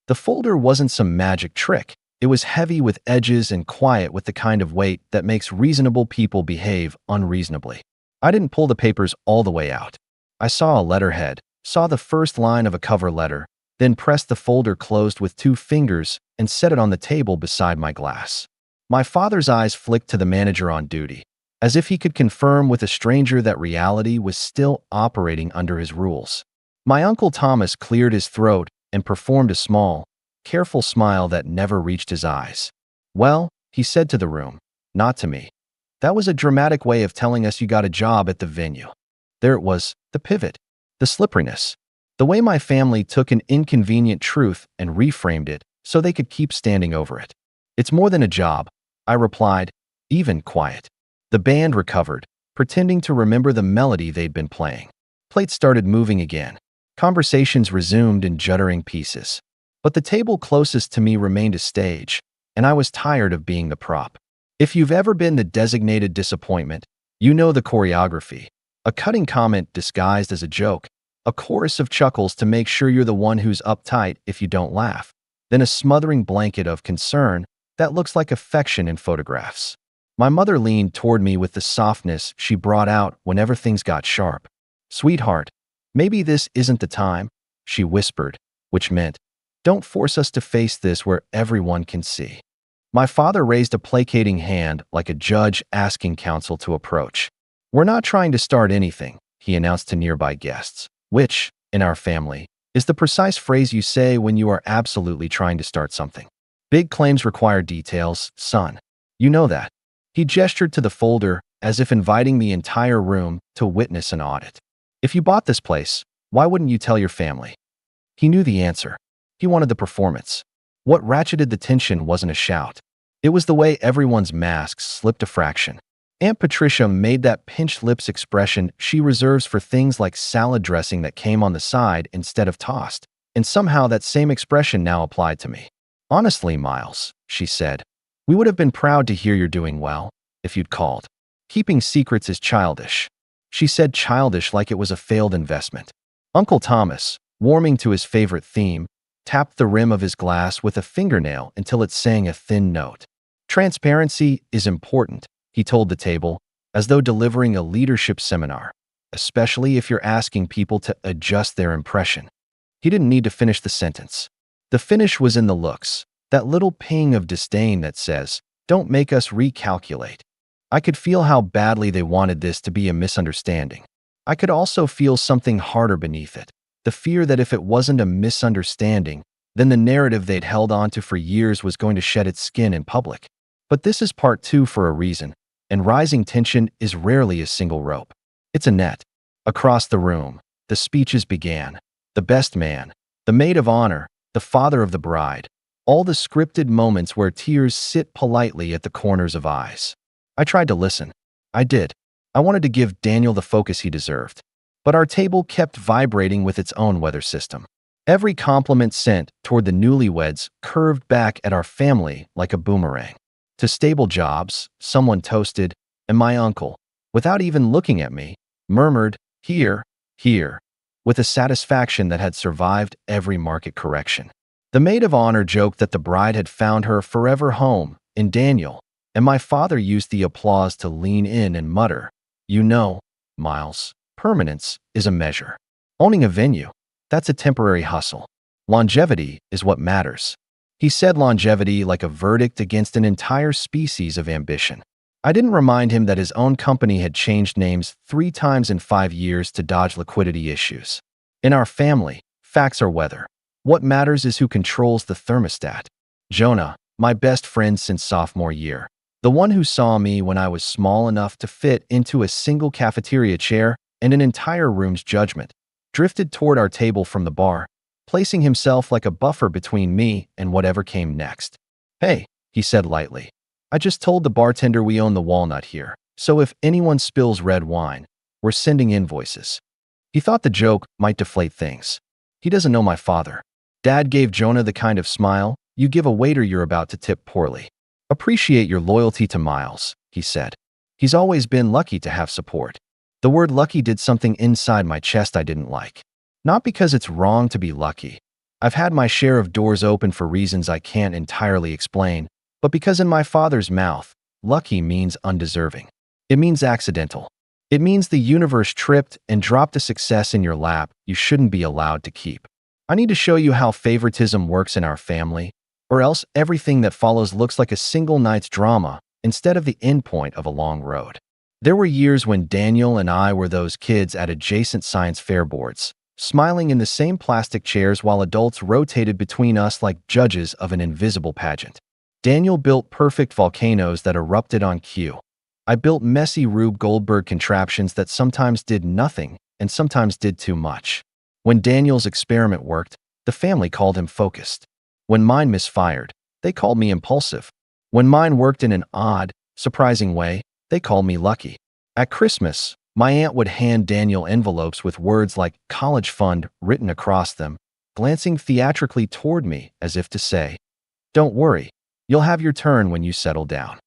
The folder wasn't some magic trick. It was heavy with edges and quiet with the kind of weight that makes reasonable people behave unreasonably. I didn't pull the papers all the way out. I saw a letterhead, saw the first line of a cover letter, then pressed the folder closed with 2 fingers and set it on the table beside my glass. My father's eyes flicked to the manager on duty, as if he could confirm with a stranger that reality was still operating under his rules. My Uncle Thomas cleared his throat and performed a small, careful smile that never reached his eyes. "Well," he said to the room, not to me. "That was a dramatic way of telling us you got a job at the venue." There it was, the pivot, the slipperiness, the way my family took an inconvenient truth and reframed it so they could keep standing over it. "It's more than a job," I replied, even quiet. The band recovered, pretending to remember the melody they'd been playing. Plates started moving again. Conversations resumed in juddering pieces. But the table closest to me remained a stage, and I was tired of being the prop. If you've ever been the designated disappointment, you know the choreography. A cutting comment disguised as a joke, a chorus of chuckles to make sure you're the one who's uptight if you don't laugh, then a smothering blanket of concern that looks like affection in photographs. My mother leaned toward me with the softness she brought out whenever things got sharp. "Sweetheart, maybe this isn't the time," she whispered, which meant, "Don't force us to face this where everyone can see." My father raised a placating hand like a judge asking counsel to approach. "We're not trying to start anything," he announced to nearby guests, which, in our family, is the precise phrase you say when you are absolutely trying to start something. "Big claims require details, son. You know that." He gestured to the folder as if inviting the entire room to witness an audit. "If you bought this place, why wouldn't you tell your family?" He knew the answer. He wanted the performance. What ratcheted the tension wasn't a shout. It was the way everyone's masks slipped a fraction. Aunt Patricia made that pinched lips expression she reserves for things like salad dressing that came on the side instead of tossed, and somehow that same expression now applied to me. "Honestly, Miles," she said, "we would have been proud to hear you're doing well, if you'd called. Keeping secrets is childish." She said childish like it was a failed investment. Uncle Thomas, warming to his favorite theme, tapped the rim of his glass with a fingernail until it sang a thin note. "Transparency is important," he told the table, as though delivering a leadership seminar, "especially if you're asking people to adjust their impression." He didn't need to finish the sentence. The finish was in the looks, that little ping of disdain that says, "Don't make us recalculate." I could feel how badly they wanted this to be a misunderstanding. I could also feel something harder beneath it, the fear that if it wasn't a misunderstanding, then the narrative they'd held onto for years was going to shed its skin in public. But this is part two for a reason, and rising tension is rarely a single rope. It's a net. Across the room, the speeches began. The best man, the maid of honor, the father of the bride, all the scripted moments where tears sit politely at the corners of eyes. I tried to listen. I did. I wanted to give Daniel the focus he deserved. But our table kept vibrating with its own weather system. Every compliment sent toward the newlyweds curved back at our family like a boomerang. To stable jobs, someone toasted, and my uncle, without even looking at me, murmured, "Here, here," with a satisfaction that had survived every market correction. The maid of honor joked that the bride had found her forever home in Daniel, and my father used the applause to lean in and mutter, "You know, Miles, permanence is a measure. Owning a venue, that's a temporary hustle. Longevity is what matters." He said longevity like a verdict against an entire species of ambition. I didn't remind him that his own company had changed names 3 times in 5 years to dodge liquidity issues. In our family, facts are weather. What matters is who controls the thermostat. Jonah, my best friend since sophomore year, the one who saw me when I was small enough to fit into a single cafeteria chair and an entire room's judgment, drifted toward our table from the bar, placing himself like a buffer between me and whatever came next. "Hey," he said lightly, "I just told the bartender we own the walnut here, so if anyone spills red wine, we're sending invoices." He thought the joke might deflate things. He doesn't know my father. Dad gave Jonah the kind of smile you give a waiter you're about to tip poorly. "Appreciate your loyalty to Miles," he said. "He's always been lucky to have support." The word lucky did something inside my chest I didn't like. Not because it's wrong to be lucky. I've had my share of doors open for reasons I can't entirely explain, but because in my father's mouth, lucky means undeserving. It means accidental. It means the universe tripped and dropped a success in your lap you shouldn't be allowed to keep. I need to show you how favoritism works in our family, or else everything that follows looks like a single night's drama instead of the endpoint of a long road. There were years when Daniel and I were those kids at adjacent science fair boards, smiling in the same plastic chairs while adults rotated between us like judges of an invisible pageant. Daniel built perfect volcanoes that erupted on cue. I built messy Rube Goldberg contraptions that sometimes did nothing and sometimes did too much. When Daniel's experiment worked, the family called him focused. When mine misfired, they called me impulsive. When mine worked in an odd, surprising way, they called me lucky. At Christmas, my aunt would hand Daniel envelopes with words like college fund written across them, glancing theatrically toward me as if to say, "Don't worry, you'll have your turn when you settle down."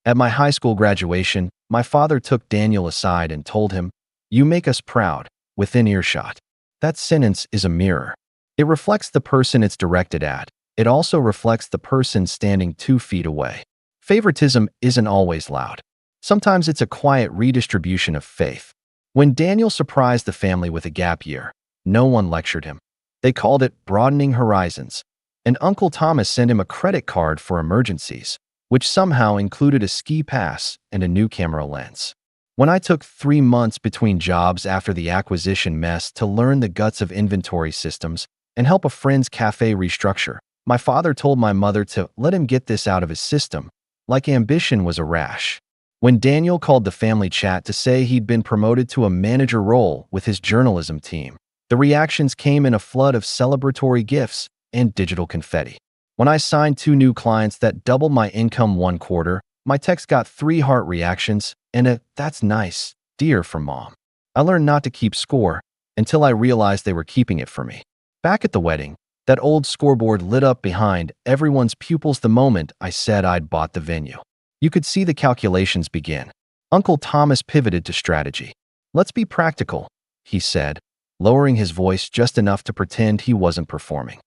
At my high school graduation, my father took Daniel aside and told him, "You make us proud," within earshot. That sentence is a mirror. It reflects the person it's directed at. It also reflects the person standing 2 feet away. Favoritism isn't always loud. Sometimes it's a quiet redistribution of faith. When Daniel surprised the family with a gap year, no one lectured him. They called it broadening horizons, and Uncle Thomas sent him a credit card for emergencies. which somehow included a ski pass and a new camera lens. When I took 3 months between jobs after the acquisition mess to learn the guts of inventory systems and help a friend's cafe restructure, my father told my mother to let him get this out of his system, like ambition was a rash. When Daniel called the family chat to say he'd been promoted to a manager role with his journalism team, the reactions came in a flood of celebratory gifts and digital confetti. When I signed 2 new clients that doubled my income 1 quarter, my text got 3 heart reactions and a "that's nice, dear" from mom. I learned not to keep score until I realized they were keeping it for me. Back at the wedding, that old scoreboard lit up behind everyone's pupils the moment I said I'd bought the venue. You could see the calculations begin. Uncle Thomas pivoted to strategy. "Let's be practical," he said, lowering his voice just enough to pretend he wasn't performing.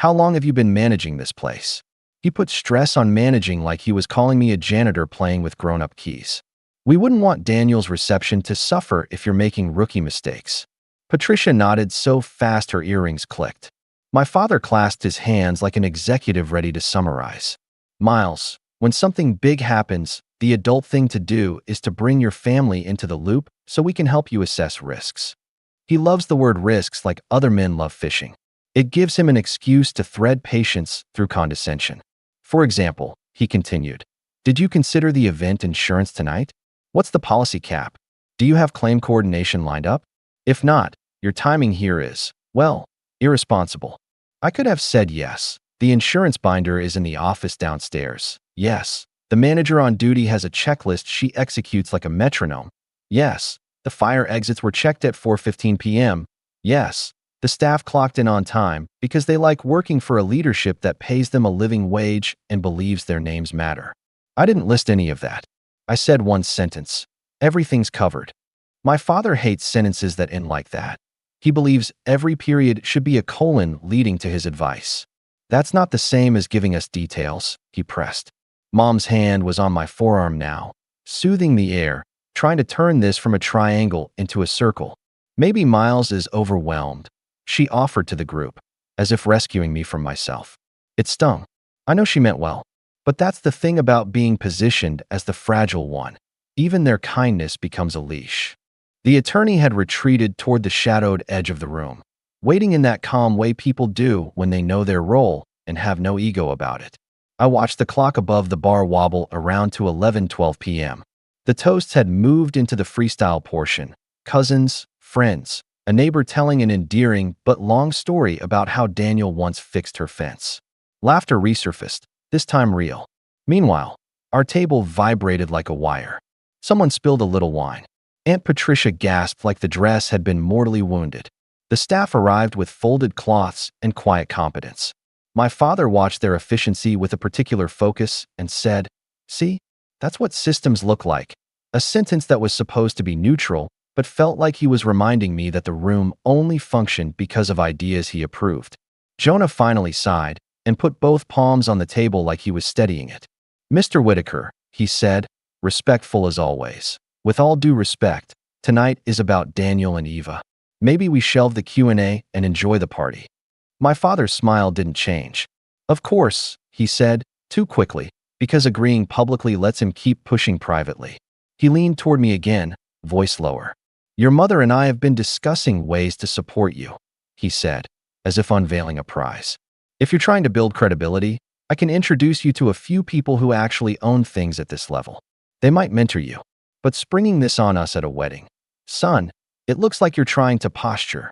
"How long have you been managing this place?" He put stress on managing like he was calling me a janitor playing with grown-up keys. "We wouldn't want Daniel's reception to suffer if you're making rookie mistakes." Patricia nodded so fast her earrings clicked. My father clasped his hands like an executive ready to summarize. "Miles, when something big happens, the adult thing to do is to bring your family into the loop so we can help you assess risks." He loves the word risks like other men love fishing. It gives him an excuse to thread patience through condescension. "For example," he continued, "did you consider the event insurance tonight? What's the policy cap? Do you have claim coordination lined up? If not, your timing here is, well, irresponsible." I could have said yes. The insurance binder is in the office downstairs. Yes. The manager on duty has a checklist she executes like a metronome. Yes. The fire exits were checked at 4:15 p.m. Yes. The staff clocked in on time because they like working for a leadership that pays them a living wage and believes their names matter. I didn't list any of that. I said one sentence. Everything's covered. My father hates sentences that end like that. He believes every period should be a colon leading to his advice. "That's not the same as giving us details," he pressed. Mom's hand was on my forearm now, soothing the air, trying to turn this from a triangle into a circle. "Maybe Miles is overwhelmed," she offered to the group, as if rescuing me from myself. It stung. I know she meant well. But that's the thing about being positioned as the fragile one. Even their kindness becomes a leash. The attorney had retreated toward the shadowed edge of the room, waiting in that calm way people do when they know their role and have no ego about it. I watched the clock above the bar wobble around to 11:12 p.m. The toasts had moved into the freestyle portion. Cousins, friends, a neighbor telling an endearing but long story about how Daniel once fixed her fence. Laughter resurfaced, this time real. Meanwhile, our table vibrated like a wire. Someone spilled a little wine. Aunt Patricia gasped like the dress had been mortally wounded. The staff arrived with folded cloths and quiet competence. My father watched their efficiency with a particular focus and said, "See, that's what systems look like." A sentence that was supposed to be neutral, but felt like he was reminding me that the room only functioned because of ideas he approved. Jonah finally sighed and put both palms on the table like he was steadying it. "Mr. Whitaker," he said, respectful as always. "With all due respect, tonight is about Daniel and Eva. Maybe we shelve the Q&A and enjoy the party." My father's smile didn't change. "Of course," he said, too quickly, because agreeing publicly lets him keep pushing privately. He leaned toward me again, voice lower. "Your mother and I have been discussing ways to support you," he said, as if unveiling a prize. "If you're trying to build credibility, I can introduce you to a few people who actually own things at this level. They might mentor you. But springing this on us at a wedding. Son, it looks like you're trying to posture."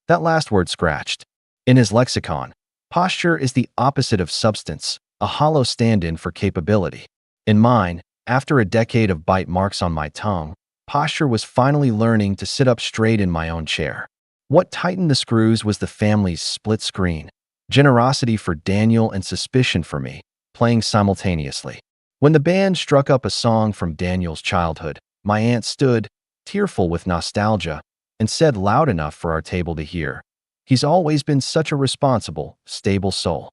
That last word scratched. In his lexicon, posture is the opposite of substance, a hollow stand-in for capability. In mine, after a decade of bite marks on my tongue, posture was finally learning to sit up straight in my own chair. What tightened the screws was the family's split screen. Generosity for Daniel and suspicion for me, playing simultaneously. When the band struck up a song from Daniel's childhood, my aunt stood, tearful with nostalgia, and said loud enough for our table to hear, "He's always been such a responsible, stable soul."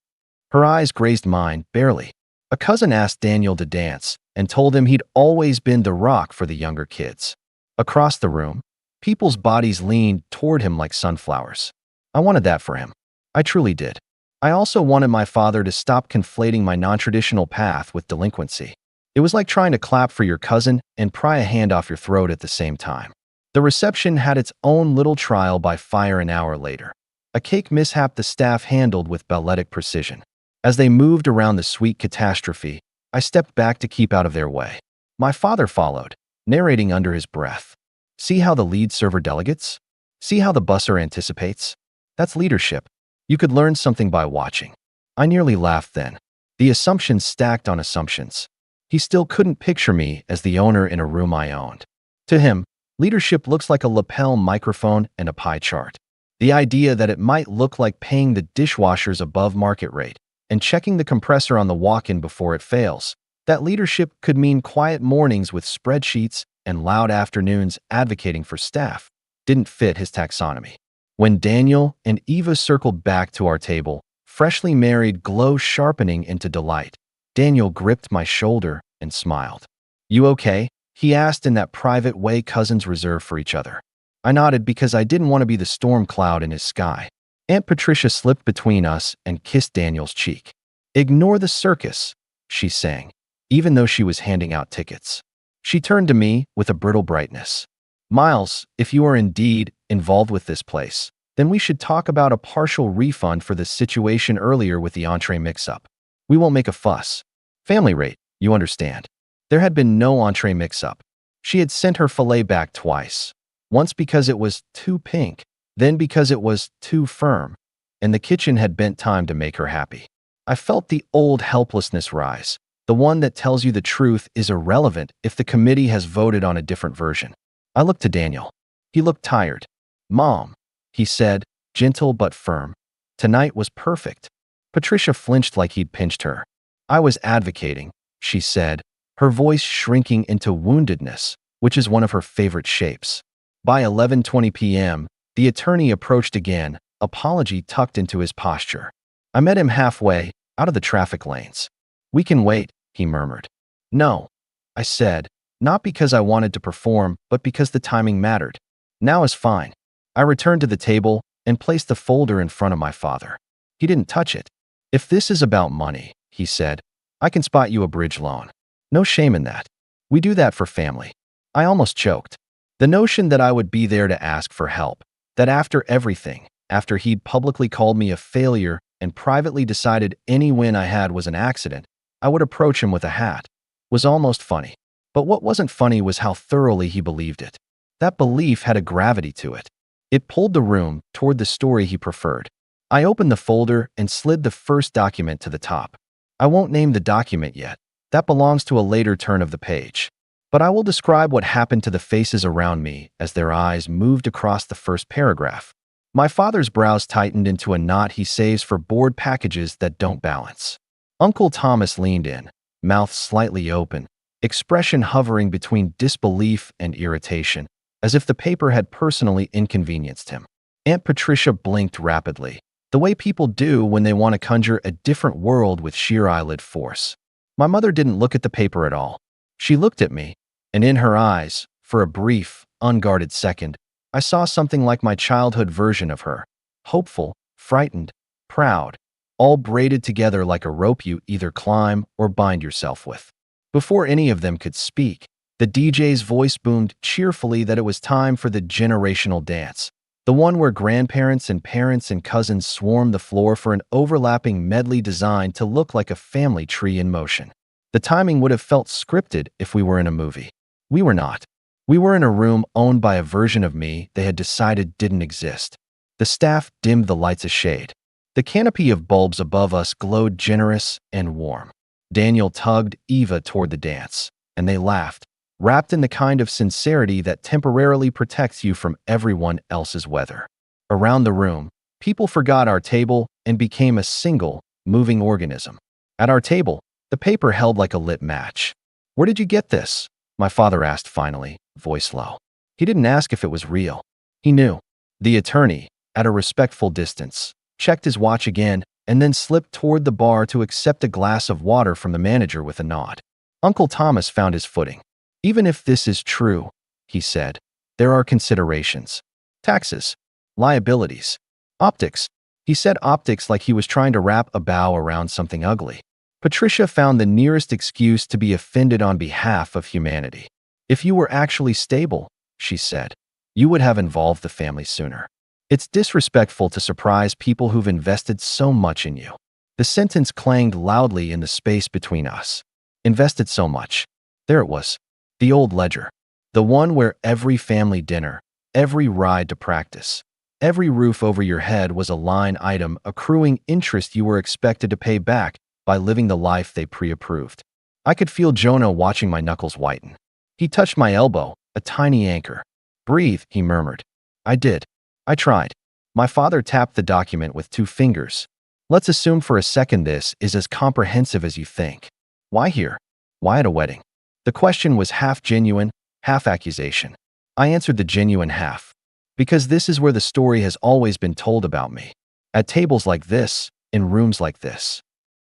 Her eyes grazed mine, barely. A cousin asked Daniel to dance and told him he'd always been the rock for the younger kids. Across the room, people's bodies leaned toward him like sunflowers. I wanted that for him. I truly did. I also wanted my father to stop conflating my non-traditional path with delinquency. It was like trying to clap for your cousin and pry a hand off your throat at the same time. The reception had its own little trial by fire an hour later. A cake mishap the staff handled with balletic precision. As they moved around the sweet catastrophe, I stepped back to keep out of their way. My father followed, narrating under his breath. See how the lead server delegates? See how the busser anticipates? That's leadership. You could learn something by watching. I nearly laughed then. The assumptions stacked on assumptions. He still couldn't picture me as the owner in a room I owned. To him, leadership looks like a lapel microphone and a pie chart. The idea that it might look like paying the dishwashers above market rate and checking the compressor on the walk-in before it fails. That leadership could mean quiet mornings with spreadsheets and loud afternoons advocating for staff didn't fit his taxonomy. When Daniel and Eva circled back to our table, freshly married glow sharpening into delight, Daniel gripped my shoulder and smiled. You okay? He asked in that private way cousins reserve for each other. I nodded because I didn't want to be the storm cloud in his sky. Aunt Patricia slipped between us and kissed Daniel's cheek. Ignore the circus, she sang, even though she was handing out tickets. She turned to me with a brittle brightness. Miles, if you are indeed involved with this place, then we should talk about a partial refund for the situation earlier with the entree mix-up. We won't make a fuss. Family rate, you understand. There had been no entree mix-up. She had sent her filet back twice. Once because it was too pink, then because it was too firm, and the kitchen had bent time to make her happy. I felt the old helplessness rise, the one that tells you the truth is irrelevant if the committee has voted on a different version. I looked to Daniel. He looked tired. Mom, he said, gentle but firm. Tonight was perfect. Patricia flinched like he'd pinched her. I was advocating, she said, her voice shrinking into woundedness, which is one of her favorite shapes. By 11:20 p.m., the attorney approached again, apology tucked into his posture. I met him halfway, out of the traffic lanes. We can wait, he murmured. No, I said, not because I wanted to perform, but because the timing mattered. Now is fine. I returned to the table and placed the folder in front of my father. He didn't touch it. If this is about money, he said, I can spot you a bridge loan. No shame in that. We do that for family. I almost choked. The notion that I would be there to ask for help, that after everything, after he'd publicly called me a failure and privately decided any win I had was an accident, I would approach him with a hat, was almost funny. But what wasn't funny was how thoroughly he believed it. That belief had a gravity to it. It pulled the room toward the story he preferred. I opened the folder and slid the first document to the top. I won't name the document yet. That belongs to a later turn of the page. But I will describe what happened to the faces around me as their eyes moved across the first paragraph. My father's brows tightened into a knot he saves for board packages that don't balance. Uncle Thomas leaned in, mouth slightly open, expression hovering between disbelief and irritation, as if the paper had personally inconvenienced him. Aunt Patricia blinked rapidly, the way people do when they want to conjure a different world with sheer eyelid force. My mother didn't look at the paper at all. She looked at me, and in her eyes, for a brief, unguarded second, I saw something like my childhood version of her, hopeful, frightened, proud, all braided together like a rope you either climb or bind yourself with. Before any of them could speak, the DJ's voice boomed cheerfully that it was time for the generational dance, the one where grandparents and parents and cousins swarmed the floor for an overlapping medley designed to look like a family tree in motion. The timing would have felt scripted if we were in a movie. We were not. We were in a room owned by a version of me they had decided didn't exist. The staff dimmed the lights a shade. The canopy of bulbs above us glowed generous and warm. Daniel tugged Eva toward the dance, and they laughed, wrapped in the kind of sincerity that temporarily protects you from everyone else's weather. Around the room, people forgot our table and became a single, moving organism. At our table, the paper held like a lit match. Where did you get this? My father asked finally, voice low. He didn't ask if it was real. He knew. The attorney, at a respectful distance, checked his watch again and then slipped toward the bar to accept a glass of water from the manager with a nod. Uncle Thomas found his footing. Even if this is true, he said, there are considerations. Taxes, liabilities, optics. He said optics like he was trying to wrap a bow around something ugly. Patricia found the nearest excuse to be offended on behalf of humanity. If you were actually stable, she said, you would have involved the family sooner. It's disrespectful to surprise people who've invested so much in you. The sentence clanged loudly in the space between us. Invested so much. There it was. The old ledger. The one where every family dinner, every ride to practice, every roof over your head was a line item accruing interest you were expected to pay back by living the life they pre-approved. I could feel Jonah watching my knuckles whiten. He touched my elbow, a tiny anchor. Breathe, he murmured. I did. I tried. My father tapped the document with 2 fingers. Let's assume for a second this is as comprehensive as you think. Why here? Why at a wedding? The question was half genuine, half accusation. I answered the genuine half. Because this is where the story has always been told about me. At tables like this, in rooms like this.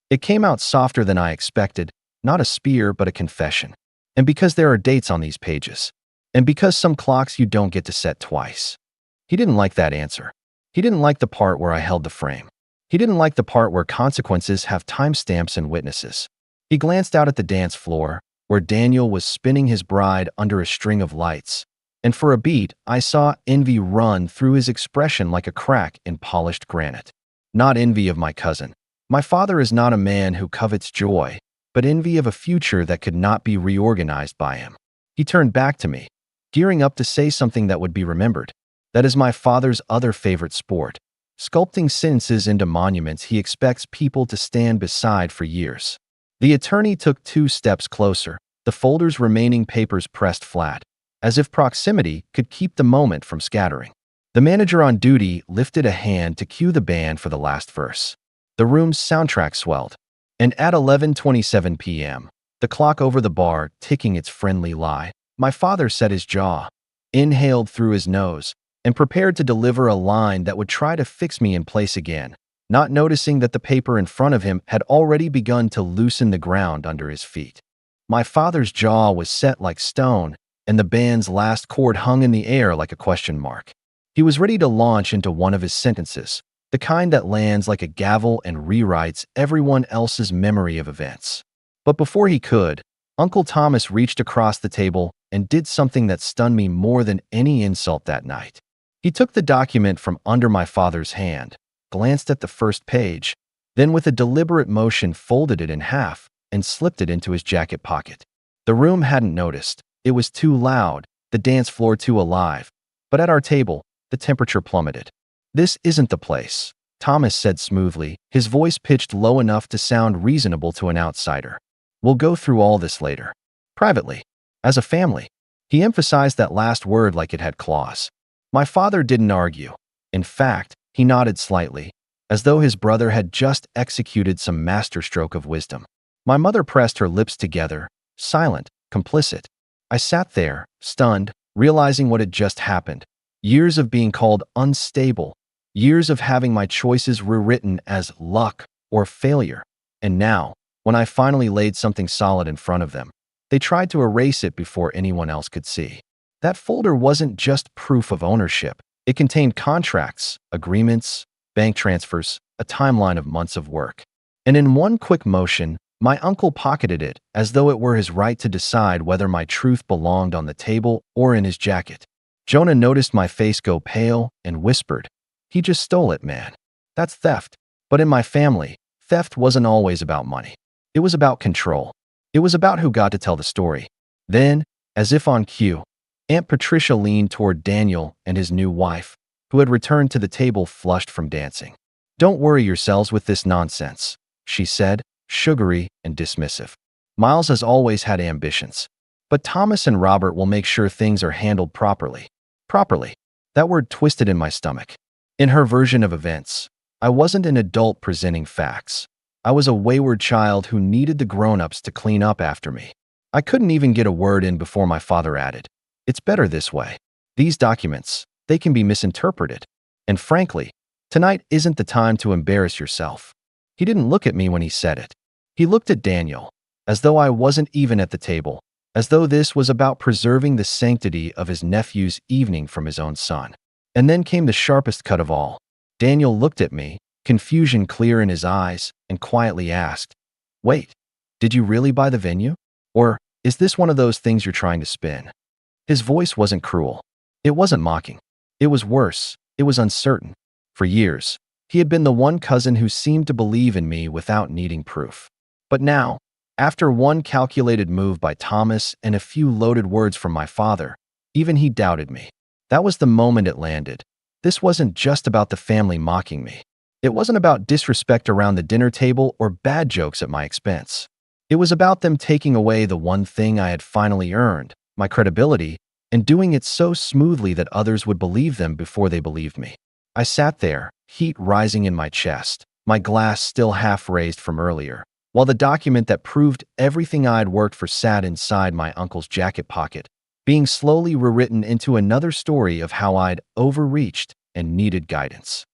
It came out softer than I expected, not a spear but a confession. And because there are dates on these pages. And because some clocks you don't get to set twice. He didn't like that answer. He didn't like the part where I held the frame. He didn't like the part where consequences have timestamps and witnesses. He glanced out at the dance floor, where Daniel was spinning his bride under a string of lights. And for a beat, I saw envy run through his expression like a crack in polished granite. Not envy of my cousin. My father is not a man who covets joy, but envy of a future that could not be reorganized by him. He turned back to me, gearing up to say something that would be remembered. That is my father's other favorite sport. Sculpting sentences into monuments he expects people to stand beside for years. The attorney took 2 steps closer, the folder's remaining papers pressed flat, as if proximity could keep the moment from scattering. The manager on duty lifted a hand to cue the band for the last verse. The room's soundtrack swelled. And at 11:27 p.m., the clock over the bar ticking its friendly lie, my father set his jaw, inhaled through his nose, and prepared to deliver a line that would try to fix me in place again, not noticing that the paper in front of him had already begun to loosen the ground under his feet. My father's jaw was set like stone, and the band's last chord hung in the air like a question mark. He was ready to launch into one of his sentences, the kind that lands like a gavel and rewrites everyone else's memory of events. But before he could, Uncle Thomas reached across the table and did something that stunned me more than any insult that night. He took the document from under my father's hand, glanced at the first page, then with a deliberate motion folded it in half and slipped it into his jacket pocket. The room hadn't noticed. It was too loud, the dance floor too alive. But at our table, the temperature plummeted. This isn't the place, Thomas said smoothly, his voice pitched low enough to sound reasonable to an outsider. We'll go through all this later. Privately. As a family. He emphasized that last word like it had claws. My father didn't argue. In fact, he nodded slightly, as though his brother had just executed some masterstroke of wisdom. My mother pressed her lips together, silent, complicit. I sat there, stunned, realizing what had just happened. Years of being called unstable, years of having my choices rewritten as luck or failure. And now, when I finally laid something solid in front of them, they tried to erase it before anyone else could see. That folder wasn't just proof of ownership. It contained contracts, agreements, bank transfers, a timeline of months of work. And in one quick motion, my uncle pocketed it as though it were his right to decide whether my truth belonged on the table or in his jacket. Jonah noticed my face go pale and whispered, "He just stole it, man. That's theft." But in my family, theft wasn't always about money. It was about control. It was about who got to tell the story. Then, as if on cue, Aunt Patricia leaned toward Daniel and his new wife, who had returned to the table flushed from dancing. "Don't worry yourselves with this nonsense," she said, sugary and dismissive. "Miles has always had ambitions. But Thomas and Robert will make sure things are handled properly." Properly. That word twisted in my stomach. In her version of events, I wasn't an adult presenting facts. I was a wayward child who needed the grown-ups to clean up after me. I couldn't even get a word in before my father added, "It's better this way. These documents, they can be misinterpreted. And frankly, tonight isn't the time to embarrass yourself." He didn't look at me when he said it. He looked at Daniel, as though I wasn't even at the table, as though this was about preserving the sanctity of his nephew's evening from his own son. And then came the sharpest cut of all. Daniel looked at me, confusion clear in his eyes, and quietly asked, "Wait, did you really buy the venue? Or is this one of those things you're trying to spin?" His voice wasn't cruel. It wasn't mocking. It was worse. It was uncertain. For years, he had been the one cousin who seemed to believe in me without needing proof. But now, after one calculated move by Thomas and a few loaded words from my father, even he doubted me. That was the moment it landed. This wasn't just about the family mocking me. It wasn't about disrespect around the dinner table or bad jokes at my expense. It was about them taking away the one thing I had finally earned, my credibility, and doing it so smoothly that others would believe them before they believed me. I sat there, heat rising in my chest, my glass still half raised from earlier, while the document that proved everything I'd worked for sat inside my uncle's jacket pocket, being slowly rewritten into another story of how I'd overreached and needed guidance.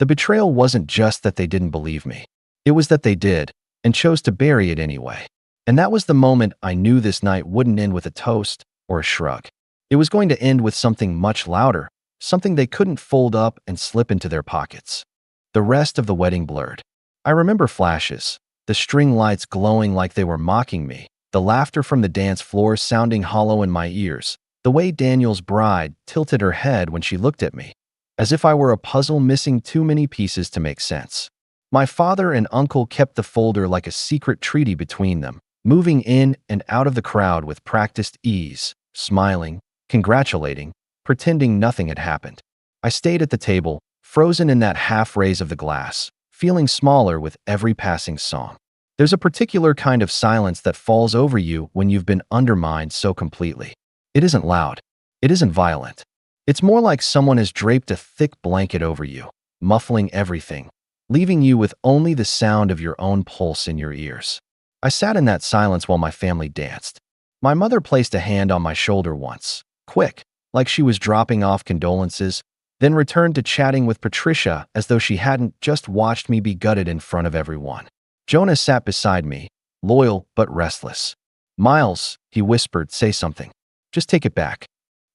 The betrayal wasn't just that they didn't believe me. It was that they did, and chose to bury it anyway. And that was the moment I knew this night wouldn't end with a toast or a shrug. It was going to end with something much louder, something they couldn't fold up and slip into their pockets. The rest of the wedding blurred. I remember flashes, the string lights glowing like they were mocking me, the laughter from the dance floor sounding hollow in my ears, the way Daniel's bride tilted her head when she looked at me, as if I were a puzzle missing too many pieces to make sense. My father and uncle kept the folder like a secret treaty between them, moving in and out of the crowd with practiced ease, smiling, congratulating, pretending nothing had happened. I stayed at the table, frozen in that half raise of the glass, feeling smaller with every passing song. There's a particular kind of silence that falls over you when you've been undermined so completely. It isn't loud. It isn't violent. It's more like someone has draped a thick blanket over you, muffling everything, leaving you with only the sound of your own pulse in your ears. I sat in that silence while my family danced. My mother placed a hand on my shoulder once, quick, like she was dropping off condolences, then returned to chatting with Patricia as though she hadn't just watched me be gutted in front of everyone. Jonah sat beside me, loyal but restless. "Miles," he whispered, "say something. Just take it back."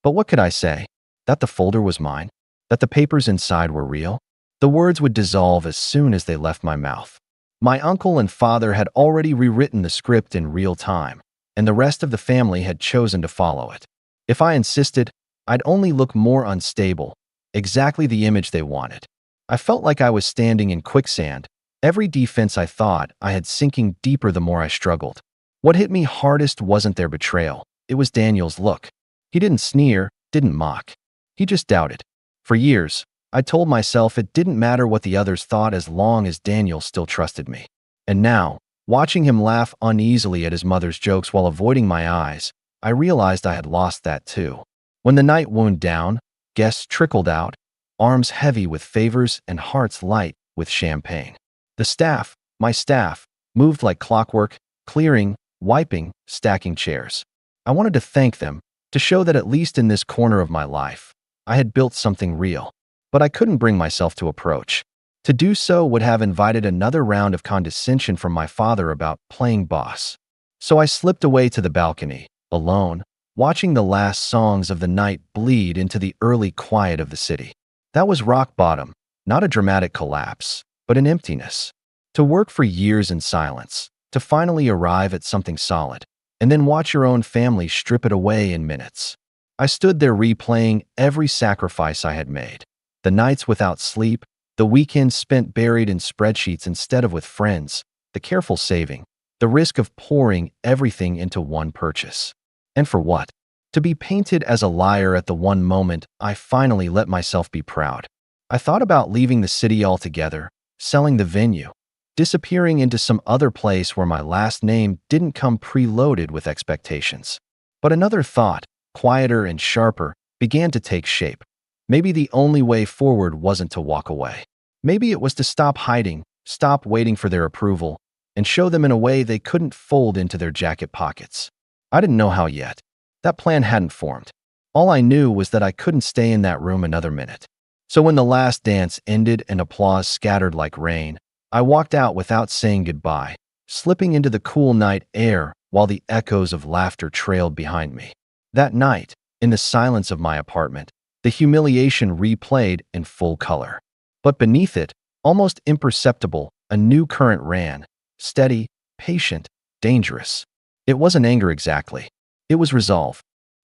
But what could I say? That the folder was mine? That the papers inside were real? The words would dissolve as soon as they left my mouth. My uncle and father had already rewritten the script in real time, and the rest of the family had chosen to follow it. If I insisted, I'd only look more unstable, exactly the image they wanted. I felt like I was standing in quicksand, every defense I thought I had sinking deeper the more I struggled. What hit me hardest wasn't their betrayal, it was Daniel's look. He didn't sneer, didn't mock. He just doubted. For years, I told myself it didn't matter what the others thought as long as Daniel still trusted me. And now, watching him laugh uneasily at his mother's jokes while avoiding my eyes, I realized I had lost that too. When the night wound down, guests trickled out, arms heavy with favors and hearts light with champagne. The staff, my staff, moved like clockwork, clearing, wiping, stacking chairs. I wanted to thank them, to show that at least in this corner of my life, I had built something real. But I couldn't bring myself to approach. To do so would have invited another round of condescension from my father about playing boss. So I slipped away to the balcony, alone, watching the last songs of the night bleed into the early quiet of the city. That was rock bottom, not a dramatic collapse, but an emptiness. To work for years in silence, to finally arrive at something solid, and then watch your own family strip it away in minutes. I stood there replaying every sacrifice I had made. The nights without sleep, the weekends spent buried in spreadsheets instead of with friends, the careful saving, the risk of pouring everything into one purchase. And for what? To be painted as a liar at the one moment I finally let myself be proud. I thought about leaving the city altogether, selling the venue, disappearing into some other place where my last name didn't come preloaded with expectations. But another thought, quieter and sharper, began to take shape. Maybe the only way forward wasn't to walk away. Maybe it was to stop hiding, stop waiting for their approval, and show them in a way they couldn't fold into their jacket pockets. I didn't know how yet. That plan hadn't formed. All I knew was that I couldn't stay in that room another minute. So when the last dance ended and applause scattered like rain, I walked out without saying goodbye, slipping into the cool night air while the echoes of laughter trailed behind me. That night, in the silence of my apartment, the humiliation replayed in full color. But beneath it, Almost imperceptible, a new current ran. Steady, patient, dangerous. It wasn't anger exactly. It was resolve.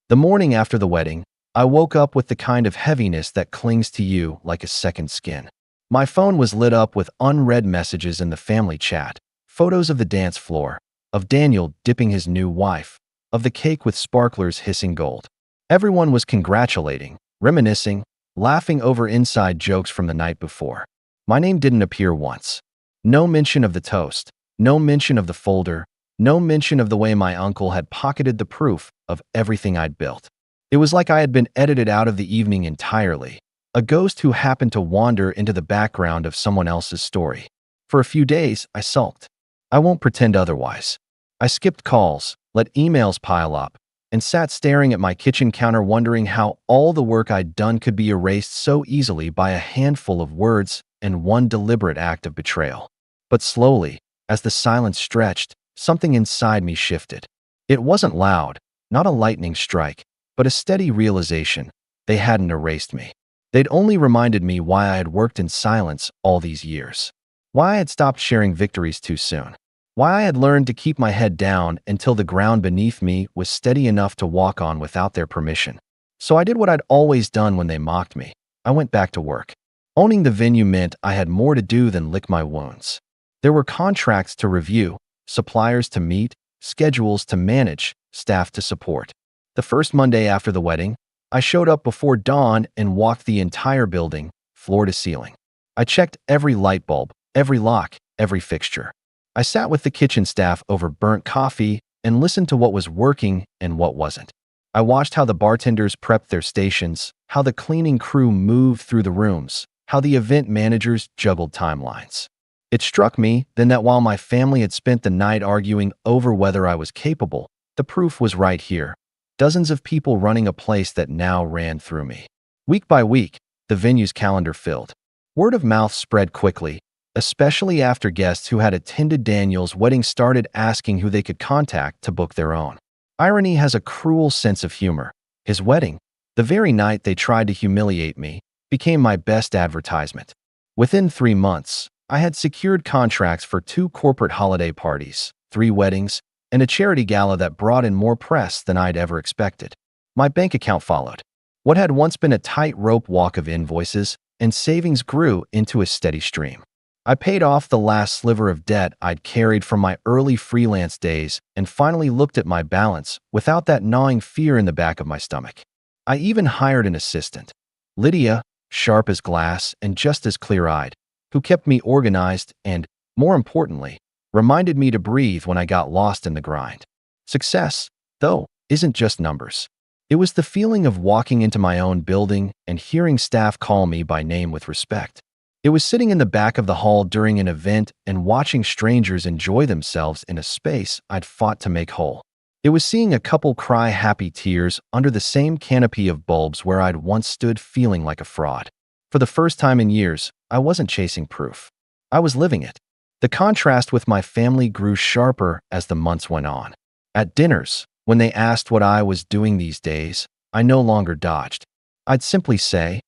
The morning after the wedding, I woke up with the kind of heaviness that clings to you like a second skin. My phone was lit up with unread messages in the family chat, photos of the dance floor, of Daniel dipping his new wife, of the cake with sparklers hissing gold. Everyone was congratulating, reminiscing, laughing over inside jokes from the night before. My name didn't appear once. No mention of the toast, no mention of the folder, no mention of the way my uncle had pocketed the proof of everything I'd built. It was like I had been edited out of the evening entirely, a ghost who happened to wander into the background of someone else's story. For a few days, I sulked. I won't pretend otherwise. I skipped calls, let emails pile up, and sat staring at my kitchen counter wondering how all the work I'd done could be erased so easily by a handful of words and one deliberate act of betrayal. But slowly, as the silence stretched, something inside me shifted. It wasn't loud, not a lightning strike, but a steady realization they hadn't erased me. They'd only reminded me why I had worked in silence all these years, why I had stopped sharing victories too soon, why I had learned to keep my head down until the ground beneath me was steady enough to walk on without their permission. So I did what I'd always done when they mocked me. I went back to work. Owning the venue meant I had more to do than lick my wounds. There were contracts to review, suppliers to meet, schedules to manage, staff to support. The first Monday after the wedding, I showed up before dawn and walked the entire building, floor to ceiling. I checked every light bulb, every lock, every fixture. I sat with the kitchen staff over burnt coffee and listened to what was working and what wasn't. I watched how the bartenders prepped their stations, how the cleaning crew moved through the rooms, how the event managers juggled timelines. It struck me then that while my family had spent the night arguing over whether I was capable, the proof was right here. Dozens of people running a place that now ran through me. Week by week, the venue's calendar filled. Word of mouth spread quickly, especially after guests who had attended Daniel's wedding started asking who they could contact to book their own. Irony has a cruel sense of humor. His wedding, the very night they tried to humiliate me, became my best advertisement. Within 3 months, I had secured contracts for 2 corporate holiday parties, 3 weddings, and a charity gala that brought in more press than I'd ever expected. My bank account followed. What had once been a tightrope walk of invoices and savings grew into a steady stream. I paid off the last sliver of debt I'd carried from my early freelance days and finally looked at my balance without that gnawing fear in the back of my stomach. I even hired an assistant, Lydia, sharp as glass and just as clear-eyed, who kept me organized and, more importantly, reminded me to breathe when I got lost in the grind. Success, though, isn't just numbers. It was the feeling of walking into my own building and hearing staff call me by name with respect. It was sitting in the back of the hall during an event and watching strangers enjoy themselves in a space I'd fought to make whole. It was seeing a couple cry happy tears under the same canopy of bulbs where I'd once stood feeling like a fraud. For the first time in years, I wasn't chasing proof. I was living it. The contrast with my family grew sharper as the months went on. At dinners, when they asked what I was doing these days, I no longer dodged. I'd simply say,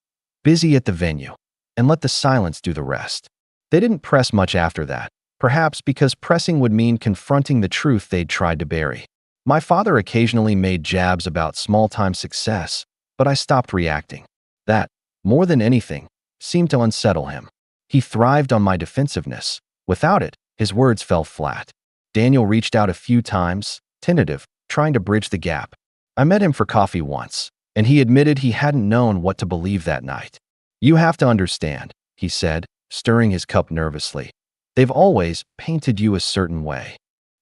busy at the venue, and let the silence do the rest. They didn't press much after that, perhaps because pressing would mean confronting the truth they'd tried to bury. My father occasionally made jabs about small-time success, but I stopped reacting. That, more than anything, seemed to unsettle him. He thrived on my defensiveness. Without it, his words fell flat. Daniel reached out a few times, tentative, trying to bridge the gap. I met him for coffee once, and he admitted he hadn't known what to believe that night. "You have to understand," he said, stirring his cup nervously. "They've always painted you a certain way."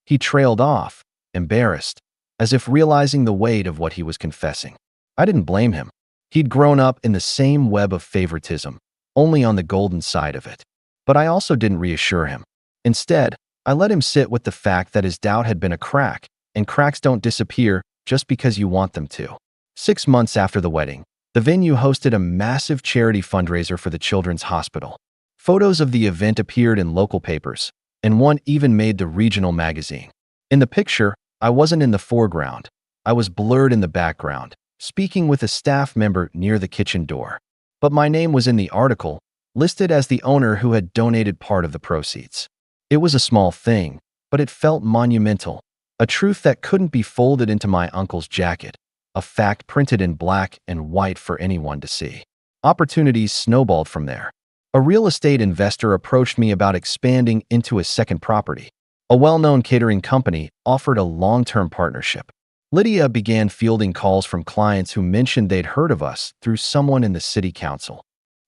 He trailed off, embarrassed, as if realizing the weight of what he was confessing. I didn't blame him. He'd grown up in the same web of favoritism, only on the golden side of it. But I also didn't reassure him. Instead, I let him sit with the fact that his doubt had been a crack, and cracks don't disappear just because you want them to. 6 months after the wedding, the venue hosted a massive charity fundraiser for the Children's Hospital. Photos of the event appeared in local papers, and one even made the regional magazine. In the picture, I wasn't in the foreground. I was blurred in the background, speaking with a staff member near the kitchen door. But my name was in the article, listed as the owner who had donated part of the proceeds. It was a small thing, but it felt monumental, a truth that couldn't be folded into my uncle's jacket, a fact printed in black and white for anyone to see. Opportunities snowballed from there. A real estate investor approached me about expanding into a second property. A well-known catering company offered a long-term partnership. Lydia began fielding calls from clients who mentioned they'd heard of us through someone in the city council.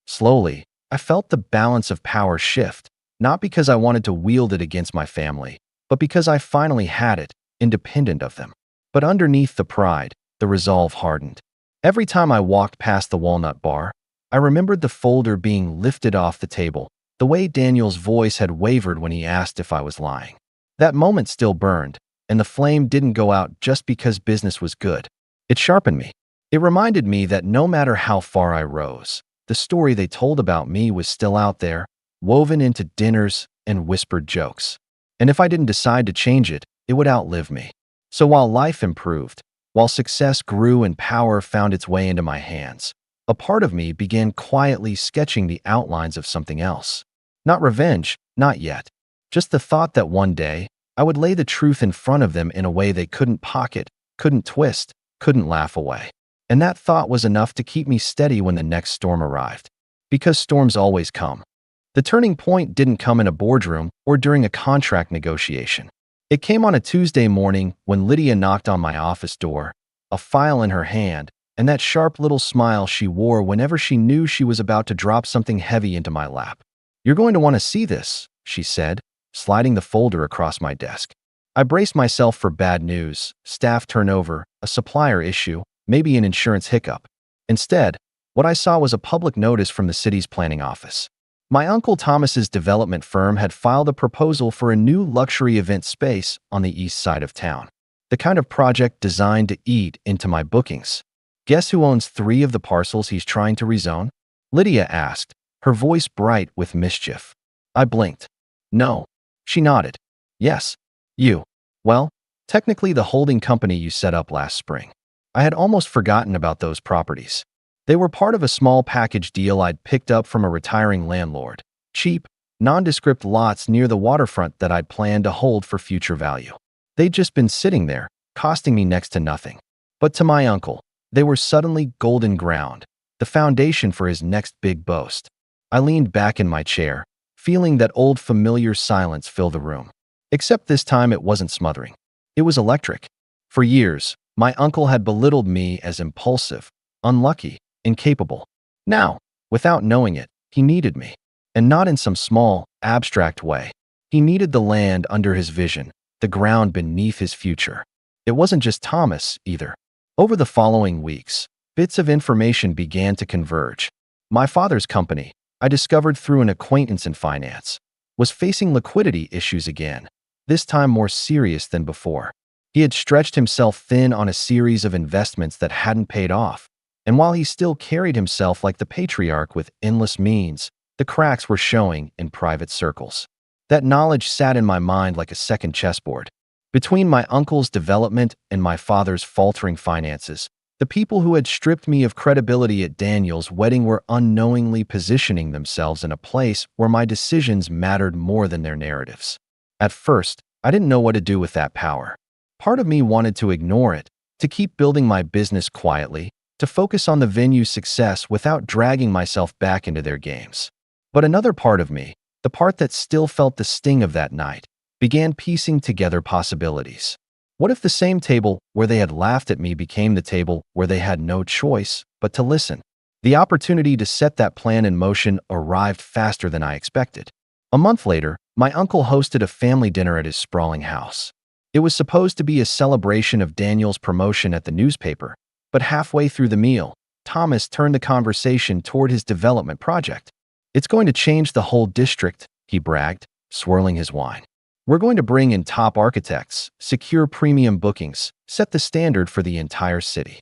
Slowly, I felt the balance of power shift, not because I wanted to wield it against my family, but because I finally had it, independent of them. But underneath the pride, the resolve hardened. Every time I walked past the Walnut Bar, I remembered the folder being lifted off the table, the way Daniel's voice had wavered when he asked if I was lying. That moment still burned, and the flame didn't go out just because business was good. It sharpened me. It reminded me that no matter how far I rose, the story they told about me was still out there, woven into dinners and whispered jokes. And if I didn't decide to change it, it would outlive me. So while life improved, while success grew and power found its way into my hands, a part of me began quietly sketching the outlines of something else. Not revenge, not yet. Just the thought that one day, I would lay the truth in front of them in a way they couldn't pocket, couldn't twist, couldn't laugh away. And that thought was enough to keep me steady when the next storm arrived. Because storms always come. The turning point didn't come in a boardroom or during a contract negotiation. It came on a Tuesday morning when Lydia knocked on my office door, a file in her hand, and that sharp little smile she wore whenever she knew she was about to drop something heavy into my lap. "You're going to want to see this," she said, sliding the folder across my desk. I braced myself for bad news, staff turnover, a supplier issue, maybe an insurance hiccup. Instead, what I saw was a public notice from the city's planning office. My Uncle Thomas's development firm had filed a proposal for a new luxury event space on the east side of town. The kind of project designed to eat into my bookings. "Guess who owns 3 of the parcels he's trying to rezone?" Lydia asked, her voice bright with mischief. I blinked. "No." She nodded. "Yes, you. Well, technically the holding company you set up last spring." I had almost forgotten about those properties. They were part of a small package deal I'd picked up from a retiring landlord. Cheap, nondescript lots near the waterfront that I'd planned to hold for future value. They'd just been sitting there, costing me next to nothing. But to my uncle, they were suddenly golden ground, the foundation for his next big boast. I leaned back in my chair, feeling that old familiar silence fill the room. Except this time it wasn't smothering. It was electric. For years, my uncle had belittled me as impulsive, unlucky, incapable. Now, without knowing it, he needed me. And not in some small, abstract way. He needed the land under his vision, the ground beneath his future. It wasn't just Thomas, either. Over the following weeks, bits of information began to converge. My father's company, I discovered through an acquaintance in finance, was facing liquidity issues again, this time more serious than before. He had stretched himself thin on a series of investments that hadn't paid off, and while he still carried himself like the patriarch with endless means, the cracks were showing in private circles. That knowledge sat in my mind like a second chessboard. Between my uncle's development and my father's faltering finances, the people who had stripped me of credibility at Daniel's wedding were unknowingly positioning themselves in a place where my decisions mattered more than their narratives. At first, I didn't know what to do with that power. Part of me wanted to ignore it, to keep building my business quietly, to focus on the venue's success without dragging myself back into their games. But another part of me, the part that still felt the sting of that night, began piecing together possibilities. What if the same table where they had laughed at me became the table where they had no choice but to listen? The opportunity to set that plan in motion arrived faster than I expected. A month later, my uncle hosted a family dinner at his sprawling house. It was supposed to be a celebration of Daniel's promotion at the newspaper, but halfway through the meal, Thomas turned the conversation toward his development project. "It's going to change the whole district," he bragged, swirling his wine. "We're going to bring in top architects, secure premium bookings, set the standard for the entire city."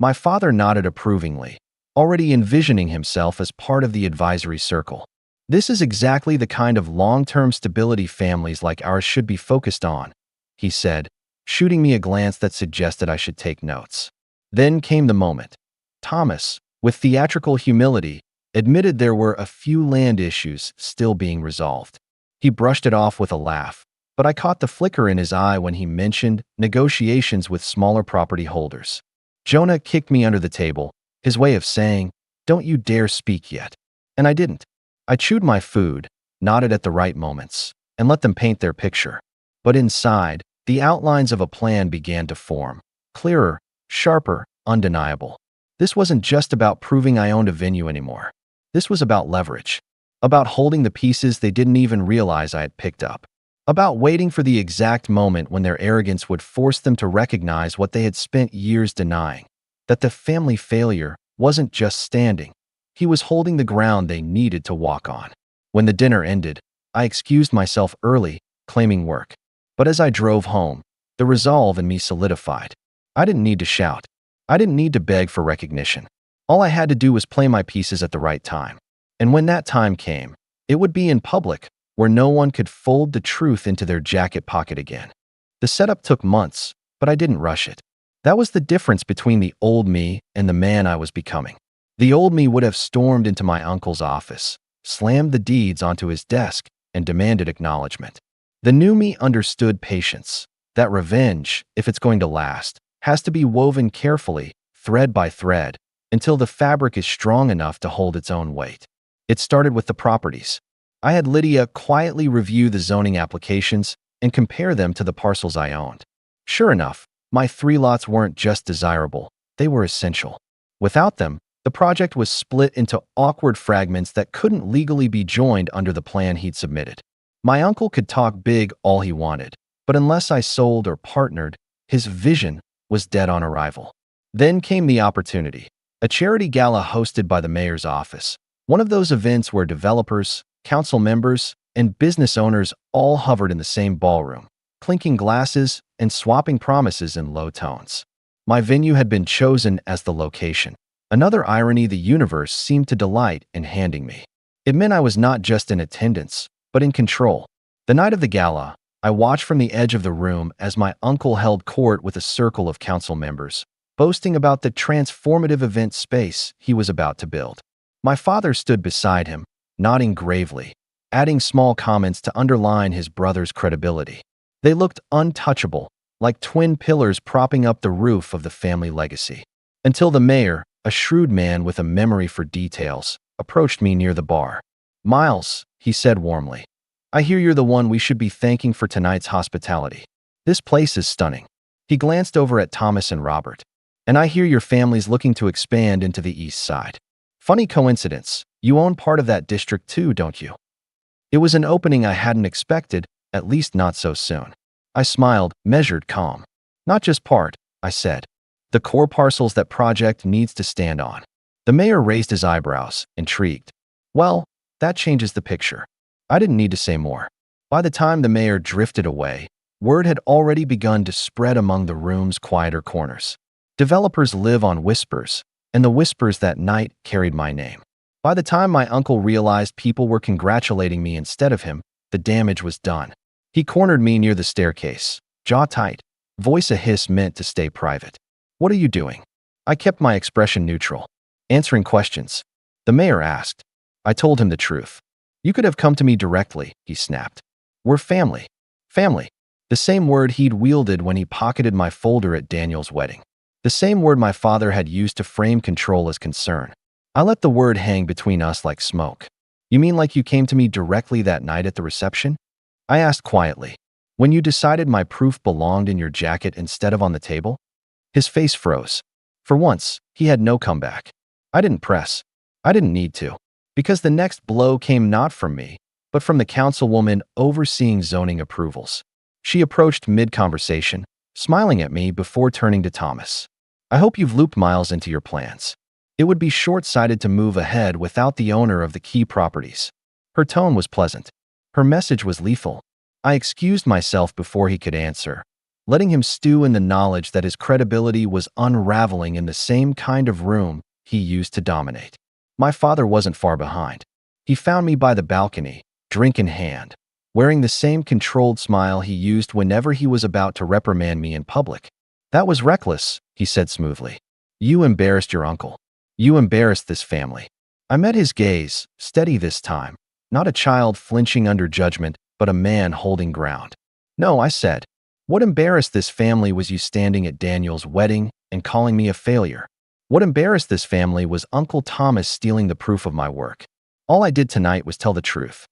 My father nodded approvingly, already envisioning himself as part of the advisory circle. "This is exactly the kind of long-term stability families like ours should be focused on," he said, shooting me a glance that suggested I should take notes. Then came the moment. Thomas, with theatrical humility, admitted there were a few land issues still being resolved. He brushed it off with a laugh, but I caught the flicker in his eye when he mentioned negotiations with smaller property holders. Jonah kicked me under the table, his way of saying, "Don't you dare speak yet." And I didn't. I chewed my food, nodded at the right moments, and let them paint their picture. But inside, the outlines of a plan began to form. Clearer, sharper, undeniable. This wasn't just about proving I owned a venue anymore. This was about leverage. About holding the pieces they didn't even realize I had picked up. About waiting for the exact moment when their arrogance would force them to recognize what they had spent years denying. That the family failure wasn't just standing. He was holding the ground they needed to walk on. When the dinner ended, I excused myself early, claiming work. But as I drove home, the resolve in me solidified. I didn't need to shout. I didn't need to beg for recognition. All I had to do was play my pieces at the right time. And when that time came, it would be in public, where no one could fold the truth into their jacket pocket again. The setup took months, but I didn't rush it. That was the difference between the old me and the man I was becoming. The old me would have stormed into my uncle's office, slammed the deeds onto his desk, and demanded acknowledgement. The new me understood patience, that revenge, if it's going to last, has to be woven carefully, thread by thread, until the fabric is strong enough to hold its own weight. It started with the properties. I had Lydia quietly review the zoning applications and compare them to the parcels I owned. Sure enough, my 3 lots weren't just desirable, they were essential. Without them, the project was split into awkward fragments that couldn't legally be joined under the plan he'd submitted. My uncle could talk big all he wanted, but unless I sold or partnered, his vision was dead on arrival. Then came the opportunity, a charity gala hosted by the mayor's office, one of those events where developers, council members, and business owners all hovered in the same ballroom, clinking glasses and swapping promises in low tones. My venue had been chosen as the location, another irony the universe seemed to delight in handing me. It meant I was not just in attendance, but in control. The night of the gala, I watched from the edge of the room as my uncle held court with a circle of council members, boasting about the transformative event space he was about to build. My father stood beside him, nodding gravely, adding small comments to underline his brother's credibility. They looked untouchable, like twin pillars propping up the roof of the family legacy. Until the mayor, a shrewd man with a memory for details, approached me near the bar. "Miles," he said warmly, "I hear you're the one we should be thanking for tonight's hospitality. This place is stunning." He glanced over at Thomas and Robert. "And I hear your family's looking to expand into the east side. Funny coincidence, you own part of that district too, don't you?" It was an opening I hadn't expected, at least not so soon. I smiled, measured calm. "Not just part," I said. "The core parcels that project needs to stand on." The mayor raised his eyebrows, intrigued. "Well, that changes the picture." I didn't need to say more. By the time the mayor drifted away, word had already begun to spread among the room's quieter corners. Developers live on whispers, and the whispers that night carried my name. By the time my uncle realized people were congratulating me instead of him, the damage was done. He cornered me near the staircase, jaw tight, voice a hiss meant to stay private. "What are you doing?" I kept my expression neutral. "Answering questions." The mayor asked. I told him the truth. "You could have come to me directly," he snapped. "We're family." Family. The same word he'd wielded when he pocketed my folder at Daniel's wedding. The same word my father had used to frame control as concern. I let the word hang between us like smoke. "You mean like you came to me directly that night at the reception?" I asked quietly. "When you decided my proof belonged in your jacket instead of on the table?" His face froze. For once, he had no comeback. I didn't press. I didn't need to. Because the next blow came not from me, but from the councilwoman overseeing zoning approvals. She approached mid-conversation, smiling at me before turning to Thomas. "I hope you've looped Miles into your plans. It would be short-sighted to move ahead without the owner of the key properties." Her tone was pleasant. Her message was lethal. I excused myself before he could answer, letting him stew in the knowledge that his credibility was unraveling in the same kind of room he used to dominate. My father wasn't far behind. He found me by the balcony, drink in hand, wearing the same controlled smile he used whenever he was about to reprimand me in public. "That was reckless," he said smoothly. "You embarrassed your uncle. You embarrassed this family." I met his gaze, steady this time. Not a child flinching under judgment, but a man holding ground. No, I said. What embarrassed this family was you standing at Daniel's wedding and calling me a failure. What embarrassed this family was Uncle Thomas stealing the proof of my work. All I did tonight was tell the truth.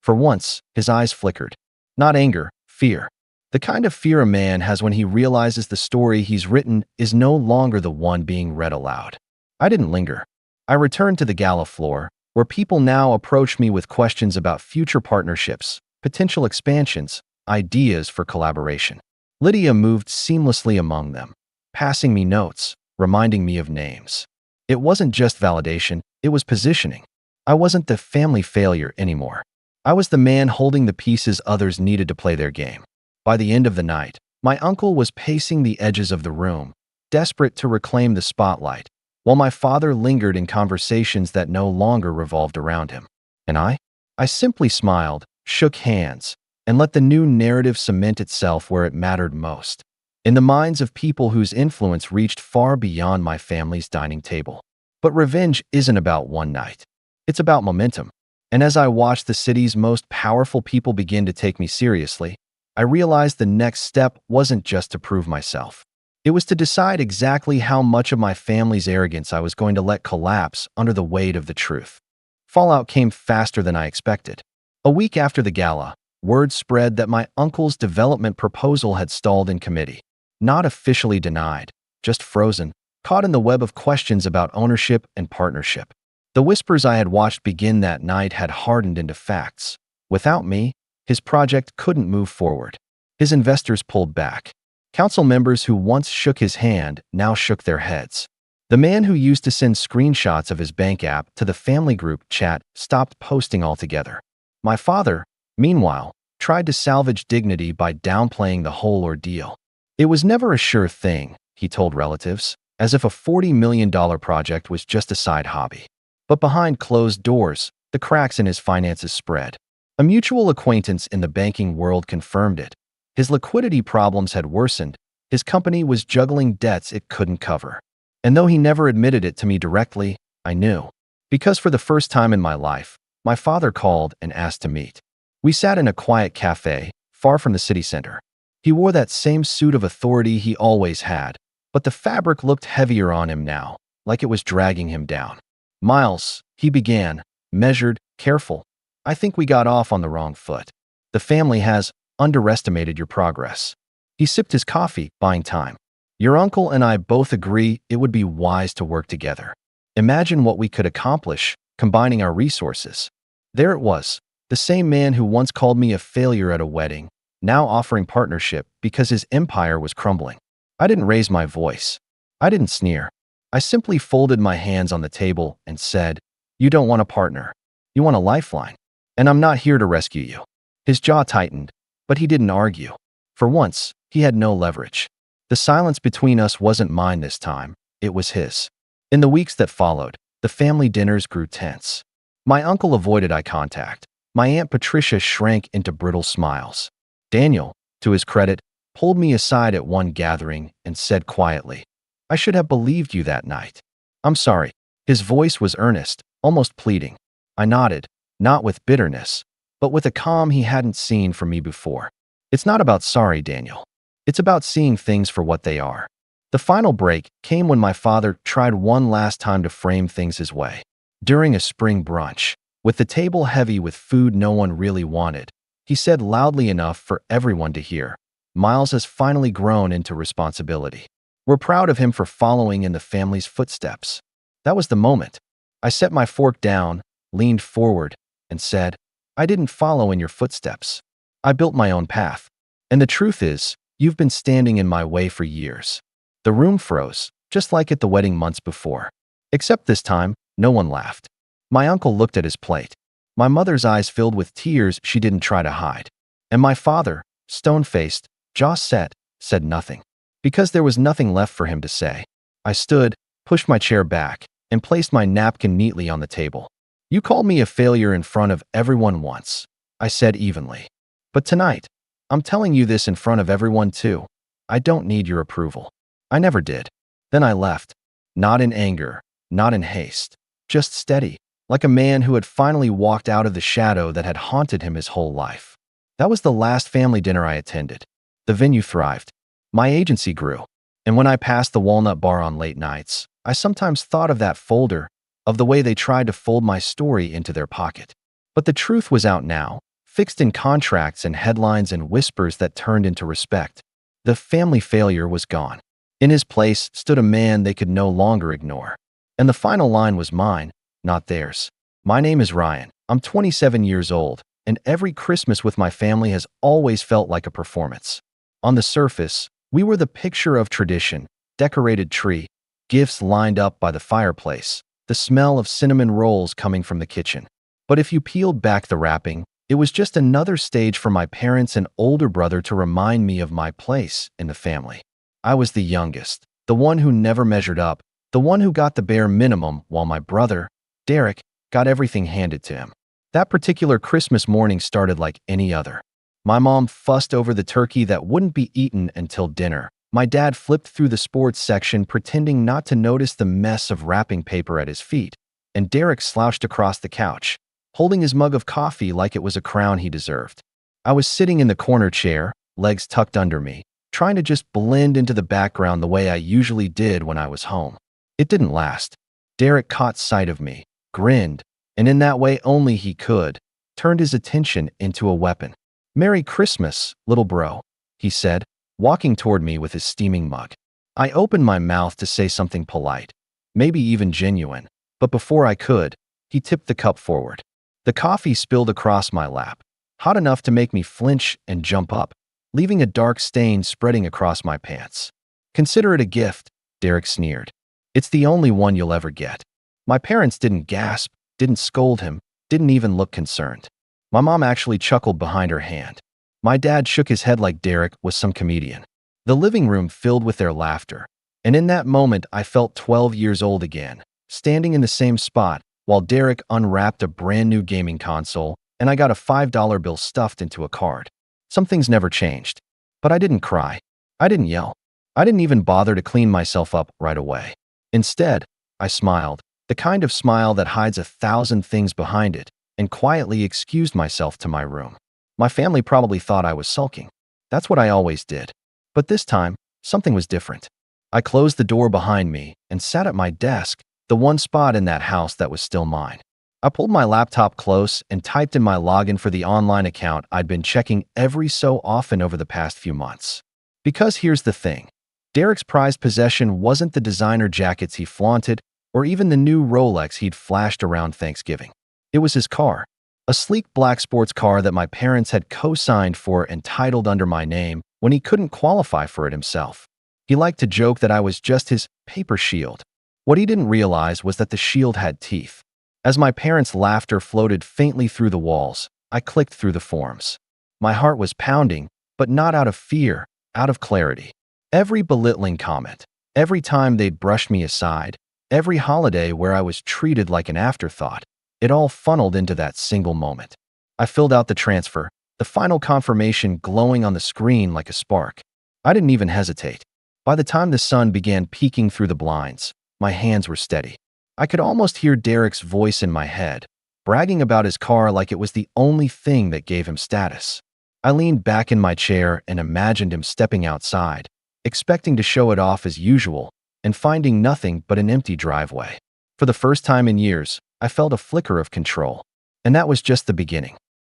For once, his eyes flickered. Not anger, fear. The kind of fear a man has when he realizes the story he's written is no longer the one being read aloud. I didn't linger. I returned to the gala floor, where people now approached me with questions about future partnerships, potential expansions, ideas for collaboration. Lydia moved seamlessly among them, passing me notes, reminding me of names. It wasn't just validation, it was positioning. I wasn't the family failure anymore. I was the man holding the pieces others needed to play their game. By the end of the night, my uncle was pacing the edges of the room, desperate to reclaim the spotlight, while my father lingered in conversations that no longer revolved around him. And I simply smiled, shook hands, and let the new narrative cement itself where it mattered most, in the minds of people whose influence reached far beyond my family's dining table. But revenge isn't about one night. It's about momentum. And as I watched the city's most powerful people begin to take me seriously, I realized the next step wasn't just to prove myself. It was to decide exactly how much of my family's arrogance I was going to let collapse under the weight of the truth. Fallout came faster than I expected. A week after the gala, word spread that my uncle's development proposal had stalled in committee. Not officially denied, just frozen, caught in the web of questions about ownership and partnership. The whispers I had watched begin that night had hardened into facts. Without me, his project couldn't move forward. His investors pulled back. Council members who once shook his hand now shook their heads. The man who used to send screenshots of his bank app to the family group chat stopped posting altogether. My father, meanwhile, tried to salvage dignity by downplaying the whole ordeal. It was never a sure thing, he told relatives, as if a $40 million project was just a side hobby. But behind closed doors, the cracks in his finances spread. A mutual acquaintance in the banking world confirmed it. His liquidity problems had worsened. His company was juggling debts it couldn't cover. And though he never admitted it to me directly, I knew. Because for the first time in my life, my father called and asked to meet. We sat in a quiet cafe, far from the city center. He wore that same suit of authority he always had, but the fabric looked heavier on him now, like it was dragging him down. Miles, he began, measured, careful. I think we got off on the wrong foot. The family has underestimated your progress. He sipped his coffee, buying time. Your uncle and I both agree it would be wise to work together. Imagine what we could accomplish, combining our resources. There it was, the same man who once called me a failure at a wedding, now offering partnership because his empire was crumbling. I didn't raise my voice. I didn't sneer. I simply folded my hands on the table and said, "You don't want a partner. You want a lifeline. And I'm not here to rescue you." His jaw tightened, but he didn't argue. For once, he had no leverage. The silence between us wasn't mine this time, it was his. In the weeks that followed, the family dinners grew tense. My uncle avoided eye contact. My Aunt Patricia shrank into brittle smiles. Daniel, to his credit, pulled me aside at one gathering and said quietly, "I should have believed you that night. I'm sorry." His voice was earnest, almost pleading. I nodded, not with bitterness, but with a calm he hadn't seen from me before. It's not about sorry, Daniel. It's about seeing things for what they are. The final break came when my father tried one last time to frame things his way. During a spring brunch, with the table heavy with food no one really wanted, he said loudly enough for everyone to hear, "Miles has finally grown into responsibility. We're proud of him for following in the family's footsteps." That was the moment. I set my fork down, leaned forward, and said, "I didn't follow in your footsteps. I built my own path. And the truth is, you've been standing in my way for years." The room froze, just like at the wedding months before. Except this time, no one laughed. My uncle looked at his plate. My mother's eyes filled with tears she didn't try to hide. And my father, stone-faced, jaw set, said nothing. Because there was nothing left for him to say. I stood, pushed my chair back, and placed my napkin neatly on the table. "You called me a failure in front of everyone once," I said evenly. "But tonight, I'm telling you this in front of everyone too. I don't need your approval. I never did." Then I left. Not in anger, not in haste. Just steady. like a man who had finally walked out of the shadow that had haunted him his whole life. That was the last family dinner I attended. The venue thrived. My agency grew. And when I passed the Walnut Bar on late nights, I sometimes thought of that folder, of the way they tried to fold my story into their pocket. But the truth was out now, fixed in contracts and headlines and whispers that turned into respect. The family failure was gone. In his place stood a man they could no longer ignore. And the final line was mine, not theirs. My name is Ryan. I'm 27 years old, and every Christmas with my family has always felt like a performance. On the surface, we were the picture of tradition, decorated tree, gifts lined up by the fireplace, the smell of cinnamon rolls coming from the kitchen. But if you peeled back the wrapping, it was just another stage for my parents and older brother to remind me of my place in the family. I was the youngest, the one who never measured up, the one who got the bare minimum, while my brother, Derek, got everything handed to him. That particular Christmas morning started like any other. My mom fussed over the turkey that wouldn't be eaten until dinner. My dad flipped through the sports section, pretending not to notice the mess of wrapping paper at his feet, and Derek slouched across the couch, holding his mug of coffee like it was a crown he deserved. I was sitting in the corner chair, legs tucked under me, trying to just blend into the background the way I usually did when I was home. It didn't last. Derek caught sight of me, grinned, and in that way only he could, turned his attention into a weapon. "Merry Christmas, little bro," he said, walking toward me with his steaming mug. I opened my mouth to say something polite, maybe even genuine, but before I could, he tipped the cup forward. The coffee spilled across my lap, hot enough to make me flinch and jump up, leaving a dark stain spreading across my pants. "Consider it a gift," Derek sneered. "It's the only one you'll ever get." My parents didn't gasp, didn't scold him, didn't even look concerned. My mom actually chuckled behind her hand. My dad shook his head like Derek was some comedian. The living room filled with their laughter, and in that moment I felt 12 years old again, standing in the same spot while Derek unwrapped a brand new gaming console and I got a $5 bill stuffed into a card. Some things never changed. But I didn't cry. I didn't yell. I didn't even bother to clean myself up right away. Instead, I smiled, the kind of smile that hides 1,000 things behind it, and quietly excused myself to my room. My family probably thought I was sulking. That's what I always did. But this time, something was different. I closed the door behind me and sat at my desk, the one spot in that house that was still mine. I pulled my laptop close and typed in my login for the online account I'd been checking every so often over the past few months. Because here's the thing. Derek's prized possession wasn't the designer jackets he flaunted or even the new Rolex he'd flashed around Thanksgiving. It was his car, a sleek black sports car that my parents had co-signed for and titled under my name when he couldn't qualify for it himself. He liked to joke that I was just his paper shield. What he didn't realize was that the shield had teeth. As my parents' laughter floated faintly through the walls, I clicked through the forms. My heart was pounding, but not out of fear, out of clarity. Every belittling comment, every time they'd brushed me aside, every holiday where I was treated like an afterthought, it all funneled into that single moment. I filled out the transfer, the final confirmation glowing on the screen like a spark. I didn't even hesitate. By the time the sun began peeking through the blinds, my hands were steady. I could almost hear Derek's voice in my head, bragging about his car like it was the only thing that gave him status. I leaned back in my chair and imagined him stepping outside, expecting to show it off as usual, and finding nothing but an empty driveway. For the first time in years, I felt a flicker of control. And that was just the beginning.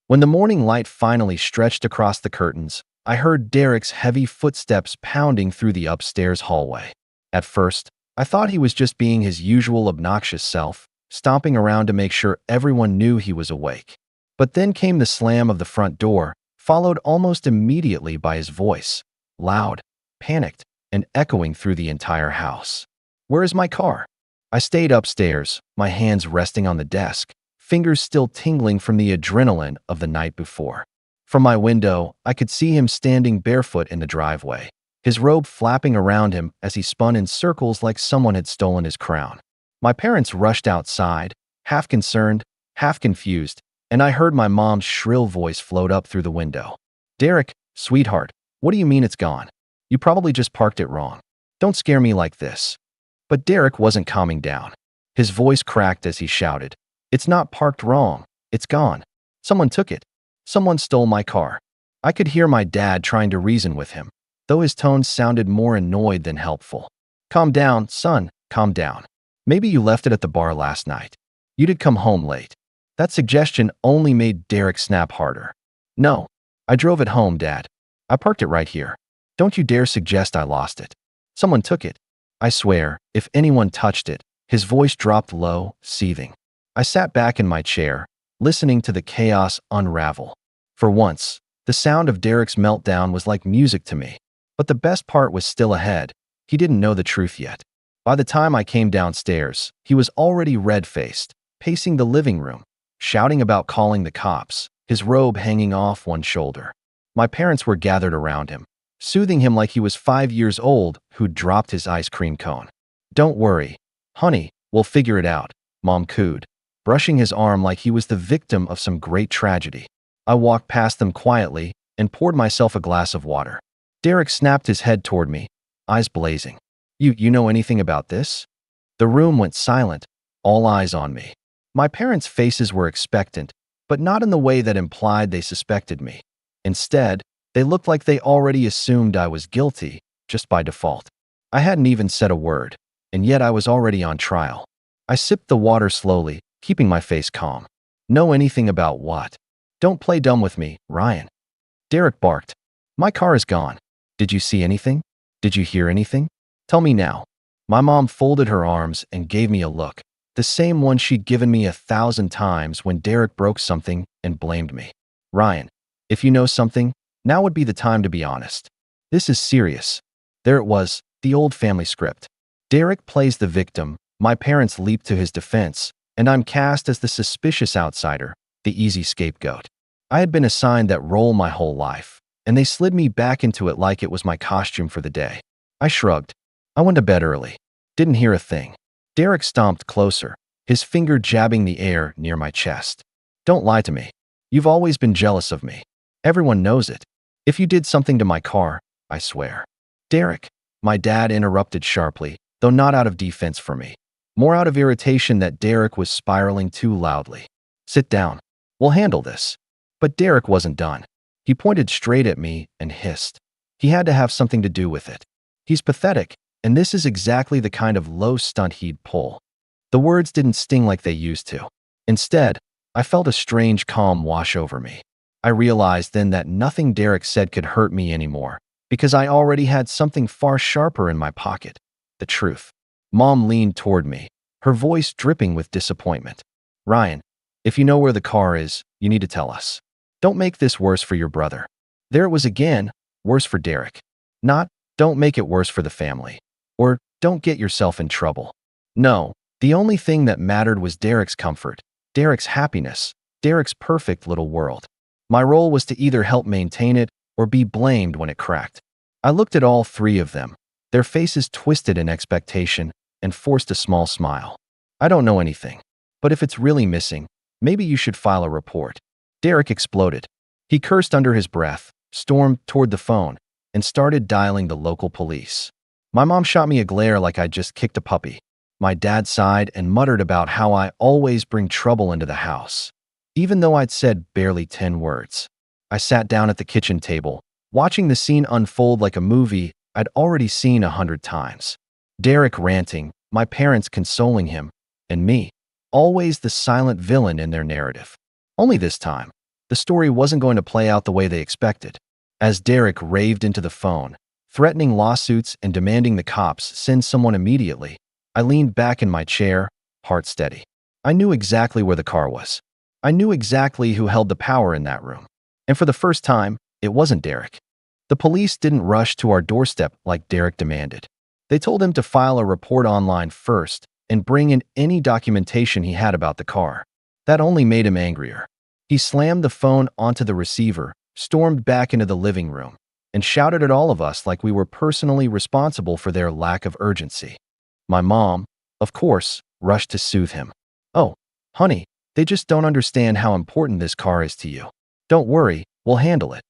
When the morning light finally stretched across the curtains, I heard Derek's heavy footsteps pounding through the upstairs hallway. At first, I thought he was just being his usual obnoxious self, stomping around to make sure everyone knew he was awake. But then came the slam of the front door, followed almost immediately by his voice, loud, panicked, and echoing through the entire house. "Where is my car?" I stayed upstairs, my hands resting on the desk, fingers still tingling from the adrenaline of the night before. From my window, I could see him standing barefoot in the driveway, his robe flapping around him as he spun in circles like someone had stolen his crown. My parents rushed outside, half concerned, half confused, and I heard my mom's shrill voice float up through the window. "Derek, sweetheart, what do you mean it's gone? You probably just parked it wrong. Don't scare me like this." But Derek wasn't calming down. His voice cracked as he shouted, It's not parked wrong. It's gone. Someone took it. Someone stole my car. I could hear my dad trying to reason with him, though his tone sounded more annoyed than helpful. Calm down, son, calm down. Maybe you left it at the bar last night. You did come home late. That suggestion only made Derek snap harder. No, I drove it home, Dad. I parked it right here. Don't you dare suggest I lost it. Someone took it. I swear, if anyone touched it. His voice dropped low, seething. I sat back in my chair, listening to the chaos unravel. For once, the sound of Derek's meltdown was like music to me. But the best part was still ahead. He didn't know the truth yet. By the time I came downstairs, he was already red-faced, pacing the living room, shouting about calling the cops, his robe hanging off one shoulder. My parents were gathered around him, soothing him like he was 5 years old who'd dropped his ice cream cone. Don't worry, honey, we'll figure it out, Mom cooed, brushing his arm like he was the victim of some great tragedy. I walked past them quietly and poured myself a glass of water. Derek snapped his head toward me, eyes blazing. You know anything about this? The room went silent, all eyes on me. My parents' faces were expectant, but not in the way that implied they suspected me. Instead, they looked like they already assumed I was guilty, just by default. I hadn't even said a word, and yet I was already on trial. I sipped the water slowly, keeping my face calm. Know anything about what? Don't play dumb with me, Ryan. Derek barked. My car is gone. Did you see anything? Did you hear anything? Tell me now. My mom folded her arms and gave me a look, the same one she'd given me 1,000 times when Derek broke something and blamed me. Ryan, if you know something, now would be the time to be honest. This is serious. There it was, the old family script. Derek plays the victim, my parents leap to his defense, and I'm cast as the suspicious outsider, the easy scapegoat. I had been assigned that role my whole life, and they slid me back into it like it was my costume for the day. I shrugged. I went to bed early. Didn't hear a thing. Derek stomped closer, his finger jabbing the air near my chest. Don't lie to me. You've always been jealous of me. Everyone knows it. If you did something to my car, I swear. Derek, my dad interrupted sharply, though not out of defense for me. More out of irritation that Derek was spiraling too loudly. Sit down. We'll handle this. But Derek wasn't done. He pointed straight at me and hissed. He had to have something to do with it. He's pathetic, and this is exactly the kind of low stunt he'd pull. The words didn't sting like they used to. Instead, I felt a strange calm wash over me. I realized then that nothing Derek said could hurt me anymore, because I already had something far sharper in my pocket. The truth. Mom leaned toward me, her voice dripping with disappointment. Ryan, if you know where the car is, you need to tell us. Don't make this worse for your brother. There it was again, worse for Derek. Not, don't make it worse for the family. Or, don't get yourself in trouble. No, the only thing that mattered was Derek's comfort, Derek's happiness, Derek's perfect little world. My role was to either help maintain it or be blamed when it cracked. I looked at all three of them, their faces twisted in expectation, and forced a small smile. I don't know anything, but if it's really missing, maybe you should file a report. Derek exploded. He cursed under his breath, stormed toward the phone, and started dialing the local police. My mom shot me a glare like I'd just kicked a puppy. My dad sighed and muttered about how I always bring trouble into the house, even though I'd said barely 10 words. I sat down at the kitchen table, watching the scene unfold like a movie I'd already seen 100 times. Derek ranting, my parents consoling him, and me, always the silent villain in their narrative. Only this time, the story wasn't going to play out the way they expected. As Derek raved into the phone, threatening lawsuits and demanding the cops send someone immediately, I leaned back in my chair, heart steady. I knew exactly where the car was. I knew exactly who held the power in that room. And for the first time, it wasn't Derek. The police didn't rush to our doorstep like Derek demanded. They told him to file a report online first and bring in any documentation he had about the car. That only made him angrier. He slammed the phone onto the receiver, stormed back into the living room, and shouted at all of us like we were personally responsible for their lack of urgency. My mom, of course, rushed to soothe him. Oh, honey, they just don't understand how important this car is to you. Don't worry, we'll handle it.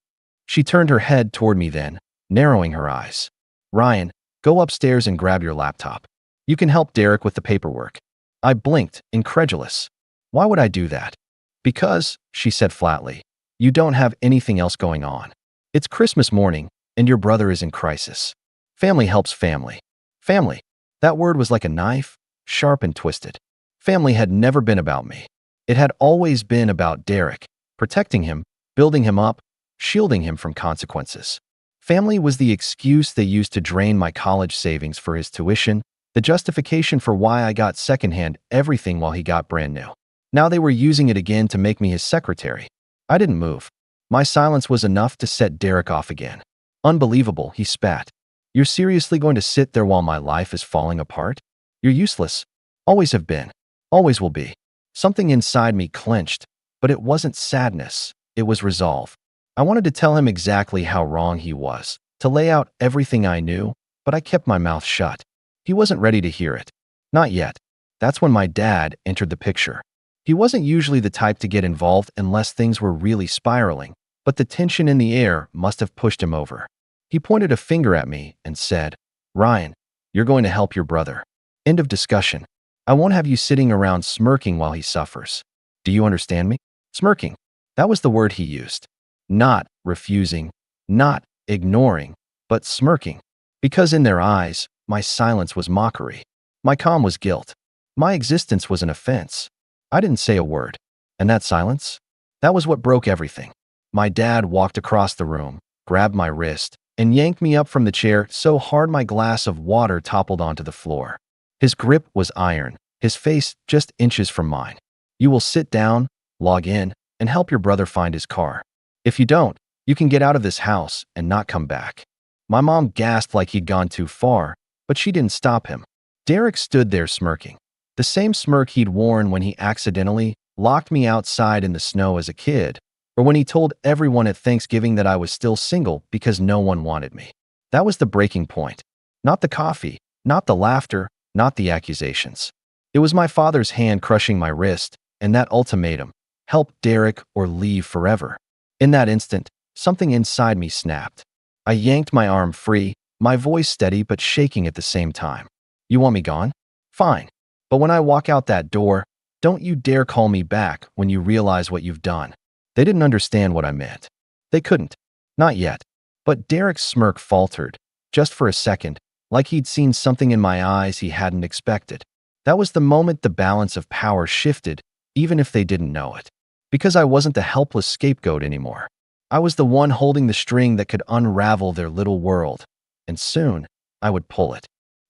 She turned her head toward me then, narrowing her eyes. Ryan, go upstairs and grab your laptop. You can help Derek with the paperwork. I blinked, incredulous. Why would I do that? Because, she said flatly, you don't have anything else going on. It's Christmas morning, and your brother is in crisis. Family helps family. Family. That word was like a knife, sharp and twisted. Family had never been about me. It had always been about Derek, protecting him, building him up, shielding him from consequences. Family was the excuse they used to drain my college savings for his tuition, the justification for why I got secondhand everything while he got brand new. Now they were using it again to make me his secretary. I didn't move. My silence was enough to set Derek off again. Unbelievable, he spat. You're seriously going to sit there while my life is falling apart? You're useless. Always have been. Always will be. Something inside me clenched, but it wasn't sadness. It was resolve. I wanted to tell him exactly how wrong he was, to lay out everything I knew, but I kept my mouth shut. He wasn't ready to hear it. Not yet. That's when my dad entered the picture. He wasn't usually the type to get involved unless things were really spiraling, but the tension in the air must have pushed him over. He pointed a finger at me and said, Ryan, you're going to help your brother. End of discussion. I won't have you sitting around smirking while he suffers. Do you understand me? Smirking. That was the word he used. Not refusing, not ignoring, but smirking. Because in their eyes, my silence was mockery. My calm was guilt. My existence was an offense. I didn't say a word. And that silence? That was what broke everything. My dad walked across the room, grabbed my wrist, and yanked me up from the chair so hard my glass of water toppled onto the floor. His grip was iron, his face just inches from mine. You will sit down, log in, and help your brother find his car. If you don't, you can get out of this house and not come back. My mom gasped like he'd gone too far, but she didn't stop him. Derek stood there smirking. The same smirk he'd worn when he accidentally locked me outside in the snow as a kid, or when he told everyone at Thanksgiving that I was still single because no one wanted me. That was the breaking point. Not the coffee, not the laughter, not the accusations. It was my father's hand crushing my wrist, and that ultimatum, help Derek or leave forever. In that instant, something inside me snapped. I yanked my arm free, my voice steady but shaking at the same time. You want me gone? Fine. But when I walk out that door, don't you dare call me back when you realize what you've done. They didn't understand what I meant. They couldn't. Not yet. But Derek's smirk faltered, just for a second, like he'd seen something in my eyes he hadn't expected. That was the moment the balance of power shifted, even if they didn't know it. Because I wasn't the helpless scapegoat anymore. I was the one holding the string that could unravel their little world. And soon, I would pull it.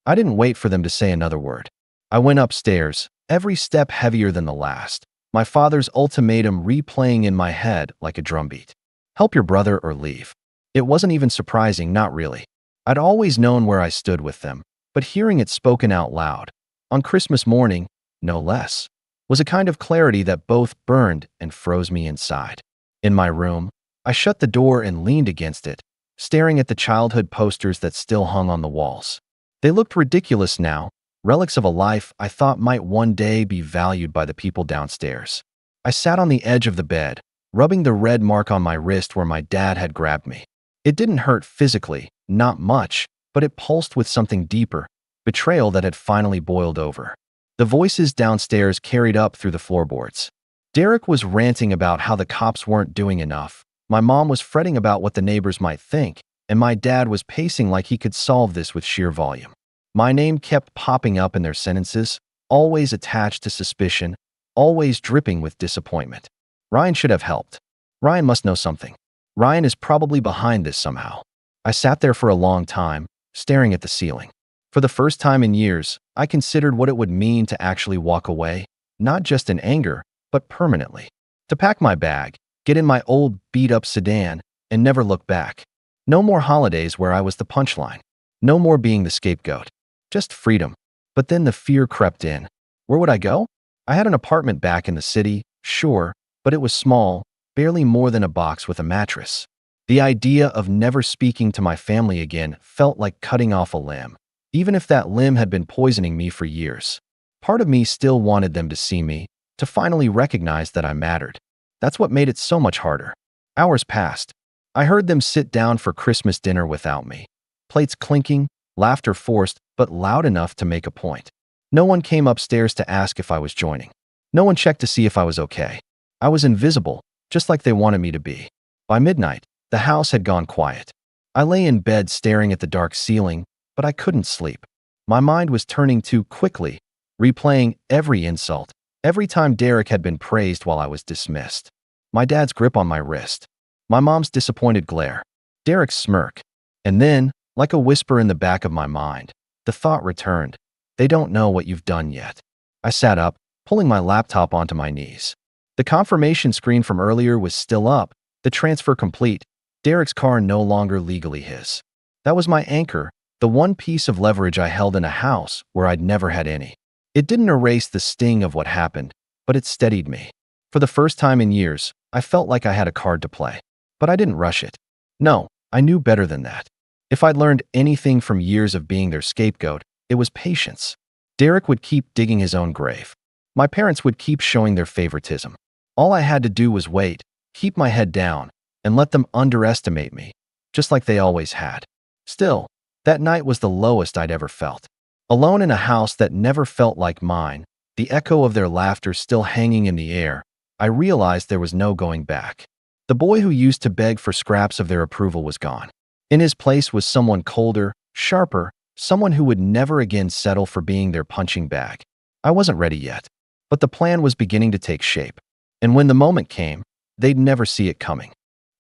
I didn't wait for them to say another word. I went upstairs, every step heavier than the last, my father's ultimatum replaying in my head like a drumbeat. Help your brother or leave. It wasn't even surprising, not really. I'd always known where I stood with them, but hearing it spoken out loud, on Christmas morning, no less, was a kind of clarity that both burned and froze me inside. In my room, I shut the door and leaned against it, staring at the childhood posters that still hung on the walls. They looked ridiculous now, relics of a life I thought might one day be valued by the people downstairs. I sat on the edge of the bed, rubbing the red mark on my wrist where my dad had grabbed me. It didn't hurt physically, not much, but it pulsed with something deeper, betrayal that had finally boiled over. The voices downstairs carried up through the floorboards. Derek was ranting about how the cops weren't doing enough. My mom was fretting about what the neighbors might think, and my dad was pacing like he could solve this with sheer volume. My name kept popping up in their sentences, always attached to suspicion, always dripping with disappointment. Ryan should have helped. Ryan must know something. Ryan is probably behind this somehow. I sat there for a long time, staring at the ceiling. For the first time in years, I considered what it would mean to actually walk away, not just in anger, but permanently. To pack my bag, get in my old beat-up sedan, and never look back. No more holidays where I was the punchline. No more being the scapegoat. Just freedom. But then the fear crept in. Where would I go? I had an apartment back in the city, sure, but it was small, barely more than a box with a mattress. The idea of never speaking to my family again felt like cutting off a limb, even if that limb had been poisoning me for years. Part of me still wanted them to see me, to finally recognize that I mattered. That's what made it so much harder. Hours passed. I heard them sit down for Christmas dinner without me. Plates clinking, laughter forced, but loud enough to make a point. No one came upstairs to ask if I was joining. No one checked to see if I was okay. I was invisible, just like they wanted me to be. By midnight, the house had gone quiet. I lay in bed staring at the dark ceiling, but I couldn't sleep. My mind was turning too quickly, replaying every insult, every time Derek had been praised while I was dismissed. My dad's grip on my wrist. My mom's disappointed glare. Derek's smirk. And then, like a whisper in the back of my mind, the thought returned. They don't know what you've done yet. I sat up, pulling my laptop onto my knees. The confirmation screen from earlier was still up, the transfer complete, Derek's car no longer legally his. That was my anchor, the one piece of leverage I held in a house where I'd never had any. It didn't erase the sting of what happened, but it steadied me. For the first time in years, I felt like I had a card to play. But I didn't rush it. No, I knew better than that. If I'd learned anything from years of being their scapegoat, it was patience. Derek would keep digging his own grave. My parents would keep showing their favoritism. All I had to do was wait, keep my head down, and let them underestimate me, just like they always had. Still, that night was the lowest I'd ever felt. Alone in a house that never felt like mine, the echo of their laughter still hanging in the air, I realized there was no going back. The boy who used to beg for scraps of their approval was gone. In his place was someone colder, sharper, someone who would never again settle for being their punching bag. I wasn't ready yet, but the plan was beginning to take shape. And when the moment came, they'd never see it coming.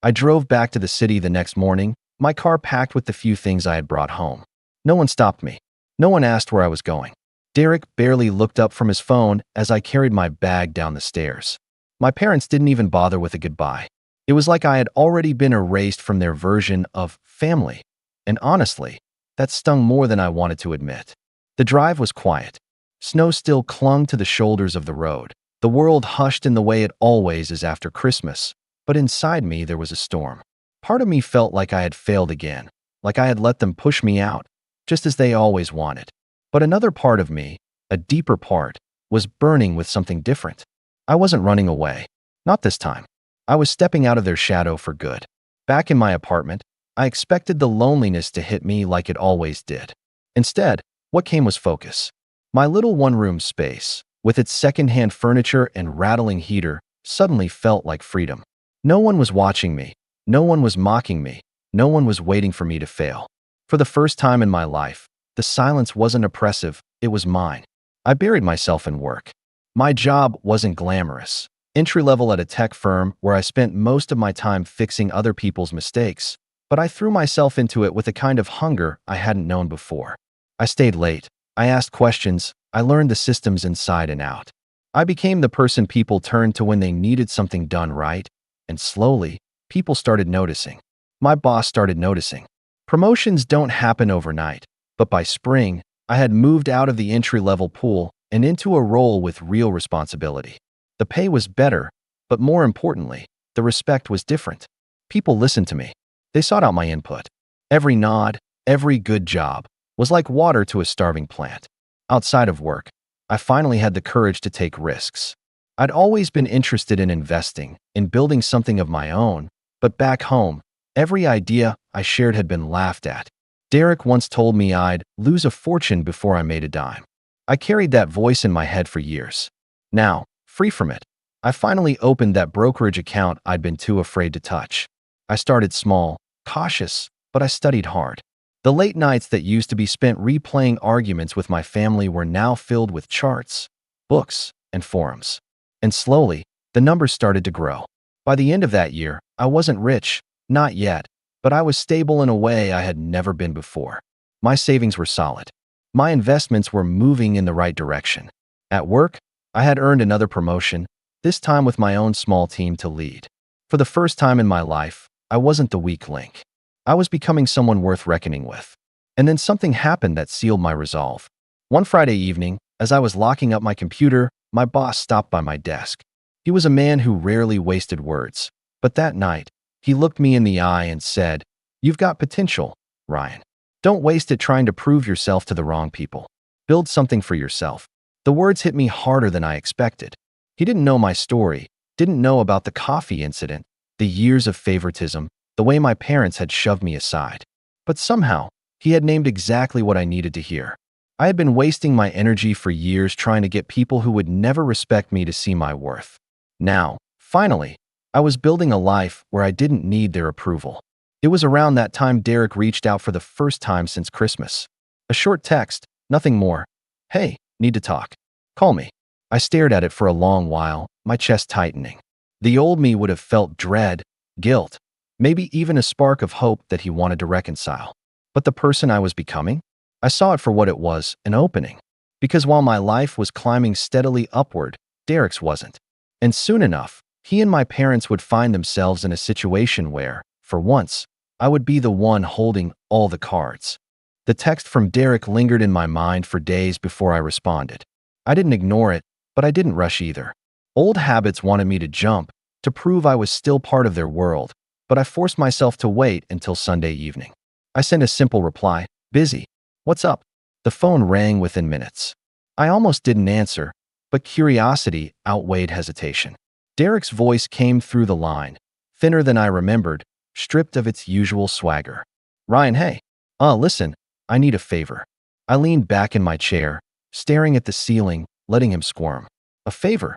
I drove back to the city the next morning, my car packed with the few things I had brought home. No one stopped me. No one asked where I was going. Derek barely looked up from his phone as I carried my bag down the stairs. My parents didn't even bother with a goodbye. It was like I had already been erased from their version of family. And honestly, that stung more than I wanted to admit. The drive was quiet. Snow still clung to the shoulders of the road. The world hushed in the way it always is after Christmas, but inside me there was a storm. Part of me felt like I had failed again, like I had let them push me out, just as they always wanted. But another part of me, a deeper part, was burning with something different. I wasn't running away. Not this time. I was stepping out of their shadow for good. Back in my apartment, I expected the loneliness to hit me like it always did. Instead, what came was focus. My little one-room space, with its second-hand furniture and rattling heater, suddenly felt like freedom. No one was watching me. No one was mocking me. No one was waiting for me to fail. For the first time in my life, the silence wasn't oppressive, it was mine. I buried myself in work. My job wasn't glamorous. Entry-level at a tech firm where I spent most of my time fixing other people's mistakes, but I threw myself into it with a kind of hunger I hadn't known before. I stayed late. I asked questions. I learned the systems inside and out. I became the person people turned to when they needed something done right, and slowly, people started noticing. My boss started noticing. Promotions don't happen overnight, but by spring, I had moved out of the entry-level pool and into a role with real responsibility. The pay was better, but more importantly, the respect was different. People listened to me. They sought out my input. Every nod, every good job, was like water to a starving plant. Outside of work, I finally had the courage to take risks. I'd always been interested in investing, in building something of my own, but back home, every idea I shared had been laughed at. Derek once told me I'd lose a fortune before I made a dime. I carried that voice in my head for years. Now, free from it, I finally opened that brokerage account I'd been too afraid to touch. I started small, cautious, but I studied hard. The late nights that used to be spent replaying arguments with my family were now filled with charts, books, and forums. And slowly, the numbers started to grow. By the end of that year, I wasn't rich, not yet, but I was stable in a way I had never been before. My savings were solid. My investments were moving in the right direction. At work, I had earned another promotion, this time with my own small team to lead. For the first time in my life, I wasn't the weak link. I was becoming someone worth reckoning with. And then something happened that sealed my resolve. One Friday evening, as I was locking up my computer, my boss stopped by my desk. He was a man who rarely wasted words, but that night, he looked me in the eye and said, "You've got potential, Ryan. Don't waste it trying to prove yourself to the wrong people. Build something for yourself." The words hit me harder than I expected. He didn't know my story, didn't know about the coffee incident, the years of favoritism, the way my parents had shoved me aside. But somehow, he had named exactly what I needed to hear. I had been wasting my energy for years trying to get people who would never respect me to see my worth. Now, finally, I was building a life where I didn't need their approval. It was around that time Derek reached out for the first time since Christmas. A short text, nothing more. Hey, need to talk. Call me. I stared at it for a long while, my chest tightening. The old me would have felt dread, guilt, maybe even a spark of hope that he wanted to reconcile. But the person I was becoming? I saw it for what it was, an opening. Because while my life was climbing steadily upward, Derek's wasn't. And soon enough, he and my parents would find themselves in a situation where, for once, I would be the one holding all the cards. The text from Derek lingered in my mind for days before I responded. I didn't ignore it, but I didn't rush either. Old habits wanted me to jump, to prove I was still part of their world, but I forced myself to wait until Sunday evening. I sent a simple reply, busy. What's up? The phone rang within minutes. I almost didn't answer, but curiosity outweighed hesitation. Derek's voice came through the line, thinner than I remembered, stripped of its usual swagger. Ryan, hey. Listen, I need a favor. I leaned back in my chair, staring at the ceiling, letting him squirm. A favor?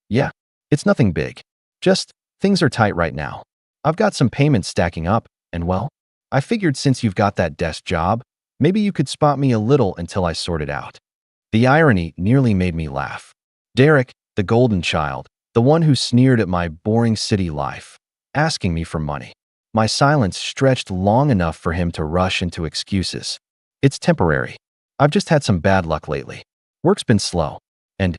Yeah, it's nothing big. Just, things are tight right now. I've got some payments stacking up, and well, I figured since you've got that desk job, maybe you could spot me a little until I sort it out. The irony nearly made me laugh. Derek, the golden child, the one who sneered at my boring city life, asking me for money. My silence stretched long enough for him to rush into excuses. It's temporary. I've just had some bad luck lately. Work's been slow. And,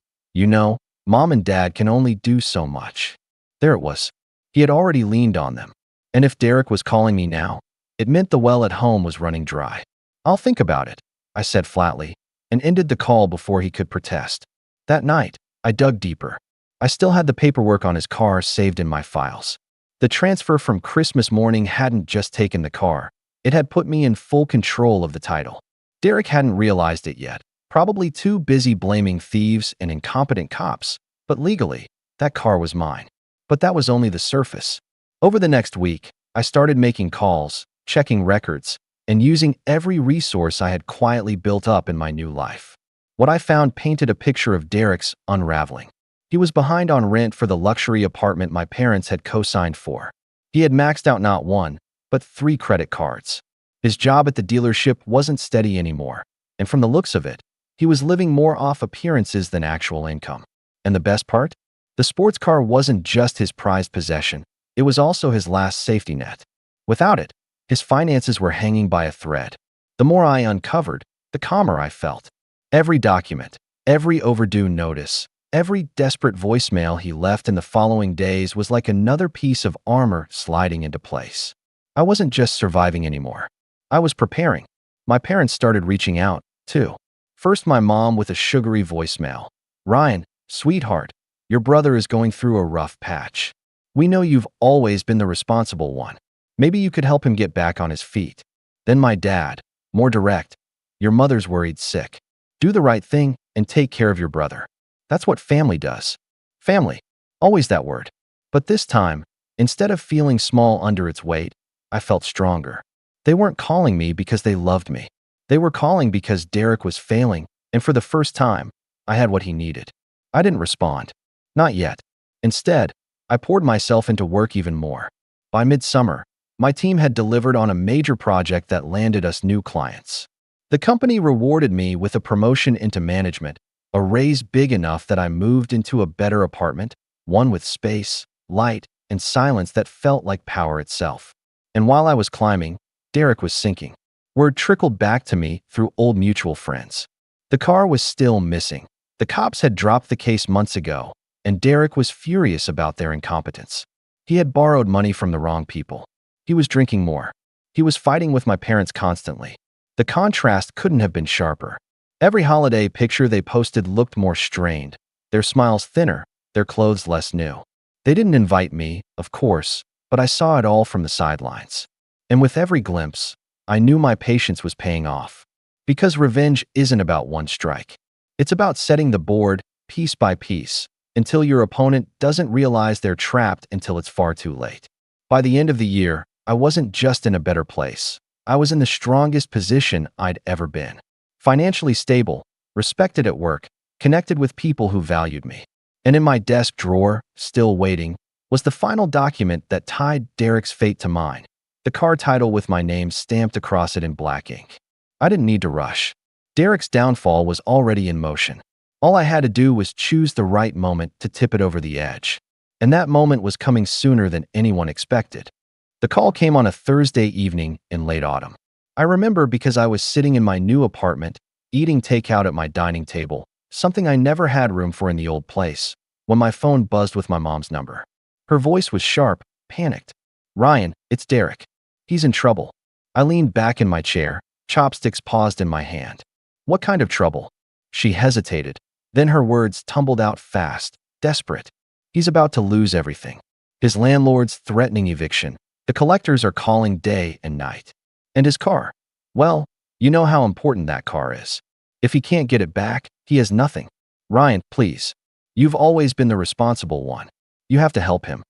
Mom and Dad can only do so much. There it was. He had already leaned on them. And if Derek was calling me now, it meant the well at home was running dry. I'll think about it, I said flatly, and ended the call before he could protest. That night, I dug deeper. I still had the paperwork on his car saved in my files. The transfer from Christmas morning hadn't just taken the car. It had put me in full control of the title. Derek hadn't realized it yet, probably too busy blaming thieves and incompetent cops, but legally, that car was mine. But that was only the surface. Over the next week, I started making calls, checking records, and using every resource I had quietly built up in my new life. What I found painted a picture of Derek's unraveling. He was behind on rent for the luxury apartment my parents had co-signed for. He had maxed out not one, but 3 credit cards. His job at the dealership wasn't steady anymore, and from the looks of it, he was living more off appearances than actual income. And the best part? The sports car wasn't just his prized possession, it was also his last safety net. Without it, his finances were hanging by a thread. The more I uncovered, the calmer I felt. Every document, every overdue notice, every desperate voicemail he left in the following days was like another piece of armor sliding into place. I wasn't just surviving anymore. I was preparing. My parents started reaching out, too. First, my mom with a sugary voicemail. Ryan, sweetheart, your brother is going through a rough patch. We know you've always been the responsible one. Maybe you could help him get back on his feet. Then my dad, more direct. Your mother's worried sick. Do the right thing and take care of your brother. That's what family does. Family. Always that word. But this time, instead of feeling small under its weight, I felt stronger. They weren't calling me because they loved me. They were calling because Derek was failing, and for the first time, I had what he needed. I didn't respond. Not yet. Instead, I poured myself into work even more. By midsummer, my team had delivered on a major project that landed us new clients. The company rewarded me with a promotion into management, a raise big enough that I moved into a better apartment, one with space, light, and silence that felt like power itself. And while I was climbing, Derek was sinking. Word trickled back to me through old mutual friends. The car was still missing. The cops had dropped the case months ago, and Derek was furious about their incompetence. He had borrowed money from the wrong people. He was drinking more. He was fighting with my parents constantly. The contrast couldn't have been sharper. Every holiday picture they posted looked more strained, their smiles thinner, their clothes less new. They didn't invite me, of course, but I saw it all from the sidelines. And with every glimpse, I knew my patience was paying off. Because revenge isn't about one strike. It's about setting the board, piece by piece, until your opponent doesn't realize they're trapped until it's far too late. By the end of the year, I wasn't just in a better place. I was in the strongest position I'd ever been. Financially stable, respected at work, connected with people who valued me. And in my desk drawer, still waiting, was the final document that tied Derek's fate to mine. The car title with my name stamped across it in black ink. I didn't need to rush. Derek's downfall was already in motion. All I had to do was choose the right moment to tip it over the edge. And that moment was coming sooner than anyone expected. The call came on a Thursday evening in late autumn. I remember because I was sitting in my new apartment, eating takeout at my dining table, something I never had room for in the old place, when my phone buzzed with my mom's number. Her voice was sharp, panicked. "Ryan, it's Derek. He's in trouble." I leaned back in my chair, chopsticks paused in my hand. "What kind of trouble?" She hesitated. Then her words tumbled out fast, desperate. "He's about to lose everything. His landlord's threatening eviction. The collectors are calling day and night. And his car. Well, you know how important that car is. If he can't get it back, he has nothing. Ryan, please. You've always been the responsible one. You have to help him."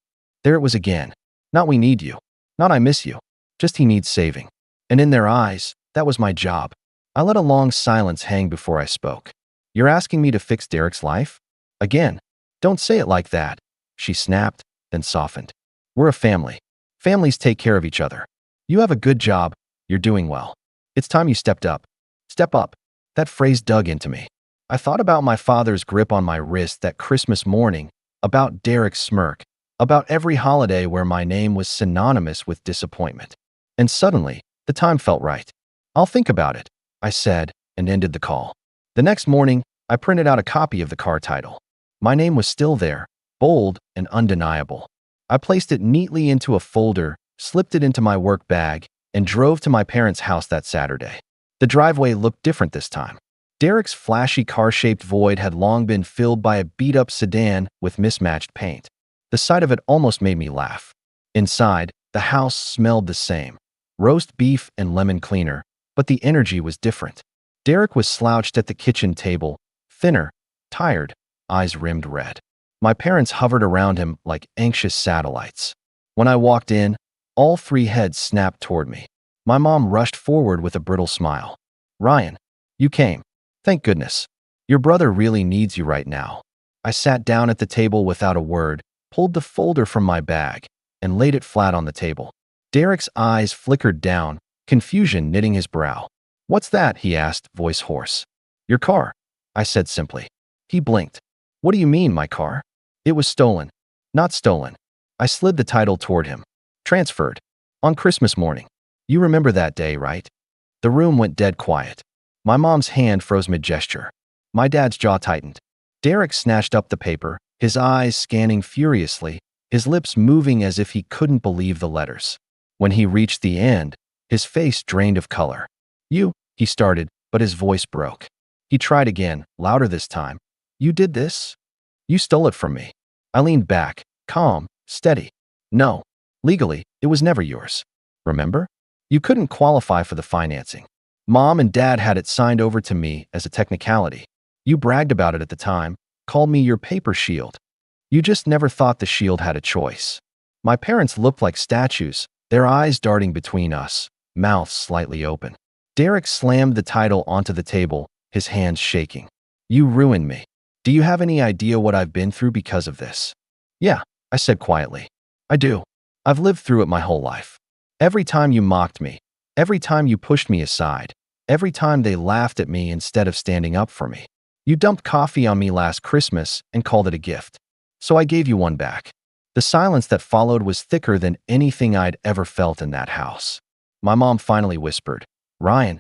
There it was again. Not "we need you." Not "I miss you." Just "he needs saving." And in their eyes, that was my job. I let a long silence hang before I spoke. "You're asking me to fix Derek's life? Again? Don't say it like that." She snapped, then softened. "We're a family. Families take care of each other. You have a good job. You're doing well. It's time you stepped up." Step up. That phrase dug into me. I thought about my father's grip on my wrist that Christmas morning, about Derek's smirk, about every holiday where my name was synonymous with disappointment. And suddenly, the time felt right. "I'll think about it," I said, and ended the call. The next morning, I printed out a copy of the car title. My name was still there, bold and undeniable. I placed it neatly into a folder, slipped it into my work bag, and drove to my parents' house that Saturday. The driveway looked different this time. Derek's flashy car-shaped void had long been filled by a beat-up sedan with mismatched paint. The sight of it almost made me laugh. Inside, the house smelled the same, roast beef and lemon cleaner, but the energy was different. Derek was slouched at the kitchen table, thinner, tired, eyes rimmed red. My parents hovered around him like anxious satellites. When I walked in, all three heads snapped toward me. My mom rushed forward with a brittle smile. "Ryan, you came. Thank goodness. Your brother really needs you right now." I sat down at the table without a word, pulled the folder from my bag, and laid it flat on the table. Derek's eyes flickered down, confusion knitting his brow. "What's that?" he asked, voice hoarse. "Your car," I said simply. He blinked. "What do you mean, my car?" "It was stolen." "Not stolen." I slid the title toward him. "Transferred. On Christmas morning. You remember that day, right?" The room went dead quiet. My mom's hand froze mid-gesture. My dad's jaw tightened. Derek snatched up the paper, his eyes scanning furiously, his lips moving as if he couldn't believe the letters. When he reached the end, his face drained of color. "You," he started, but his voice broke. He tried again, louder this time. "You did this? You stole it from me." I leaned back, calm, steady. "No. Legally, it was never yours. Remember? You couldn't qualify for the financing. Mom and Dad had it signed over to me as a technicality. You bragged about it at the time, called me your paper shield. You just never thought the shield had a choice." My parents looked like statues, their eyes darting between us, mouths slightly open. Derek slammed the title onto the table, his hands shaking. "You ruined me. Do you have any idea what I've been through because of this?" "Yeah," I said quietly. "I do. I've lived through it my whole life. Every time you mocked me, every time you pushed me aside, every time they laughed at me instead of standing up for me. You dumped coffee on me last Christmas and called it a gift. So I gave you one back." The silence that followed was thicker than anything I'd ever felt in that house. My mom finally whispered, "Ryan,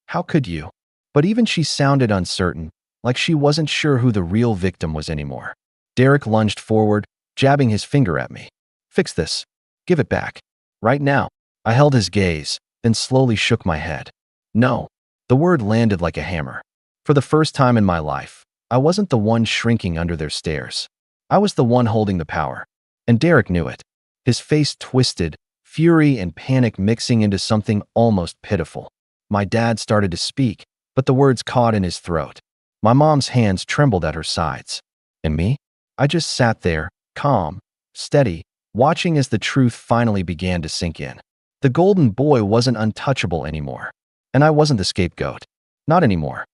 how could you?" But even she sounded uncertain, like she wasn't sure who the real victim was anymore. Derek lunged forward, jabbing his finger at me. "Fix this. Give it back. Right now." I held his gaze, then slowly shook my head. "No." The word landed like a hammer. For the first time in my life, I wasn't the one shrinking under their stares. I was the one holding the power. And Derek knew it. His face twisted, fury and panic mixing into something almost pitiful. My dad started to speak, but the words caught in his throat. My mom's hands trembled at her sides. And me? I just sat there, calm, steady, watching as the truth finally began to sink in. The golden boy wasn't untouchable anymore. And I wasn't the scapegoat. Not anymore.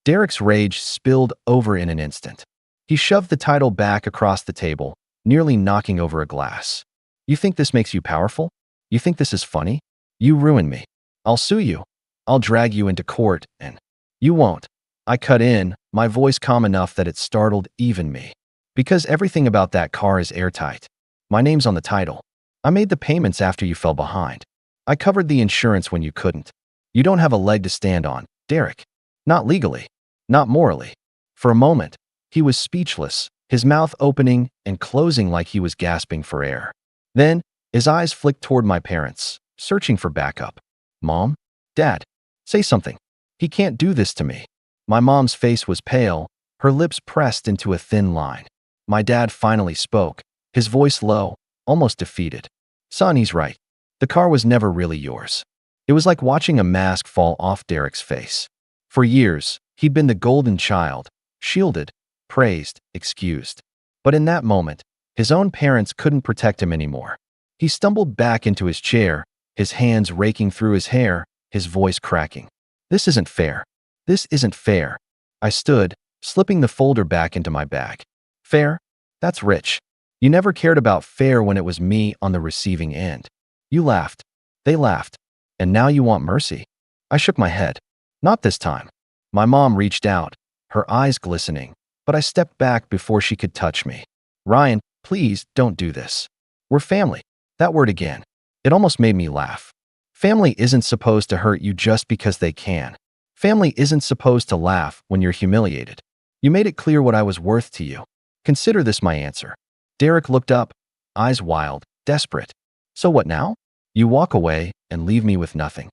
Derek's rage spilled over in an instant. He shoved the title back across the table, nearly knocking over a glass. You think this makes you powerful? You think this is funny? You ruin me. I'll sue you. I'll drag you into court and… You won't. I cut in, my voice calm enough that it startled even me. Because everything about that car is airtight. My name's on the title. I made the payments after you fell behind. I covered the insurance when you couldn't. You don't have a leg to stand on, Derek. Not legally. Not morally. For a moment, he was speechless, his mouth opening and closing like he was gasping for air. Then, his eyes flicked toward my parents, searching for backup. Mom? Dad? Say something. He can't do this to me. My mom's face was pale, her lips pressed into a thin line. My dad finally spoke, his voice low, almost defeated. Son, he's right. The car was never really yours. It was like watching a mask fall off Derek's face. For years, he'd been the golden child, shielded, praised, excused. But in that moment, his own parents couldn't protect him anymore. He stumbled back into his chair, his hands raking through his hair, his voice cracking. This isn't fair. This isn't fair. I stood, slipping the folder back into my bag. Fair? That's rich. You never cared about fair when it was me on the receiving end. You laughed. They laughed. And now you want mercy? I shook my head. Not this time. My mom reached out, her eyes glistening, but I stepped back before she could touch me. Ryan, please don't do this. We're family. That word again. It almost made me laugh. Family isn't supposed to hurt you just because they can. Family isn't supposed to laugh when you're humiliated. You made it clear what I was worth to you. Consider this my answer. Derek looked up, eyes wild, desperate. So what now? You walk away and leave me with nothing.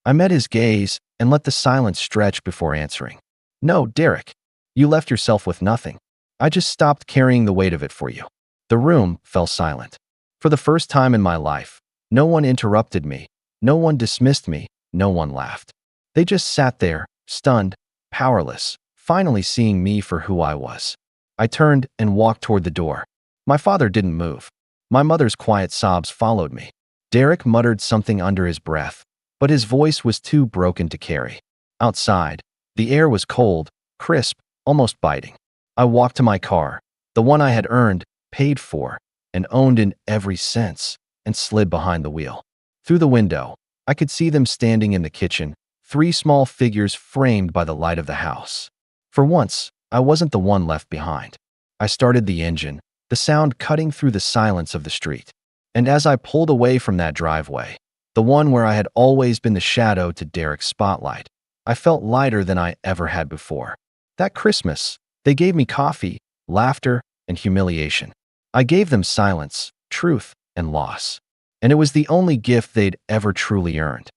I met his gaze and let the silence stretch before answering. No, Derek. You left yourself with nothing. I just stopped carrying the weight of it for you. The room fell silent. For the first time in my life, no one interrupted me, no one dismissed me, no one laughed. They just sat there, stunned, powerless, finally seeing me for who I was. I turned and walked toward the door. My father didn't move. My mother's quiet sobs followed me. Derek muttered something under his breath, but his voice was too broken to carry. Outside, the air was cold, crisp, almost biting. I walked to my car, the one I had earned, paid for, and owned in every sense, and slid behind the wheel. Through the window, I could see them standing in the kitchen, three small figures framed by the light of the house. For once, I wasn't the one left behind. I started the engine, the sound cutting through the silence of the street. And as I pulled away from that driveway, the one where I had always been the shadow to Derek's spotlight, I felt lighter than I ever had before. That Christmas, they gave me coffee, laughter, and humiliation. I gave them silence, truth, and loss. And it was the only gift they'd ever truly earned.